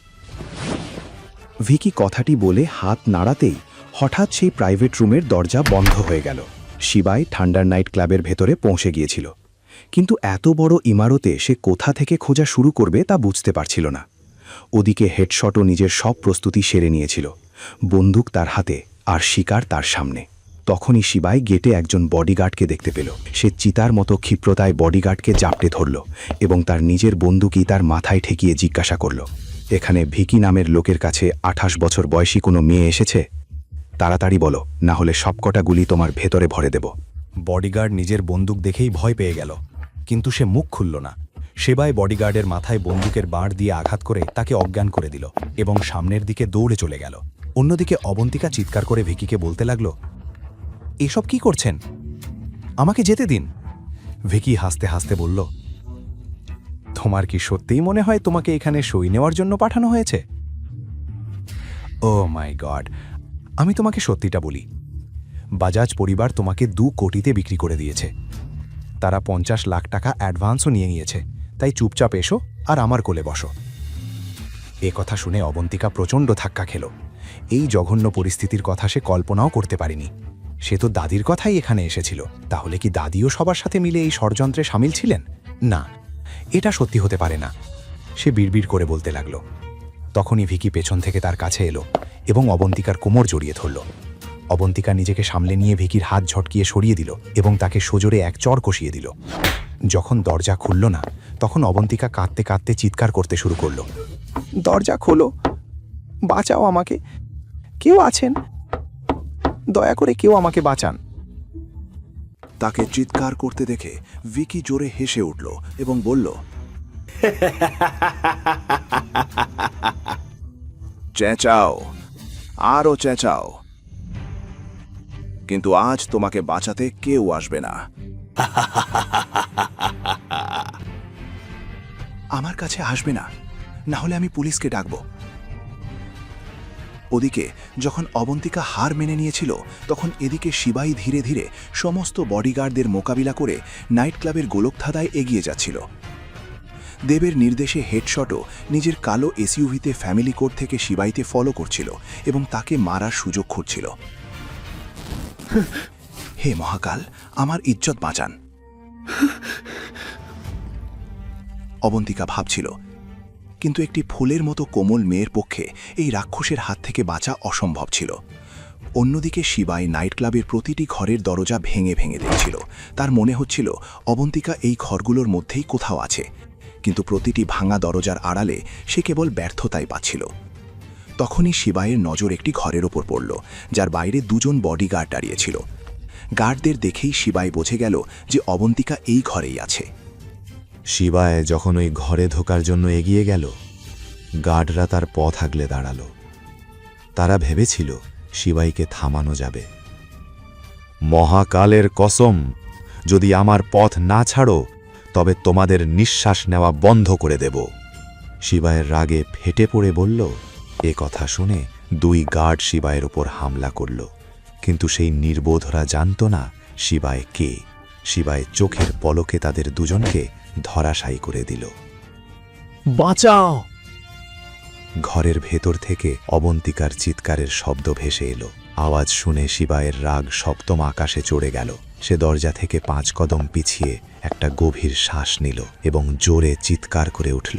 ভিকি কথাটি বলে হাত নাড়াতেই হঠাৎ সেই প্রাইভেট রুমের দরজা বন্ধ হয়ে গেল। শিবাই থান্ডার নাইট ক্লাবের ভেতরে পৌঁছে গিয়েছিল, কিন্তু এত বড় ইমারতে সে কোথা থেকে খোঁজা শুরু করবে তা বুঝতে পারছিল না। ওদিকে হেডশটও নিজের সব প্রস্তুতি সেরে নিয়েছিল, বন্দুক তার হাতে আর শিকার তার সামনে। তখনই শিবাই গেটে একজন বডিগার্ডকে দেখতে পেল। সে চিতার মতো ক্ষিপ্রতায় বডিগার্ডকে জাপটে ধরল এবং তার নিজের বন্দুকই তার মাথায় ঠেকিয়ে জিজ্ঞাসা করল, এখানে ভিকি নামের লোকের কাছে 28 বছর বয়সী কোনো মেয়ে এসেছে? তাড়াতাড়ি বলো, না হলে সবকটা গুলি তোমার ভেতরে ভরে দেব। বডিগার্ড নিজের বন্দুক দেখেই ভয় পেয়ে গেল, কিন্তু সে মুখ খুলল না। সেবাই বডিগার্ডের মাথায় বন্দুকের বাঁট দিয়ে আঘাত করে তাকে অজ্ঞান করে দিল এবং সামনের দিকে দৌড়ে চলে গেল। অন্যদিকে অবন্তিকা চিৎকার করে ভিকিকে বলতে লাগল, এসব কি করছেন? আমাকে যেতে দিন। ভিকি হাসতে হাসতে বলল, তোমার কি সত্যিই মনে হয় তোমাকে এখানে সই নেওয়ার জন্য পাঠানো হয়েছে? ও মাই গড, আমি তোমাকে সত্যিটা বলি, বাজাজ পরিবার তোমাকে 2 কোটিতে বিক্রি করে দিয়েছে। তারা 50 লাখ টাকা অ্যাডভান্সও নিয়ে নিয়েছে। তাই চুপচাপ এসো আর আমার কোলে বসো। এ কথা শুনে অবন্তিকা প্রচণ্ড ধাক্কা খেল। এই জঘন্য পরিস্থিতির কথা সে কল্পনাও করতে পারেনি। সে তো দাদির কথাই এখানে এসেছিল। তাহলে কি দাদিও সবার সাথে মিলে এই ষড়যন্ত্রে সামিল ছিলেন? না, এটা সত্যি হতে পারে না। সে বিড়বিড় করে বলতে লাগল। তখনই ভিকি পেছন থেকে তার কাছে এলো এবং অবন্তিকার কোমর জড়িয়ে ধরল। অবন্তিকা নিজেকে সামলে নিয়ে ভিকির হাত ঝটকিয়ে সরিয়ে দিল এবং তাকে সজোরে এক চড় কষিয়ে দিল। যখন দরজা খুলল না, তখন অবন্তিকা কাঁদতে কাঁদতে চিৎকার করতে শুরু করল, দরজা খোলো, বাঁচাও আমাকে, কেউ আছেন? দয়া করে কেউ আমাকে বাঁচান। তাকে চিৎকার করতে দেখে ভিকি জোরে হেসে উঠল এবং বলল, চেঁচাও, আরও চেঁচাও, কিন্তু আজ তোমাকে বাঁচাতে কেউ আসবে না। আমার কাছে আসবে না, না হলে আমি পুলিশকে ডাকব। ওদিকে যখন অবন্তিকা হার মেনে নিয়েছিল, তখন এদিকে শিবাই ধীরে ধীরে সমস্ত বডিগার্ডদের মোকাবিলা করে নাইট ক্লাবের গোলকধাঁধায় এগিয়ে যাচ্ছিল। দেবের নির্দেশে হেডশটও নিজের কালো এসইউভিতে ফ্যামিলি কোর্ট থেকে শিবাইতে ফলো করছিল এবং তাকে মারার সুযোগ খুঁজছিল। হে মহাকাল, আমার ইজ্জত বাঁচান। অবন্তিকা ভাবছিল, কিন্তু একটি ফুলের মতো কোমল মেয়ের পক্ষে এই রাক্ষসের হাত থেকে বাঁচা অসম্ভব ছিল। অন্যদিকে শিবাই নাইট ক্লাবের প্রতিটি ঘরের দরজা ভেঙে ভেঙে দেখছিল। তার মনে হচ্ছিল অবন্তিকা এই ঘরগুলোর মধ্যেই কোথাও আছে, কিন্তু প্রতিটি ভাঙা দরজার আড়ালে সে কেবল ব্যর্থতাই পাচ্ছিল। তখনই শিবাইয়ের নজর একটি ঘরের ওপর পড়ল, যার বাইরে দুজন বডিগার্ড দাঁড়িয়েছিল। গার্ডদের দেখেই শিবাই বুঝে গেল যে অবন্তিকা এই ঘরেই আছে। শিবায় যখন ওই ঘরে ঢোকার জন্য এগিয়ে গেল, গার্ডরা তার পথ আগলে দাঁড়াল। তারা ভেবেছিল শিবাইকে থামানো যাবে। মহাকালের কসম, যদি আমার পথ না ছাড়ো তবে তোমাদের নিঃশ্বাস নেওয়া বন্ধ করে দেব। শিবায়ের রাগে ফেটে পড়ে বলল। এ কথা শুনে দুই গার্ড শিবায়ের উপর হামলা করল, কিন্তু সেই নির্বোধরা জানত না শিবায় কে। শিবায় চোখের পলকে তাদের দুজনকে ধরাশায়ী করে দিল। বাঁচাও! ঘরের ভেতর থেকে অবন্তিকার চিৎকারের শব্দ ভেসে এলো। আওয়াজ শুনে শিবায়ের রাগ সপ্তম আকাশে চড়ে গেল। সে দরজা থেকে 5 কদম পিছিয়ে একটা গভীর শ্বাস নিল এবং জোরে চিৎকার করে উঠল,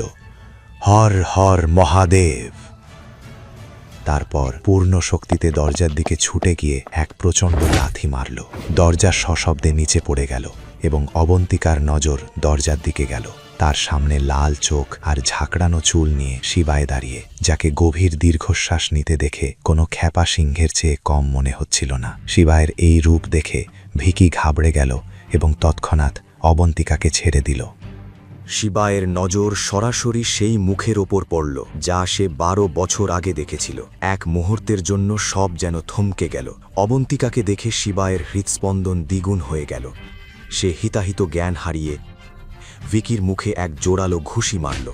হর হর মহাদেব। তারপর পূর্ণ শক্তিতে দরজার দিকে ছুটে গিয়ে এক প্রচণ্ড লাথি মারল। দরজা সশব্দে নিচে পড়ে গেল এবং অবন্তিকার নজর দরজার দিকে গেল। তার সামনে লাল চোখ আর ঝাঁকড়ানো চুল নিয়ে শিবায় দাঁড়িয়ে, যাকে গভীর দীর্ঘশ্বাস নিতে দেখে কোনো খ্যাপা সিংহের চেয়ে কম মনে হচ্ছিল না। শিবায়ের এই রূপ দেখে ভিকি ঘাবড়ে গেল এবং তৎক্ষণাৎ অবন্তিকাকে ছেড়ে দিল। শিবায়ের নজর সরাসরি সেই মুখের ওপর পড়ল যা সে 12 বছর আগে দেখেছিল। এক মুহূর্তের জন্য সব যেন থমকে গেল। অবন্তিকাকে দেখে শিবায়ের হৃৎস্পন্দন দ্বিগুণ হয়ে গেল। সে হিতাহিত জ্ঞান হারিয়ে ভিকির মুখে এক জোরালো ঘুষি মারল।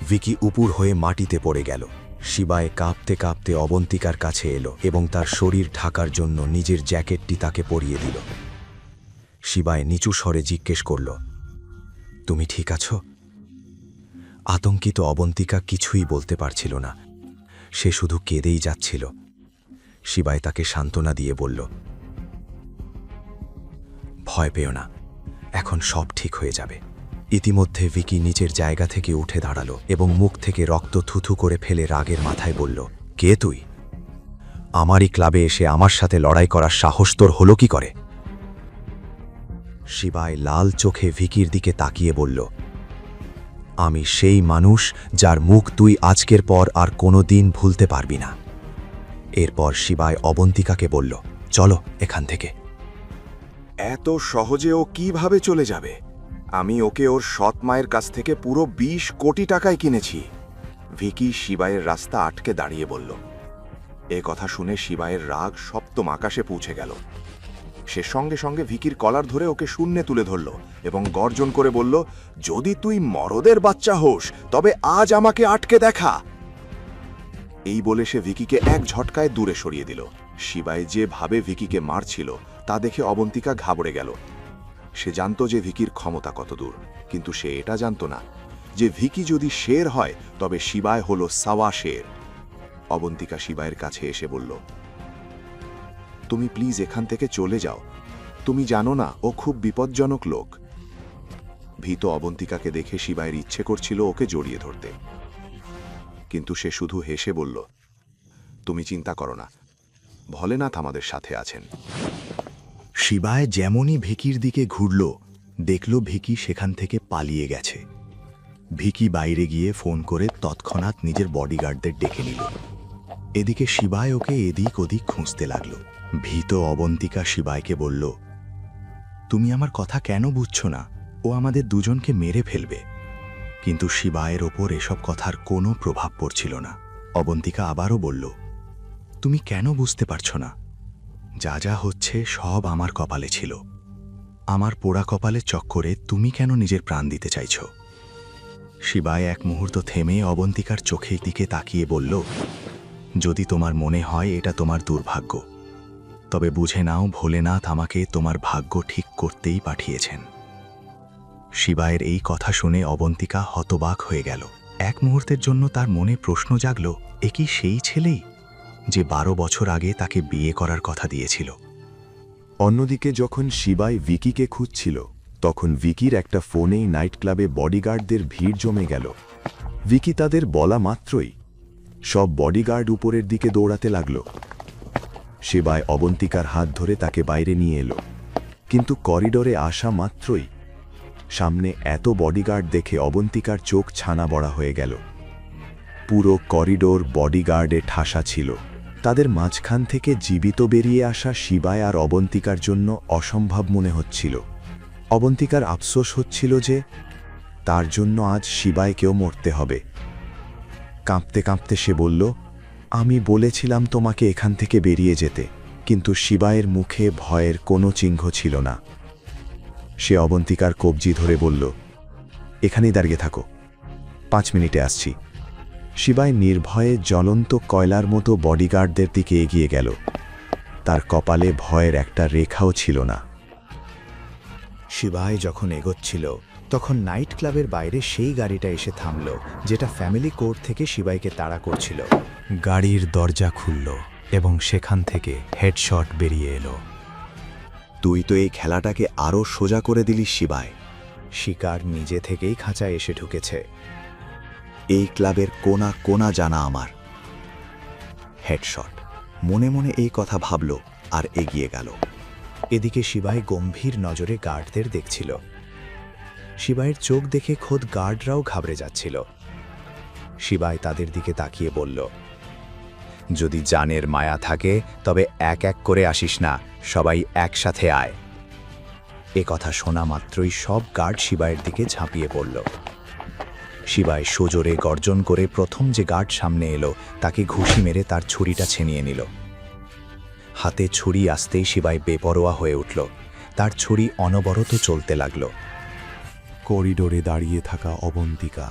ভিকি উপুর হয়ে মাটিতে পড়ে গেল। শিবায় কাঁপতে কাঁপতে অবন্তিকার কাছে এলো এবং তার শরীর ঢাকার জন্য নিজের জ্যাকেটটি তাকে পরিয়ে দিল। শিবায় নিচু স্বরে জিজ্ঞেস করল, তুমি ঠিক আছো? আতঙ্কিত অবন্তিকা কিছুই বলতে পারছিল না। সে শুধু কেঁদেই যাচ্ছিল। শিবায় তাকে সান্ত্বনা দিয়ে বলল, ভয় পেও না, এখন সব ঠিক হয়ে যাবে। ইতিমধ্যে ভিকি নিচের জায়গা থেকে উঠে দাঁড়ালো এবং মুখ থেকে রক্ত থুথু করে ফেলে রাগের মাথায় বলল, কে তুই? আমারই ক্লাবে এসে আমার সাথে লড়াই করার সাহস তোর হলো কি করে? শিবায় লাল চোখে ভিকির দিকে তাকিয়ে বলল, আমি সেই মানুষ যার মুখ তুই আজকের পর আর কোনো দিন ভুলতে পারবি না। এরপর শিবায় অবন্তিকাকে বলল, চলো এখান থেকে। এত সহজে ও কিভাবে চলে যাবে? আমি ওকে ওর সৎ মায়ের কাছ থেকে পুরো 20 কোটি টাকায় কিনেছি। ভিকি শিবায়ের রাস্তা আটকে দাঁড়িয়ে বলল। এ কথা শুনে শিবায়ের রাগ সপ্তম আকাশে পৌঁছে গেল। সে সঙ্গে সঙ্গে ভিকির কলার ধরে ওকে শূন্যে তুলে ধরল এবং গর্জন করে বলল, যদি তুই মরদের বাচ্চা হোস তবে আজ আমাকে আটকে দেখা। এই বলে সে ভিকিকে এক ঝটকায় দূরে সরিয়ে দিল। শিবাই যেভাবে ভিকিকে মারছিল তা দেখে অবন্তিকা ঘাবড়ে গেল। সে জানত যে ভিকির ক্ষমতা কত দূর, কিন্তু সে এটা জানত না যে ভিকি যদি শের হয় তবে শিবায় হলো সাওয়া শের। অবন্তিকা শিবায়ের কাছে এসে বলল, তুমি প্লিজ এখান থেকে চলে যাও। তুমি জানো না ও খুব বিপজ্জনক লোক। ভীত অবন্তিকাকে দেখে শিবায়ের ইচ্ছে করছিল ওকে জড়িয়ে ধরতে, কিন্তু সে শুধু হেসে বলল, তুমি চিন্তা করো না, ভোলেনাথ আমাদের সাথে আছেন। শিবায় যেমনই ভিকির দিকে ঘুরল, দেখল ভিকি সেখান থেকে পালিয়ে গেছে। ভিকি বাইরে গিয়ে ফোন করে তৎক্ষণাৎ নিজের বডিগার্ডদের ডেকে নিল। এদিকে শিবায় ওকে এদিক ওদিক খুঁজতে লাগল। ভীত অবন্তিকা শিবায়কে বলল, তুমি আমার কথা কেন বুঝছো না? ও আমাদের দুজনকে মেরে ফেলবে। কিন্তু শিবায়ের ওপর এসব কথার কোনো প্রভাব পড়ছিল না। অবন্তিকা আবারও বলল, তুমি কেন বুঝতে পারছো না? যা যা হচ্ছে সব আমার কপালে ছিল। আমার পোড়া কপালের চক্করে তুমি কেন নিজের প্রাণ দিতে চাইছ? শিবায় এক মুহূর্ত থেমে অবন্তিকার চোখের দিকে তাকিয়ে বলল, যদি তোমার মনে হয় এটা তোমার দুর্ভাগ্য, তবে বুঝে নাও ভোলেনাথ আমাকে তোমার ভাগ্য ঠিক করতেই পাঠিয়েছেন। শিবায়ের এই কথা শুনে অবন্তিকা হতবাক হয়ে গেল। এক মুহূর্তের জন্য তার মনে প্রশ্ন জাগল, এ কি সেই ছেলেই যে 12 বছর আগে তাকে বিয়ে করার কথা দিয়েছিল? অন্যদিকে যখন শিবাই ভিকিকে খুঁজছিল, তখন ভিকির একটা ফোনেই নাইট ক্লাবে বডিগার্ডদের ভিড় জমে গেল। ভিকি তাদের বলা মাত্রই সব বডিগার্ড উপরের দিকে দৌড়াতে লাগল। শিবাই অবন্তিকার হাত ধরে তাকে বাইরে নিয়ে এলো, কিন্তু করিডোরে আসা মাত্রই সামনে এত বডিগার্ড দেখে অবন্তিকার চোখ ছানা বড়া হয়ে গেল। পুরো করিডোর বডিগার্ডে ঠাসা ছিল। তাদের মাঝখান থেকে জীবিত বেরিয়ে আসা শিবায় আর অবন্তিকার জন্য অসম্ভব মনে হচ্ছিল। অবন্তিকার আফসোস হচ্ছিল যে তার জন্য আজ শিবায়কেও মরতে হবে। কাঁপতে কাঁপতে সে বলল, আমি বলেছিলাম তোমাকে এখান থেকে বেরিয়ে যেতে, কিন্তু শিবায়ের মুখে ভয়ের কোনো চিহ্ন ছিল না। সে অবন্তিকার কবজি ধরে বলল, এখানেই দাঁড়িয়ে থাকো, 5 মিনিটে আসছি। শিবায় নির্ভয়ে জ্বলন্ত কয়লার মতো বডিগার্ডদের দিকে এগিয়ে গেল। তার কপালে ভয়ের একটা রেখাও ছিল না। শিবায় যখন এগোচ্ছিল, তখন নাইট ক্লাবের বাইরে সেই গাড়িটা এসে থামল, যেটা ফ্যামিলি কোর্ট থেকে শিবাইকে তাড়া করছিল। গাড়ির দরজা খুলল এবং সেখান থেকে হেডশট বেরিয়ে এলো। তুই তো এই খেলাটাকে আরও সোজা করে দিলি শিবায়। শিকার নিজে থেকেই খাঁচায় এসে ঢুকেছে। এই ক্লাবের কোনা কোনা জানা আমার। হেডশট। মনে মনে এই কথা ভাবল আর এগিয়ে গেল। এদিকে শিবায় গম্ভীর নজরে গার্ডদের দেখছিল। শিবায়ের চোখ দেখে খোদ গার্ডরাও ঘাবড়ে যাচ্ছিল। শিবায় তাদের দিকে তাকিয়ে বলল, যদি জানের মায়া থাকে তবে এক এক করে আসিস না, সবাই একসাথে আয়। এ কথা শোনা মাত্রই সব গার্ড শিবায়ের দিকে ঝাঁপিয়ে পড়ল। শিবায় সজোরে গর্জন করে প্রথম যে গার্ড সামনে এলো তাকে ঘুষি মেরে তার ছুরিটা ছিনিয়ে নিল। হাতে ছুরি আসতেই শিবায় বেপরোয়া হয়ে উঠল। তার ছুরি অনবরত চলতে লাগল। করিডোরে দাঁড়িয়ে থাকা অবন্তিকা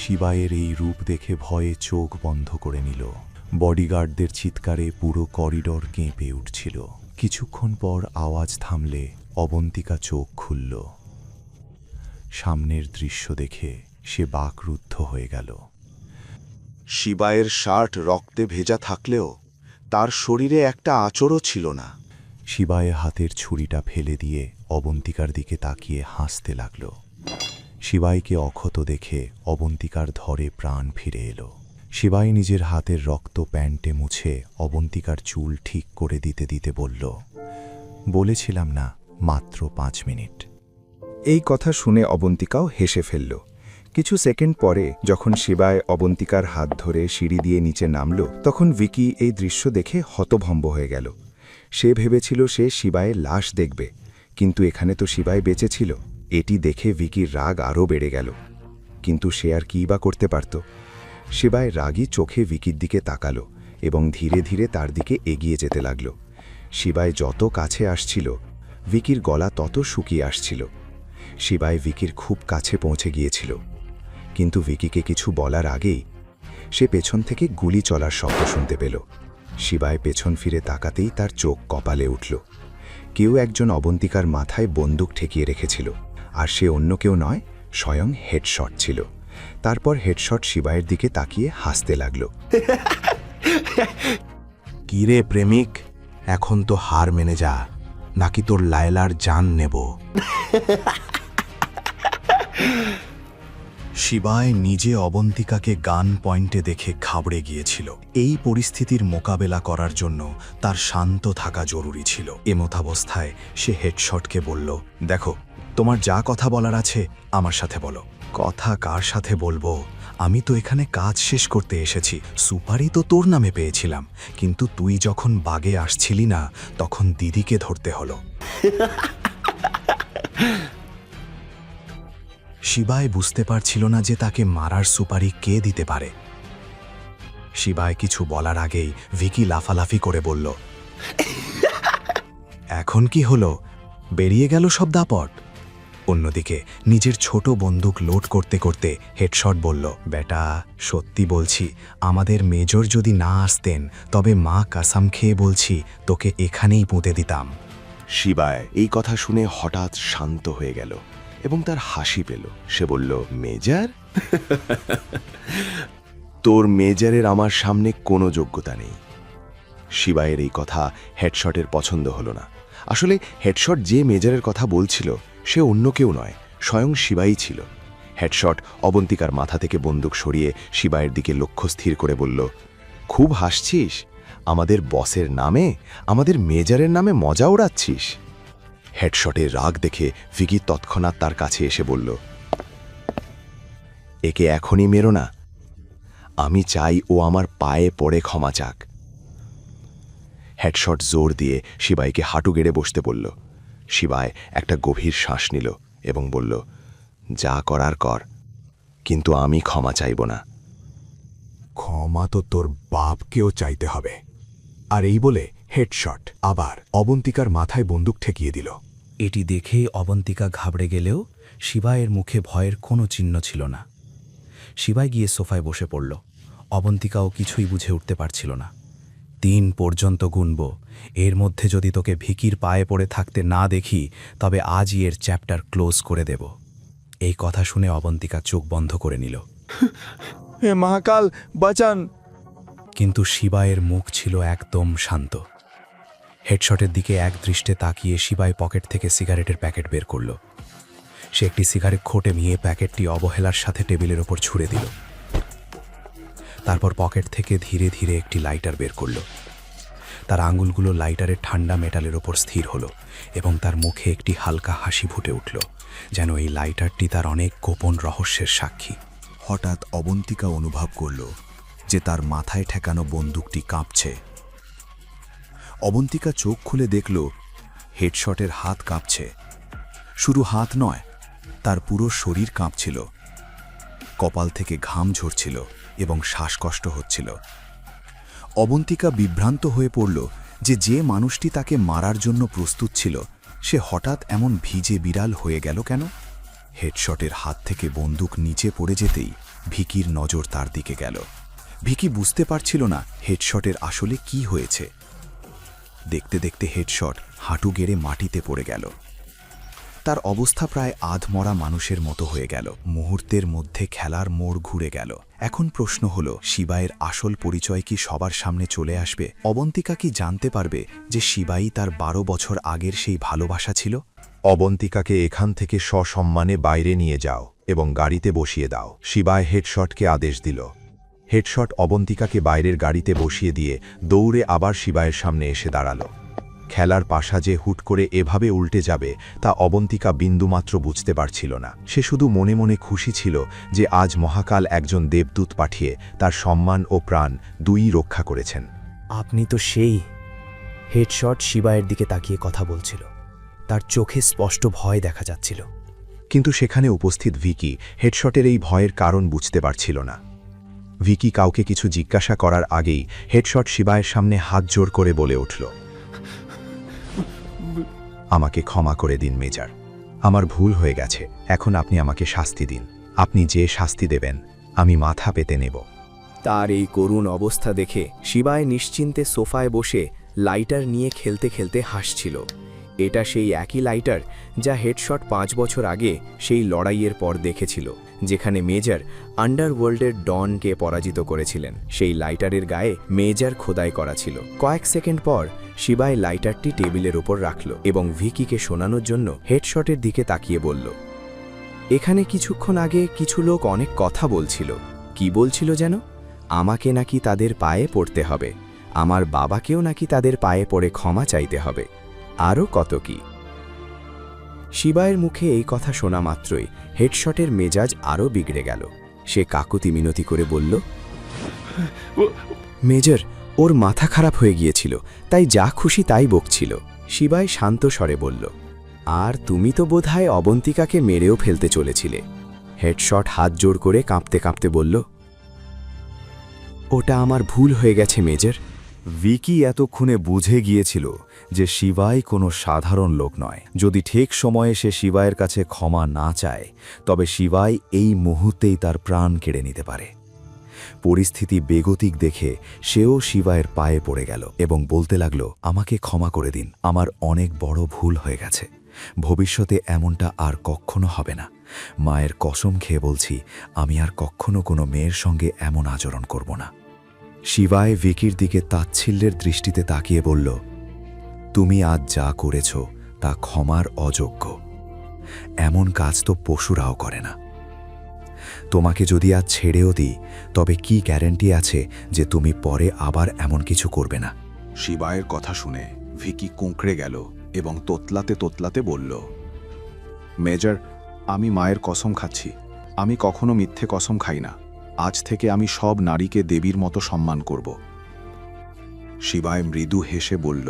শিবায়ের এই রূপ দেখে ভয়ে চোখ বন্ধ করে নিল। বডিগার্ডদের চিৎকারে পুরো করিডোর কেঁপে উঠছিল। কিছুক্ষণ পর আওয়াজ থামলে অবন্তিকা চোখ খুলল। সামনের দৃশ্য দেখে সে বাকরুদ্ধ হয়ে গেল। শিবায়ের শার্ট রক্তে ভেজা থাকলেও তার শরীরে একটা আঁচড়ও ছিল না। শিবায় হাতের ছুরিটা ফেলে দিয়ে অবন্তিকার দিকে তাকিয়ে হাসতে লাগল। শিবাইকে অক্ষত দেখে অবন্তিকার ধরে প্রাণ ফিরে এলো। শিবাই নিজের হাতের রক্ত প্যান্টে মুছে অবন্তিকার চুল ঠিক করে দিতে দিতে বলল, বলেছিলাম না মাত্র 5 মিনিট। এই কথা শুনে অবন্তিকাও হেসে ফেলল। কিছু সেকেন্ড পরে যখন শিবায় অবন্তিকার হাত ধরে সিঁড়ি দিয়ে নিচে নামল, তখন ভিকি এই দৃশ্য দেখে হতভম্ব হয়ে গেল। সে ভেবেছিল সে শিবায়ের লাশ দেখবে, কিন্তু এখানে তো শিবায় বেঁচে ছিল। এটি দেখে ভিকির রাগ আরও বেড়ে গেল, কিন্তু সে আর কী বা করতে পারত। শিবায় রাগী চোখে ভিকির দিকে তাকালো এবং ধীরে ধীরে তার দিকে এগিয়ে যেতে লাগল। শিবায় যত কাছে আসছিল, ভিকির গলা তত শুকিয়ে আসছিল। শিবায় ভিকির খুব কাছে পৌঁছে গিয়েছিল, কিন্তু ভিকিকে কিছু বলার আগেই সে পেছন থেকে গুলি চলার শব্দ শুনতে পেল। শিবায় পেছন ফিরে তাকাতেই তার চোখ কপালে উঠল। কেউ একজন অবন্তিকার মাথায় বন্দুক ঠেকিয়ে রেখেছিল, আর সে অন্য কেউ নয়, স্বয়ং হেডশট ছিল। তারপর হেডশট শিবায়ের দিকে তাকিয়ে হাসতে লাগল। কিরে প্রেমিক, এখন তো হার মেনে যা, নাকি তোর লায়লার জান নেব। শিবায় নিজে অবন্তিকাকে গান পয়েন্টে দেখে ঘাবড়ে গিয়েছিল। এই পরিস্থিতির মোকাবেলা করার জন্য তার শান্ত থাকা জরুরি ছিল। এমতাবস্থায় সে হেডশটকে বলল, দেখো, তোমার যা কথা বলার আছে আমার সাথে বলো। কথা কার সাথে বলবো? আমি তো এখানে কাজ শেষ করতে এসেছি। সুপারি তো তোর নামে পেয়েছিলাম, কিন্তু তুই যখন বাগে আসছিলি না, তখন দিদিকে ধরতে হলো। শিবায় বুঝতে পারছিল না যে তাকে মারার সুপারি কে দিতে পারে। শিবায় কিছু বলার আগেই ভিকি লাফালাফি করে বলল, এখন কি হলো? বেরিয়ে গেল সব দাপট। অন্যদিকে নিজের ছোট বন্দুক লোড করতে করতে হেডশট বলল, বেটা, সত্যি বলছি, আমাদের মেজর যদি না আসতেন তবে মা কাসাম খেয়ে বলছি তোকে এখানেই পুঁতে দিতাম। শিবায় এই কথা শুনে হঠাৎ শান্ত হয়ে গেল। এবং তার হাসি পেল। সে বলল, মেজর? তোর মেজরের আমার সামনে কোনো যোগ্যতা নেই। শিবায়ের এই কথা হেডশটের পছন্দ হলো না। আসলে হেডশট যে মেজরের কথা বলছিল সে অন্য কেউ নয়, স্বয়ং শিবাই ছিল। হেডশট অবন্তিকার মাথা থেকে বন্দুক সরিয়ে শিবায়ের দিকে লক্ষ্য স্থির করে বলল, খুব হাসছিস? আমাদের বসের নামে, আমাদের মেজরের নামে মজা উড়াচ্ছিস? হেডশটের রাগ দেখে ভিকি তৎক্ষণাৎ তার কাছে এসে বলল, একে এখনই মেরো না। আমি চাই ও আমার পায়ে পড়ে ক্ষমা চাক। হেডশট জোর দিয়ে শিবাইকে হাঁটু গেড়ে বসতে বলল। শিবাই একটা গভীর শ্বাস নিল এবং বলল, যা করার কর, কিন্তু আমি ক্ষমা চাইব না। ক্ষমা তো তোর বাপকেও চাইতে হবে। আর এই বলে হেডশট আবার অবন্তিকার মাথায় বন্দুক ঠেকিয়ে দিল। এটি দেখে অবন্তিকা ঘাবড়ে গেলেও শিবায়ের মুখে ভয়ের কোনো চিহ্ন ছিল না। শিবাই গিয়ে সোফায় বসে পড়ল। অবন্তিকাও কিছুই বুঝে উঠতে পারছিল না। 3 পর্যন্ত গুনব, এর মধ্যে যদি তোকে ভিকির পায়ে পড়ে থাকতে না দেখি তবে আজই এর চ্যাপ্টার ক্লোজ করে দেব। এই কথা শুনে অবন্তিকা চোখ বন্ধ করে নিল। হে মহাকাল, বাঁচান! কিন্তু শিবায়ের মুখ ছিল একদম শান্ত। হেডশটের দিকে এক দৃষ্টে তাকিয়ে শিবাই পকেট থেকে সিগারেটের প্যাকেট বের করল। সে একটি সিগারেট খোঁটে নিয়ে প্যাকেটটি অবহেলার সাথে টেবিলের ওপর ছুঁড়ে দিল। তারপর পকেট থেকে ধীরে ধীরে একটি লাইটার বের করল। তার আঙুলগুলো লাইটারের ঠান্ডা মেটালের ওপর স্থির হলো এবং তার মুখে একটি হালকা হাসি ফুটে উঠল, যেন এই লাইটারটি তার অনেক গোপন রহস্যের সাক্ষী। হঠাৎ অবন্তিকা অনুভব করল যে তার মাথায় ঠেকানো বন্দুকটি কাঁপছে। অবন্তিকা চোখ খুলে দেখল হেডশটের হাত কাঁপছে। শুধু হাত নয়, তার পুরো শরীর কাঁপছিল। কপাল থেকে ঘাম ঝরছিল এবং শ্বাসকষ্ট হচ্ছিল। অবন্তিকা বিভ্রান্ত হয়ে পড়ল যে মানুষটি তাকে মারার জন্য প্রস্তুত ছিল সে হঠাৎ এমন ভিজে বিড়াল হয়ে গেল কেন? হেডশটের হাত থেকে বন্দুক নিচে পড়ে যেতেই ভিকির নজর তার দিকে গেল। ভিকি বুঝতে পারছিল না হেডশটের আসলে কি হয়েছে। দেখতে দেখতে হেডশট হাঁটু গেড়ে মাটিতে পড়ে গেল। তার অবস্থা প্রায় আধমরা মানুষের মতো হয়ে গেল। মুহূর্তের মধ্যে খেলার মোড় ঘুরে গেল। এখন প্রশ্ন হলো, শিবায়ের আসল পরিচয় কি সবার সামনে চলে আসবে? অবন্তিকা কি জানতে পারবে যে শিবাই তার 12 বছর আগের সেই ভালোবাসা ছিল? অবন্তিকাকে এখান থেকে সসম্মানে বাইরে নিয়ে যাও এবং গাড়িতে বসিয়ে দাও, শিবায় হেডশটকে আদেশ দিল। হেডশট অবন্তিকাকে বাইরের গাড়িতে বসিয়ে দিয়ে দৌড়ে আবার শিবায়ের সামনে এসে দাঁড়ালো। খেলার পাশা যে হুট করে এভাবে উল্টে যাবে তা অবন্তিকা বিন্দুমাত্র বুঝতে পারছিল না। সে শুধু মনে মনে খুশি ছিল যে আজ মহাকাল একজন দেবদূত পাঠিয়ে তার সম্মান ও প্রাণ দুইই রক্ষা করেছেন। আপনি তো সেই। হেডশট শিবায়ের দিকে তাকিয়ে কথা বলছিল। তার চোখে স্পষ্ট ভয় দেখা যাচ্ছিল। কিন্তু সেখানে উপস্থিত ভিকি হেডশটের এই ভয়ের কারণ বুঝতে পারছিল না। ভিকি কাউকে কিছু জিজ্ঞাসা করার আগেই হেডশট শিবায়ের সামনে হাত জোর করে বলে উঠল, আমাকে ক্ষমা করে দিন মেজর, আমার ভুল হয়ে গেছে। এখন আপনি আমাকে শাস্তি দিন। আপনি যে শাস্তি দেবেন আমি মাথা পেতে নেব। তার এই করুণ অবস্থা দেখে শিবায় নিশ্চিন্তে সোফায় বসে লাইটার নিয়ে খেলতে খেলতে হাসছিল। এটা সেই একই লাইটার যা হেডশট 5 বছর আগে সেই লড়াইয়ের পর দেখেছিল, যেখানে মেজর আন্ডারওয়ার্ল্ডের ডনকে পরাজিত করেছিলেন। সেই লাইটারের গায়ে মেজর খোদাই করা ছিল। কয়েক সেকেন্ড পর শিবায় লাইটারটি টেবিলের উপর রাখল এবং ভিকিকে শোনানোর জন্য হেডশটের দিকে তাকিয়ে বলল, এখানে কিছুক্ষণ আগে কিছু লোক অনেক কথা বলছিল। কি বলছিল যেন? আমাকে নাকি তাদের পায়ে পড়তে হবে, আমার বাবাকেও নাকি তাদের পায়ে পড়ে ক্ষমা চাইতে হবে, আরও কত কি। শিবায়ের মুখে এই কথা শোনা মাত্রই হেডশটের মেজাজ আরও বিগড়ে গেল। সে কাকুতি মিনতি করে বলল, মেজর, ওর মাথা খারাপ হয়ে গিয়েছিল, তাই যা খুশি তাই বকছিল। শিবায় শান্ত স্বরে বলল, আর তুমি তো বোধহয় অবন্তিকাকে মেরেও ফেলতে চলেছিলে। হেডশট হাত জোড় করে কাঁপতে কাঁপতে বলল, ওটা আমার ভুল হয়ে গেছে মেজর। ভিকি এতক্ষণে বুঝে গিয়েছিল যে শিবাই কোনো সাধারণ লোক নয়। যদি ঠিক সময়ে সে শিবায়ের কাছে ক্ষমা না চায় তবে শিবাই এই মুহূর্তেই তার প্রাণ কেড়ে নিতে পারে। পরিস্থিতি বেগতিক দেখে সেও শিবায়ের পায়ে পড়ে গেল এবং বলতে লাগল, আমাকে ক্ষমা করে দিন, আমার অনেক বড় ভুল হয়ে গেছে। ভবিষ্যতে এমনটা আর কখনো হবে না। মায়ের কসম খেয়ে বলছি, আমি আর কখনো কোনো মেয়ের সঙ্গে এমন আচরণ করব না। শিবায় ভিকির দিকে তাচ্ছিল্যের দৃষ্টিতে তাকিয়ে বলল, তুমি আজ যা করেছ তা ক্ষমার অযোগ্য। এমন কাজ তো পশুরাও করে না। তোমাকে যদি আজ ছেড়েও দিই, তবে কি গ্যারান্টি আছে যে তুমি পরে আবার এমন কিছু করবে না? শিবায়ের কথা শুনে ভিকি কুঁকড়ে গেল এবং তোতলাতে তোতলাতে বলল, মেজর, আমি মায়ের কসম খাচ্ছি, আমি কখনো মিথ্যে কসম খাই না। আজ থেকে আমি সব নারীকে দেবীর মতো সম্মান করব। শিবায় মৃদু হেসে বলল,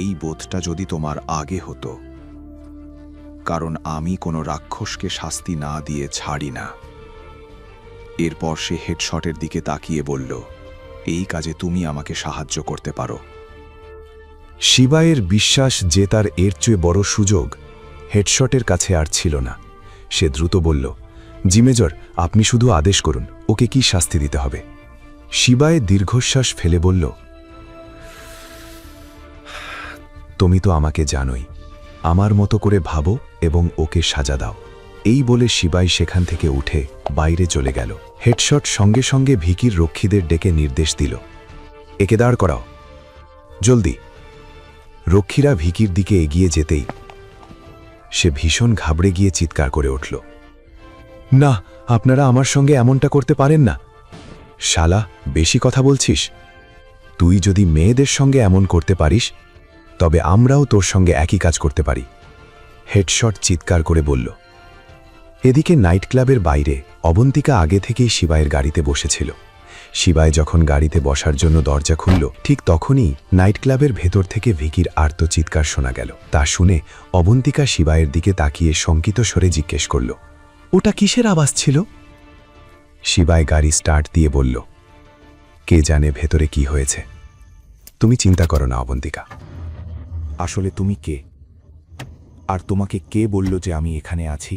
এই বোধটা যদি তোমার আগে হতো, কারণ আমি কোনো রাক্ষসকে শাস্তি না দিয়ে ছাড়ি না। এরপর সে হেডশটের দিকে তাকিয়ে বলল, এই কাজে তুমি আমাকে সাহায্য করতে পারো। শিবায়ের বিশ্বাস যে তার এর চেয়ে বড় সুযোগ হেডশটের কাছে আর ছিল না। সে দ্রুত বলল, জি মেজর, আপনি শুধু আদেশ করুন, ওকে কি শাস্তি দিতে হবে? শিবায় দীর্ঘশ্বাস ফেলে বলল, তুমি তো আমাকে জানোই, আমার মতো করে ভাবো এবং ওকে সাজা দাও। এই বলে শিবাই সেখান থেকে উঠে বাইরে চলে গেল। হেডশট সঙ্গে সঙ্গে ভিকির রক্ষীদের ডেকে নির্দেশ দিল, একে দাঁড় করাও, জলদি। রক্ষীরা ভিকির দিকে এগিয়ে যেতেই সে ভীষণ ঘাবড়ে গিয়ে চিৎকার করে উঠল, না, আপনারা আমার সঙ্গে এমনটা করতে পারেন না। শালা, বেশি কথা বলছিস? তুই যদি মেয়েদের সঙ্গে এমন করতে পারিস, তবে আমরাও তোর সঙ্গে একই কাজ করতে পারি। হেডশট চিৎকার করে বলল। এদিকে নাইট ক্লাবের বাইরে অবন্তিকা আগে থেকেই শিবায়ের গাড়িতে বসেছিল। শিবায় যখন গাড়িতে বসার জন্য দরজা খুলল, ঠিক তখনই নাইট ক্লাবের ভেতর থেকে ভিকির আর্ত চিৎকার শোনা গেল। তা শুনে অবন্তিকা শিবায়ের দিকে তাকিয়ে শঙ্কিত স্বরে জিজ্ঞেস করল, ওটা কিসের আওয়াজ ছিল? শিবায় গাড়ি স্টার্ট দিয়ে বলল, কে জানে ভেতরে কি হয়েছে। তুমি চিন্তা করো না অবন্তিকা। আসলে তুমি কে? আর তোমাকে কে বলল যে আমি এখানে আছি?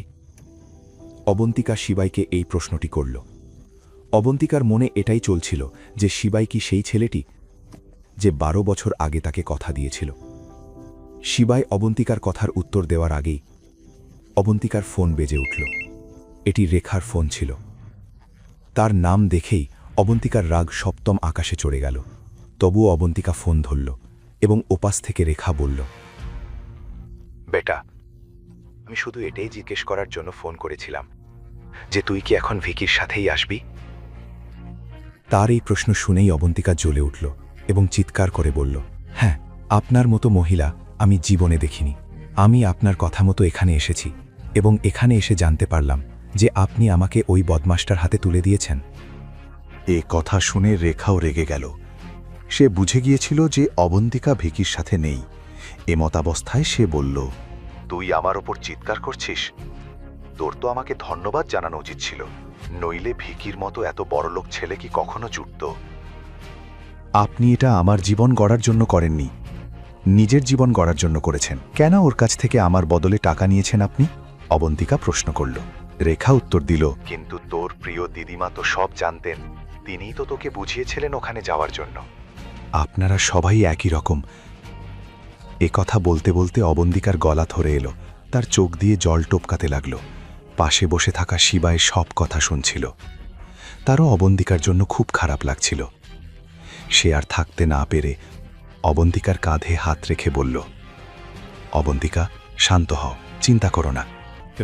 অবন্তিকা শিবাইকে এই প্রশ্নটি করল। অবন্তিকার মনে এটাই চলছিল যে শিবাই কি সেই ছেলেটি যে 12 বছর আগে তাকে কথা দিয়েছিল। শিবাই অবন্তিকার কথার উত্তর দেওয়ার আগেই অবন্তিকার ফোন বেজে উঠল। এটি রেখার ফোন ছিল। তার নাম দেখেই অবন্তিকার রাগ সপ্তম আকাশে চড়ে গেল। তবুও অবন্তিকা ফোন ধরল এবং ওপাশ থেকে রেখা বলল, বেটা, আমি শুধু এটাই জিজ্ঞেস করার জন্য ফোন করেছিলাম যে তুই কি এখন ভিকির সাথেই আসবি? তার এই প্রশ্ন শুনেই অবন্তিকা জ্বলে উঠল এবং চিৎকার করে বলল, হ্যাঁ, আপনার মতো মহিলা আমি জীবনে দেখিনি। আমি আপনার কথা মতো এখানে এসেছি এবং এখানে এসে জানতে পারলাম যে আপনি আমাকে ওই বদমাশটার হাতে তুলে দিয়েছেন। এ কথা শুনে রেখাও রেগে গেল। সে বুঝে গিয়েছিল যে অবন্তিকা ভিকির সাথে নেই। এমতাবস্থায় সে বলল, তুই আমার ওপর চিৎকার করছিস? তোর তো আমাকে ধন্যবাদ জানানো উচিত ছিল, নইলে ভিকির মতো এত বড়লোক ছেলে কি কখনো জুটত? আপনি এটা আমার জীবন গড়ার জন্য করেননি, নিজের জীবন গড়ার জন্য করেছেন। কেন ওর কাছ থেকে আমার বদলে টাকা নিয়েছেন আপনি? অবন্তিকা প্রশ্ন করল। রেখা উত্তর দিল, কিন্তু তোর প্রিয় দিদিমা তো সব জানতেন, তিনিই তো তোকে বুঝিয়েছিলেন ওখানে যাওয়ার জন্য। আপনারা সবাই একই রকম। এ কথা বলতে বলতে অবন্তিকার গলা ধরে এলো, তার চোখ দিয়ে জল টপকাতে লাগল। পাশে বসে থাকা শিবায় সব কথা শুনছিল। তারও অবন্তিকার জন্য খুব খারাপ লাগছিল। সে আর থাকতে না পেরে অবন্তিকার কাঁধে হাত রেখে বলল, অবন্তিকা, শান্ত হও, চিন্তা করো না।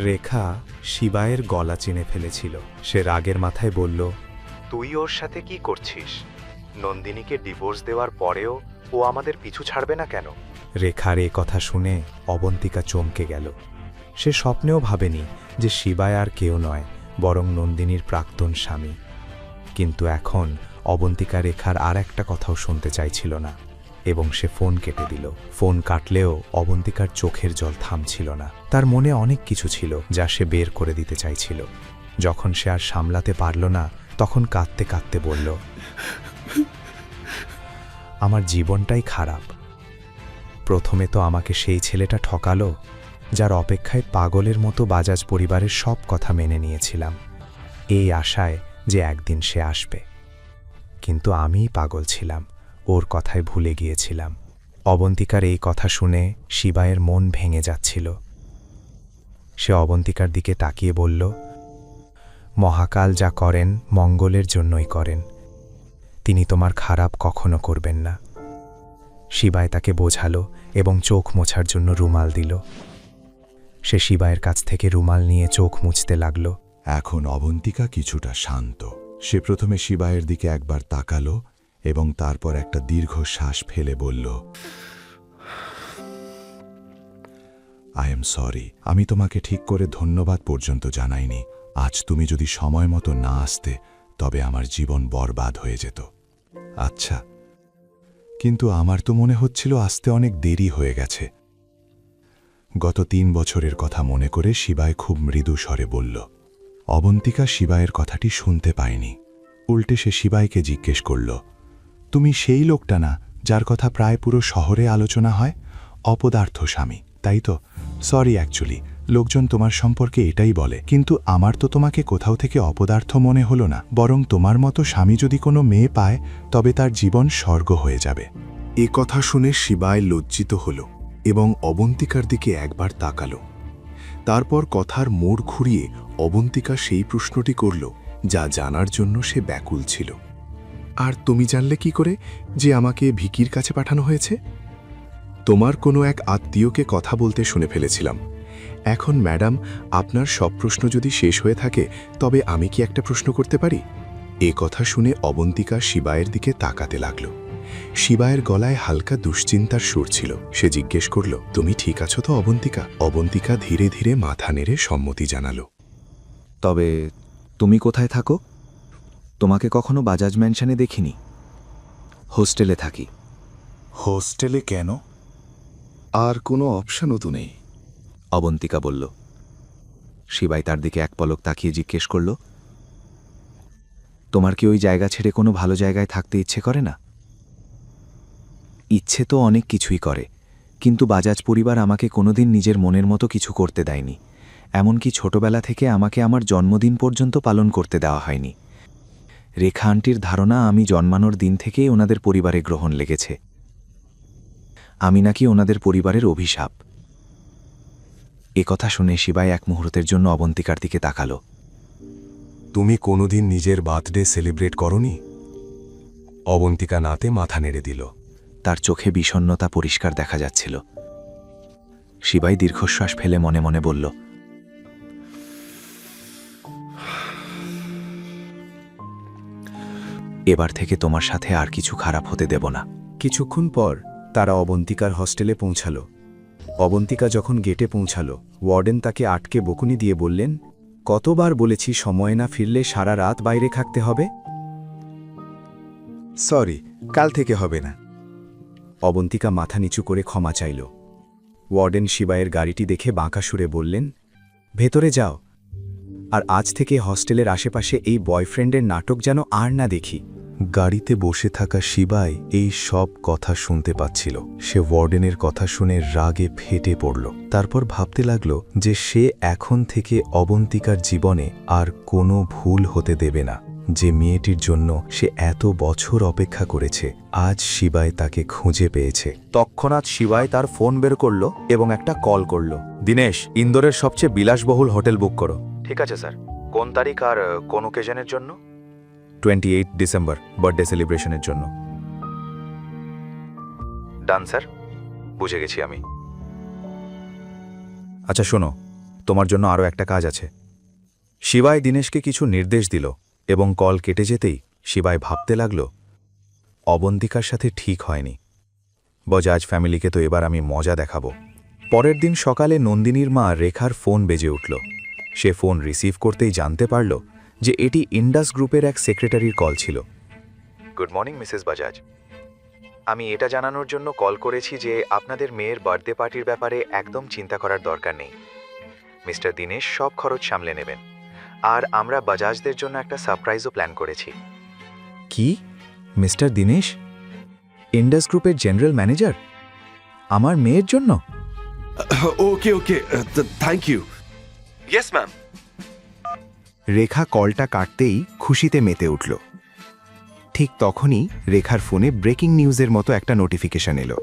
রেখা শিবায়ের গলা চিনে ফেলেছিল। সে রাগের মাথায় বলল, তুই ওর সাথে কি করছিস? নন্দিনীকে ডিভোর্স দেওয়ার পরেও ও আমাদের পিছু ছাড়বে না কেন? রেখার এ কথা শুনে অবন্তিকা চমকে গেল। সে স্বপ্নেও ভাবেনি যে শিবায় আর কেউ নয়, বরং নন্দিনীর প্রাক্তন স্বামী। কিন্তু এখন অবন্তিকা রেখার আর একটা কথাও শুনতে চাইছিল না এবং সে ফোন কেটে দিল। ফোন কাটলেও অবন্তিকার চোখের জল থামছিল না। তার মনে অনেক কিছু ছিল যা সে বের করে দিতে চাইছিল। যখন সে আর সামলাতে পারল না, তখন কাঁদতে কাঁদতে বলল, আমার জীবনটাই খারাপ। প্রথমে তো আমাকে সেই ছেলেটা ঠকালো যার অপেক্ষায় পাগলের মতো বাজাজ পরিবারের সব কথা মেনে নিয়েছিলাম, এই আশায় যে একদিন সে আসবে। কিন্তু আমিই পাগল ছিলাম, ওর কথায় ভুলে গিয়েছিলাম। অবন্তিকার এই কথা শুনে শিবায়ের মন ভেঙে যাচ্ছিল। সে অবন্তিকার দিকে তাকিয়ে বলল, মহাকাল যা করেন মঙ্গলের জন্যই করেন, তিনি তোমার খারাপ কখনো করবেন না। শিবায় তাকে বোঝালো এবং চোখ মোছার জন্য রুমাল দিল। সে শিবায়ের কাছ থেকে রুমাল নিয়ে চোখ মুছতে লাগল। এখন অবন্তিকা কিছুটা শান্ত। সে প্রথমে শিবায়ের দিকে একবার তাকালো এবং তারপর একটা দীর্ঘ শ্বাস ফেলে বলল, আই এম সরি, আমি তোমাকে ঠিক করে ধন্যবাদ পর্যন্ত জানাইনি। আজ তুমি যদি সময় মতো না আসতে তবে আমার জীবন বরবাদ হয়ে যেত। আচ্ছা, কিন্তু আমার তো মনে হচ্ছিল আসতে অনেক দেরি হয়ে গেছে। গত 3 বছরের কথা মনে করে শিবায় খুব মৃদু স্বরে বলল। অবন্তিকা শিবায়ের কথাটি শুনতে পায়নি। উল্টে সে শিবায়কে জিজ্ঞেস করল, তুমি সেই লোকটা না যার কথা প্রায় পুরো শহরে আলোচনা হয়? অপদার্থ স্বামী, তাই তো? সরি, অ্যাকচুয়ালি লোকজন তোমার সম্পর্কে এটাই বলে, কিন্তু আমার তো তোমাকে কোথাও থেকে অপদার্থ মনে হলো না। বরং তোমার মতো স্বামী যদি কোনো মেয়ে পায় তবে তার জীবন স্বর্গ হয়ে যাবে। এ কথা শুনে শিবায় লজ্জিত হল এবং অবন্তিকার দিকে একবার তাকালো। তারপর কথার মোড় ঘুরিয়ে অবন্তিকা সেই প্রশ্নটি করল যা জানার জন্য সে ব্যাকুল ছিল। আর তুমি জানলে কি করে যে আমাকে ভিকির কাছে পাঠানো হয়েছে? তোমার কোনো এক আত্মীয়কে কথা বলতে শুনে ফেলেছিলাম। এখন ম্যাডাম, আপনার সব প্রশ্ন যদি শেষ হয়ে থাকে তবে আমি কি একটা প্রশ্ন করতে পারি? এ কথা শুনে অবন্তিকা শিবায়ের দিকে তাকাতে লাগল। শিবায়ের গলায় হালকা দুশ্চিন্তার সুর ছিল। সে জিজ্ঞেস করল, তুমি ঠিক আছো তো অবন্তিকা? অবন্তিকা ধীরে ধীরে মাথা নেড়ে সম্মতি জানালো। তবে তুমি কোথায় থাকো? তোমাকে কখনো বাজাজ ম্যানশনে দেখিনি। হোস্টেলে থাকি। হোস্টেলে কেন? আর কোনো অপশনও তো নেই, অবন্তিকা বলল। শিবাই তার দিকে এক পলক তাকিয়ে জিজ্ঞেস করল, তোমার কি ওই জায়গা ছেড়ে কোনো ভালো জায়গায় থাকতে ইচ্ছে করে না? ইচ্ছে তো অনেক কিছুই করে, কিন্তু বাজাজ পরিবার আমাকে কোনোদিন নিজের মনের মতো কিছু করতে দেয়নি। এমনকি ছোটবেলা থেকে আমাকে আমার জন্মদিন পর্যন্ত পালন করতে দেওয়া হয়নি। রেখা আন্টির ধারণা আমি জন্মানোর দিন থেকেই ওনাদের পরিবারে গ্রহণ লেগেছে। আমি নাকি ওনাদের পরিবারের অভিশাপ। এ কথা শুনে শিবাই এক মুহূর্তের জন্য অবন্তিকার দিকে তাকালো। তুমি কোনোদিন নিজের বার্থডে সেলিব্রেট করনি? অবন্তিকা নাতে মাথা নেড়ে দিল। তার চোখে বিষণ্ণতা পরিষ্কার দেখা যাচ্ছিল। শিবাই দীর্ঘশ্বাস ফেলে মনে মনে বলল, এবার থেকে তোমার সাথে আর কিছু খারাপ হতে দেব না। কিছুক্ষণ পর তারা অবন্তিকার হস্টেলে পৌঁছালো। অবন্তিকা যখন গেটে পৌঁছালো, ওয়ার্ডেন তাকে আটকে বকুনি দিয়ে বললেন, কতবার বলেছি সময় না ফিরলে সারা রাত বাইরে থাকতে হবে? সরি, কাল থেকে হবে না। অবন্তিকা মাথা নিচু করে ক্ষমা চাইল। ওয়ার্ডেন শিবায়ের গাড়িটি দেখে বাঁকা সুরে বললেন, ভেতরে যাও, আর আজ থেকে হস্টেলের আশেপাশে এই বয়ফ্রেন্ডের নাটক যেন আর না দেখি। গাড়িতে বসে থাকা শিবাই এই সব কথা শুনতে পাচ্ছিল। সে ওয়ার্ডেনের কথা শুনে রাগে ফেটে পড়ল। তারপর ভাবতে লাগল যে সে এখন থেকে অবন্তিকার জীবনে আর কোনো ভুল হতে দেবে না। যে মেয়েটির জন্য সে এত বছর অপেক্ষা করেছে, আজ শিবাই তাকে খুঁজে পেয়েছে। তৎক্ষণাৎ শিবাই তার ফোন বের করল এবং একটা কল করল। দীনেশ, ইন্দোরের সবচেয়ে বিলাসবহুল হোটেল বুক করো। ঠিক আছে স্যার। কোন তারিখ আর কোন ওকেশনের জন্য? 28 ডিসেম্বর, বার্থডে সেলিব্রেশনের জন্য। ডান স্যার, বুঝে গেছি আমি। আচ্ছা শোনো, তোমার জন্য আরও একটা কাজ আছে। শিবাই দীনেশকে কিছু নির্দেশ দিল এবং কল কেটে যেতেই শিবাই ভাবতে লাগল, অবন্তিকার সাথে ঠিক হয়নি। বজাজ ফ্যামিলিকে তো এবার আমি মজা দেখাবো। পরের দিন সকালে নন্দিনীর মা রেখার ফোন বেজে উঠল। সে ফোন রিসিভ করতেই জানতে পারল যে এটি ইন্ডাস গ্রুপের এক সেক্রেটারির কল ছিল। গুড মর্নিং মিসেস বাজাজ, আমি এটা জানানোর জন্য কল করেছি যে আপনাদের মেয়ের বার্থডে পার্টির ব্যাপারে একদম চিন্তা করার দরকার নেই। মিস্টার দীনেশ সব খরচ সামলে নেবেন, আর আমরা বাজাজদের জন্য একটা সারপ্রাইজও প্ল্যান করেছি। কি? মিস্টার দীনেশ, ইন্ডাস গ্রুপের জেনারেল ম্যানেজার, আমার মেয়ের জন্য? Okay okay, thank you. Yes ma'am. Rekha কলটা কাটতেই খুশিতে মেতে উঠল। ঠিক তখনই রেখার ফোনে ব্রেকিং নিউজের মতো একটা নোটিফিকেশন এলো।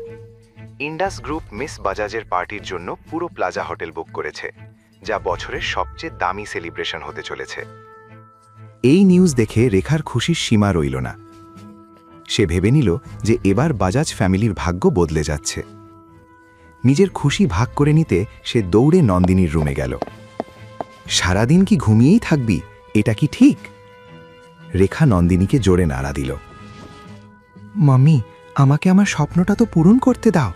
ইন্ডাস গ্রুপ মিস বাজাজের পার্টির জন্য পুরো প্লাজা হোটেল বুক করেছে, যা বছরের সবচেয়ে দামি সেলিব্রেশন হতে চলেছে। এই নিউজ দেখে রেখার খুশির সীমা রইল না। সে ভেবে নিল যে এবার বাজাজ ফ্যামিলির ভাগ্য বদলে যাচ্ছে। নিজের খুশি ভাগ করে নিতে সে দৌড়ে নন্দিনীর রুমে গেল। সারাদিন কি ঘুমিয়েই থাকবি, এটা কি ঠিক? রেখা নন্দিনীকে জোরে নাড়া দিল। মাম্মি, আমাকে আমার স্বপ্নটা তো পূরণ করতে দাও।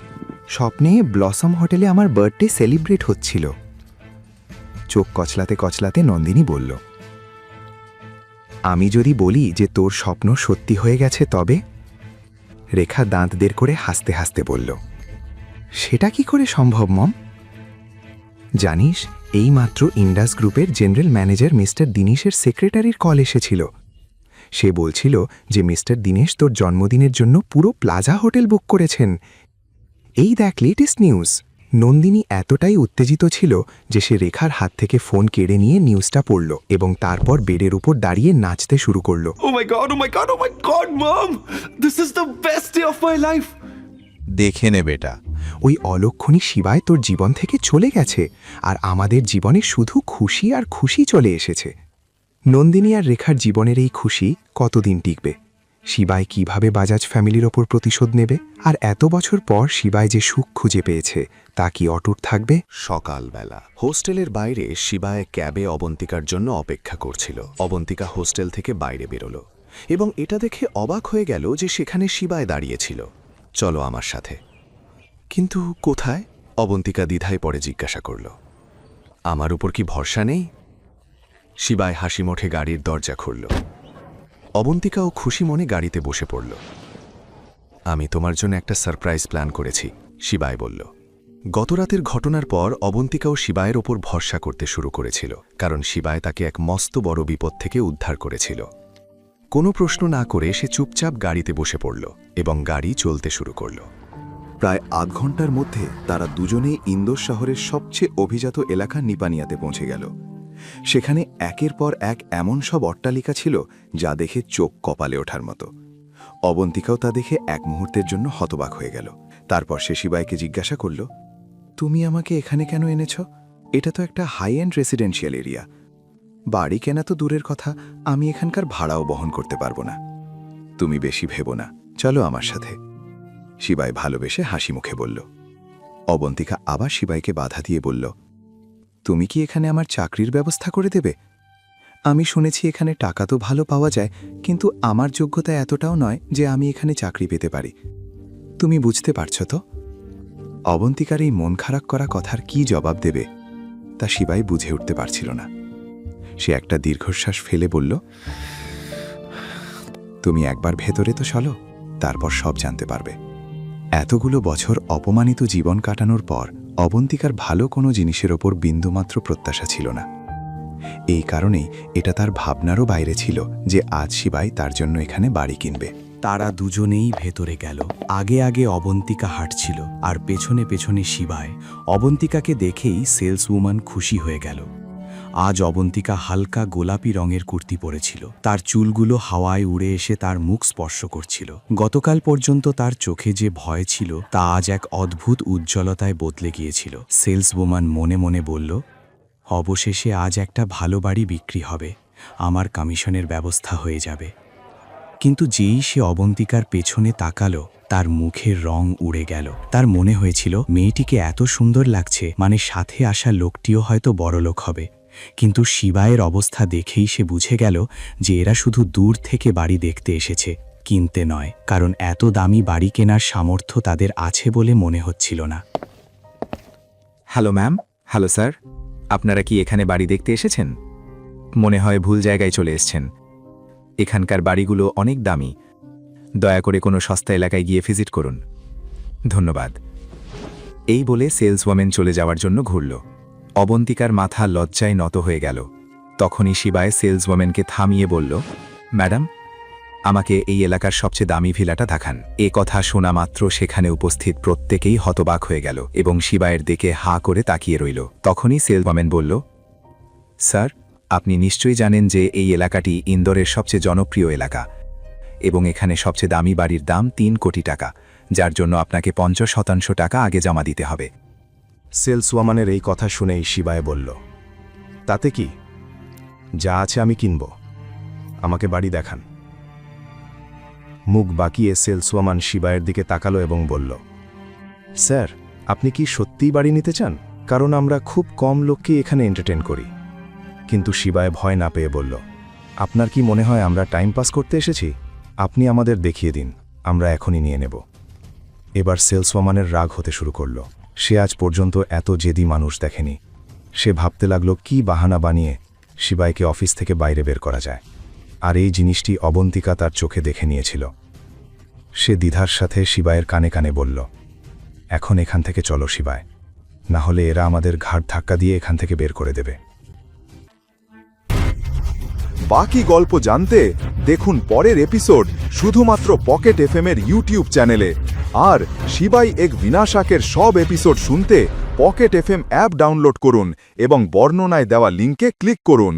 স্বপ্নে ব্লসম হোটেলে আমার বার্থডে সেলিব্রেট হচ্ছিল। চোখ কচলাতে কচলাতে নন্দিনী বলল, আমি যদি বলি যে তোর স্বপ্ন সত্যি হয়ে গেছে তবে? রেখা দাঁত বের করে হাসতে হাসতে বলল, সেটা কি করে সম্ভব মম? জানিস, এইমাত্র ইন্ডাস গ্রুপের জেনারেল ম্যানেজার মিস্টার দীনেশের সেক্রেটারির কল এসেছিল। সে বলছিল যে মিস্টার দীনেশ তোর জন্মদিনের জন্য পুরো প্লাজা হোটেল বুক করেছেন। এই দেখ লেটেস্ট নিউজ। নন্দিনী এতটাই উত্তেজিত ছিল যে সে রেখার হাত থেকে ফোন কেড়ে নিয়ে নিউজটা পড়ল এবং তারপর বেডের উপর দাঁড়িয়ে নাচতে শুরু করল। Oh my god, oh my god, oh my god, mom! This is the best day of my life! দেখে নে বেটা, ওই অলক্ষণী শিবায় তোর জীবন থেকে চলে গেছে আর আমাদের জীবনে শুধু খুশি আর খুশি চলে এসেছে। নন্দিনী আর রেখার জীবনের এই খুশি কতদিন টিকবে? শিবায় কিভাবে বাজাজ ফ্যামিলির ওপর প্রতিশোধ নেবে? আর এত বছর পর শিবায় যে সুখ খুঁজে পেয়েছে তা কি অটুট থাকবে? সকালবেলা হোস্টেলের বাইরে শিবায় ক্যাবে অবন্তিকার জন্য অপেক্ষা করছিল। অবন্তিকা হোস্টেল থেকে বাইরে বেরোলো এবং এটা দেখে অবাক হয়ে গেল যে সেখানে শিবায় দাঁড়িয়েছিল। চলো আমার সাথে। কিন্তু কোথায়? অবন্তিকা দ্বিধায় পড়ে জিজ্ঞাসা করল, আমার উপর কি ভরসা নেই? শিবায় হাসি মুখে গাড়ির দরজা খুলল। অবন্তিকাও খুশি মনে গাড়িতে বসে পড়ল। আমি তোমার জন্য একটা সারপ্রাইজ প্ল্যান করেছি, শিবায় বলল। গতরাতের ঘটনার পর অবন্তিকাও শিবায়ের ওপর ভরসা করতে শুরু করেছিল, কারণ শিবায় তাকে এক মস্ত বড় বিপদ থেকে উদ্ধার করেছিল। কোনো প্রশ্ন না করে সে চুপচাপ গাড়িতে বসে পড়ল এবং গাড়ি চলতে শুরু করল। প্রায় আধ ঘন্টার মধ্যে তারা দুজনেই ইন্দোর শহরের সবচেয়ে অভিজাত এলাকা নিপানিয়াতে পৌঁছে গেল। সেখানে একের পর এক এমন সব অট্টালিকা ছিল যা দেখে চোখ কপালে ওঠার মতো। অবন্তিকাও তা দেখে এক মুহূর্তের জন্য হতবাক হয়ে গেল। তারপর সে শিবাইকে জিজ্ঞাসা করল, তুমি আমাকে এখানে কেন এনেছ? এটা তো একটা হাই এন্ড রেসিডেন্সিয়াল এরিয়া। বাড়ি কেনা তো দূরের কথা, আমি এখানকার ভাড়াও বহন করতে পারবো না। তুমি বেশি ভেবো না, চলো আমার সাথে। শিবাই ভালোবেসে হাসি মুখে বলল। অবন্তিকা আবার শিবাইকে বাধা দিয়ে বলল, তুমি কি এখানে আমার চাকরির ব্যবস্থা করে দেবে? আমি শুনেছি এখানে টাকা তো ভালো পাওয়া যায়, কিন্তু আমার যোগ্যতা এতটাও নয় যে আমি এখানে চাকরি পেতে পারি। তুমি বুঝতে পারছো তো? অবন্তিকার এই মন খারাপ করা কথার কি জবাব দেবে তা শিবাই বুঝে উঠতে পারছিল না। সে একটা দীর্ঘশ্বাস ফেলে বলল, তুমি একবার ভেতরে তো চলো, তারপর সব জানতে পারবে। এতগুলো বছর অপমানিত জীবন কাটানোর পর অবন্তিকার ভালো কোনো জিনিসের ওপর বিন্দুমাত্র প্রত্যাশা ছিল না। এই কারণেই এটা তার ভাবনারও বাইরে ছিল যে আজ শিবাই তার জন্য এখানে বাড়ি কিনবে। তারা দুজনেই ভেতরে গেল। আগে আগে অবন্তিকা হাঁটছিল আর পেছনে পেছনে শিবায়। অবন্তিকাকে দেখেই সেলসউম্যান খুশি হয়ে গেল। আজ অবন্তিকা হালকা গোলাপি রঙের কুর্তি পরেছিল। তার চুলগুলো হাওয়ায় উড়ে এসে তার মুখ স্পর্শ করছিল। গতকাল পর্যন্ত তার চোখে যে ভয় ছিল তা আজ এক অদ্ভুত উজ্জ্বলতায় বদলে গিয়েছিল। সেলসউম্যান মনে মনে বলল, অবশেষে আজ একটা ভালো বাড়ি বিক্রি হবে, আমার কমিশনের ব্যবস্থা হয়ে যাবে। কিন্তু যেই সে অবন্তিকার পেছনে তাকালো, তার মুখের রং উড়ে গেল। তার মনে হয়েছিল মেয়েটিকে এত সুন্দর লাগছে, মানে সাথে আসা লোকটিও হয়তো বড়লোক হবে। কিন্তু শিবায়ের অবস্থা দেখেই সে বুঝে গেল যে এরা শুধু দূর থেকে বাড়ি দেখতে এসেছে, কিনতে নয়, কারণ এত দামি বাড়ি কেনার সামর্থ্য তাদের আছে বলে মনে হচ্ছিল না। হ্যালো ম্যাম, হ্যালো স্যার, আপনারা কি এখানে বাড়ি দেখতে এসেছেন? মনে হয় ভুল জায়গায় চলে এসেছেন। এখানকার বাড়িগুলো অনেক দামি, দয়া করে কোনো সস্তা এলাকায় গিয়ে ভিজিট করুন। ধন্যবাদ। এই বলে সেলসওয়ামেন চলে যাওয়ার জন্য ঘুরল। অবন্তিকার মাথা লজ্জায় নত হয়ে গেল। তখনই শিবায় সেলসওয়ামেনকে থামিয়ে বলল, ম্যাডাম, আমাকে এই এলাকার সবচেয়ে দামি ভিলাটা দেখান। এ কথা শোনা মাত্র সেখানে উপস্থিত প্রত্যেকেই হতবাক হয়ে গেল এবং শিবায়ের দিকে হাঁ করে তাকিয়ে রইল। তখনই সেলসওয়ামেন বলল, স্যার, আপনি নিশ্চয়ই জানেন যে এই এলাকাটি ইন্দোরের সবচেয়ে জনপ্রিয় এলাকা। এবং এখানে সবচেয়ে দামি বাড়ির দাম 3 কোটি টাকা, যার জন্য আপনাকে 50% টাকা আগে জমা দিতে হবে। সেলসওয়ামানের এই কথা শুনেই শিবায় বলল, তাতে কি, যা আছে আমি কিনব, আমাকে বাড়ি দেখান। মুখ বাঁকিয়ে সেলসওয়ামান শিবায়ের দিকে তাকালো এবং বলল, স্যার, আপনি কি সত্যিই বাড়ি নিতে চান? কারণ আমরা খুব কম লোককে এখানে এন্টারটেন করি। কিন্তু শিবায় ভয় না পেয়ে বলল, আপনার কি মনে হয় আমরা টাইম পাস করতে এসেছি? আপনি আমাদের দেখিয়ে দিন, আমরা এখনই নিয়ে নেব। এবার সেলসওয়ামানের রাগ হতে শুরু করল। সে আজ পর্যন্ত এত জেদি মানুষ দেখেনি। সে ভাবতে লাগলো কি বাহানা বানিয়ে শিবাইকে অফিস থেকে বাইরে বের করা যায়। আর এই জিনিসটি অবন্তিকা তার চোখে দেখে নিয়েছিল। সে দ্বিধার সাথে শিবায়ের কানে কানে বলল, এখন এখান থেকে চলো শিবায়, না হলে এরা আমাদের ঘাড় ধাক্কা দিয়ে এখান থেকে বের করে দেবে। বাকি গল্প জানতে দেখুন পরের এপিসোড শুধুমাত্র পকেট এফএম-এর ইউটিউব চ্যানেলে। আর শিবাই এক বিনাশাকের সব এপিসোড শুনতে পকেট এফএম অ্যাপ ডাউনলোড করুন এবং বর্ণনায় দেওয়া লিঙ্কে ক্লিক করুন।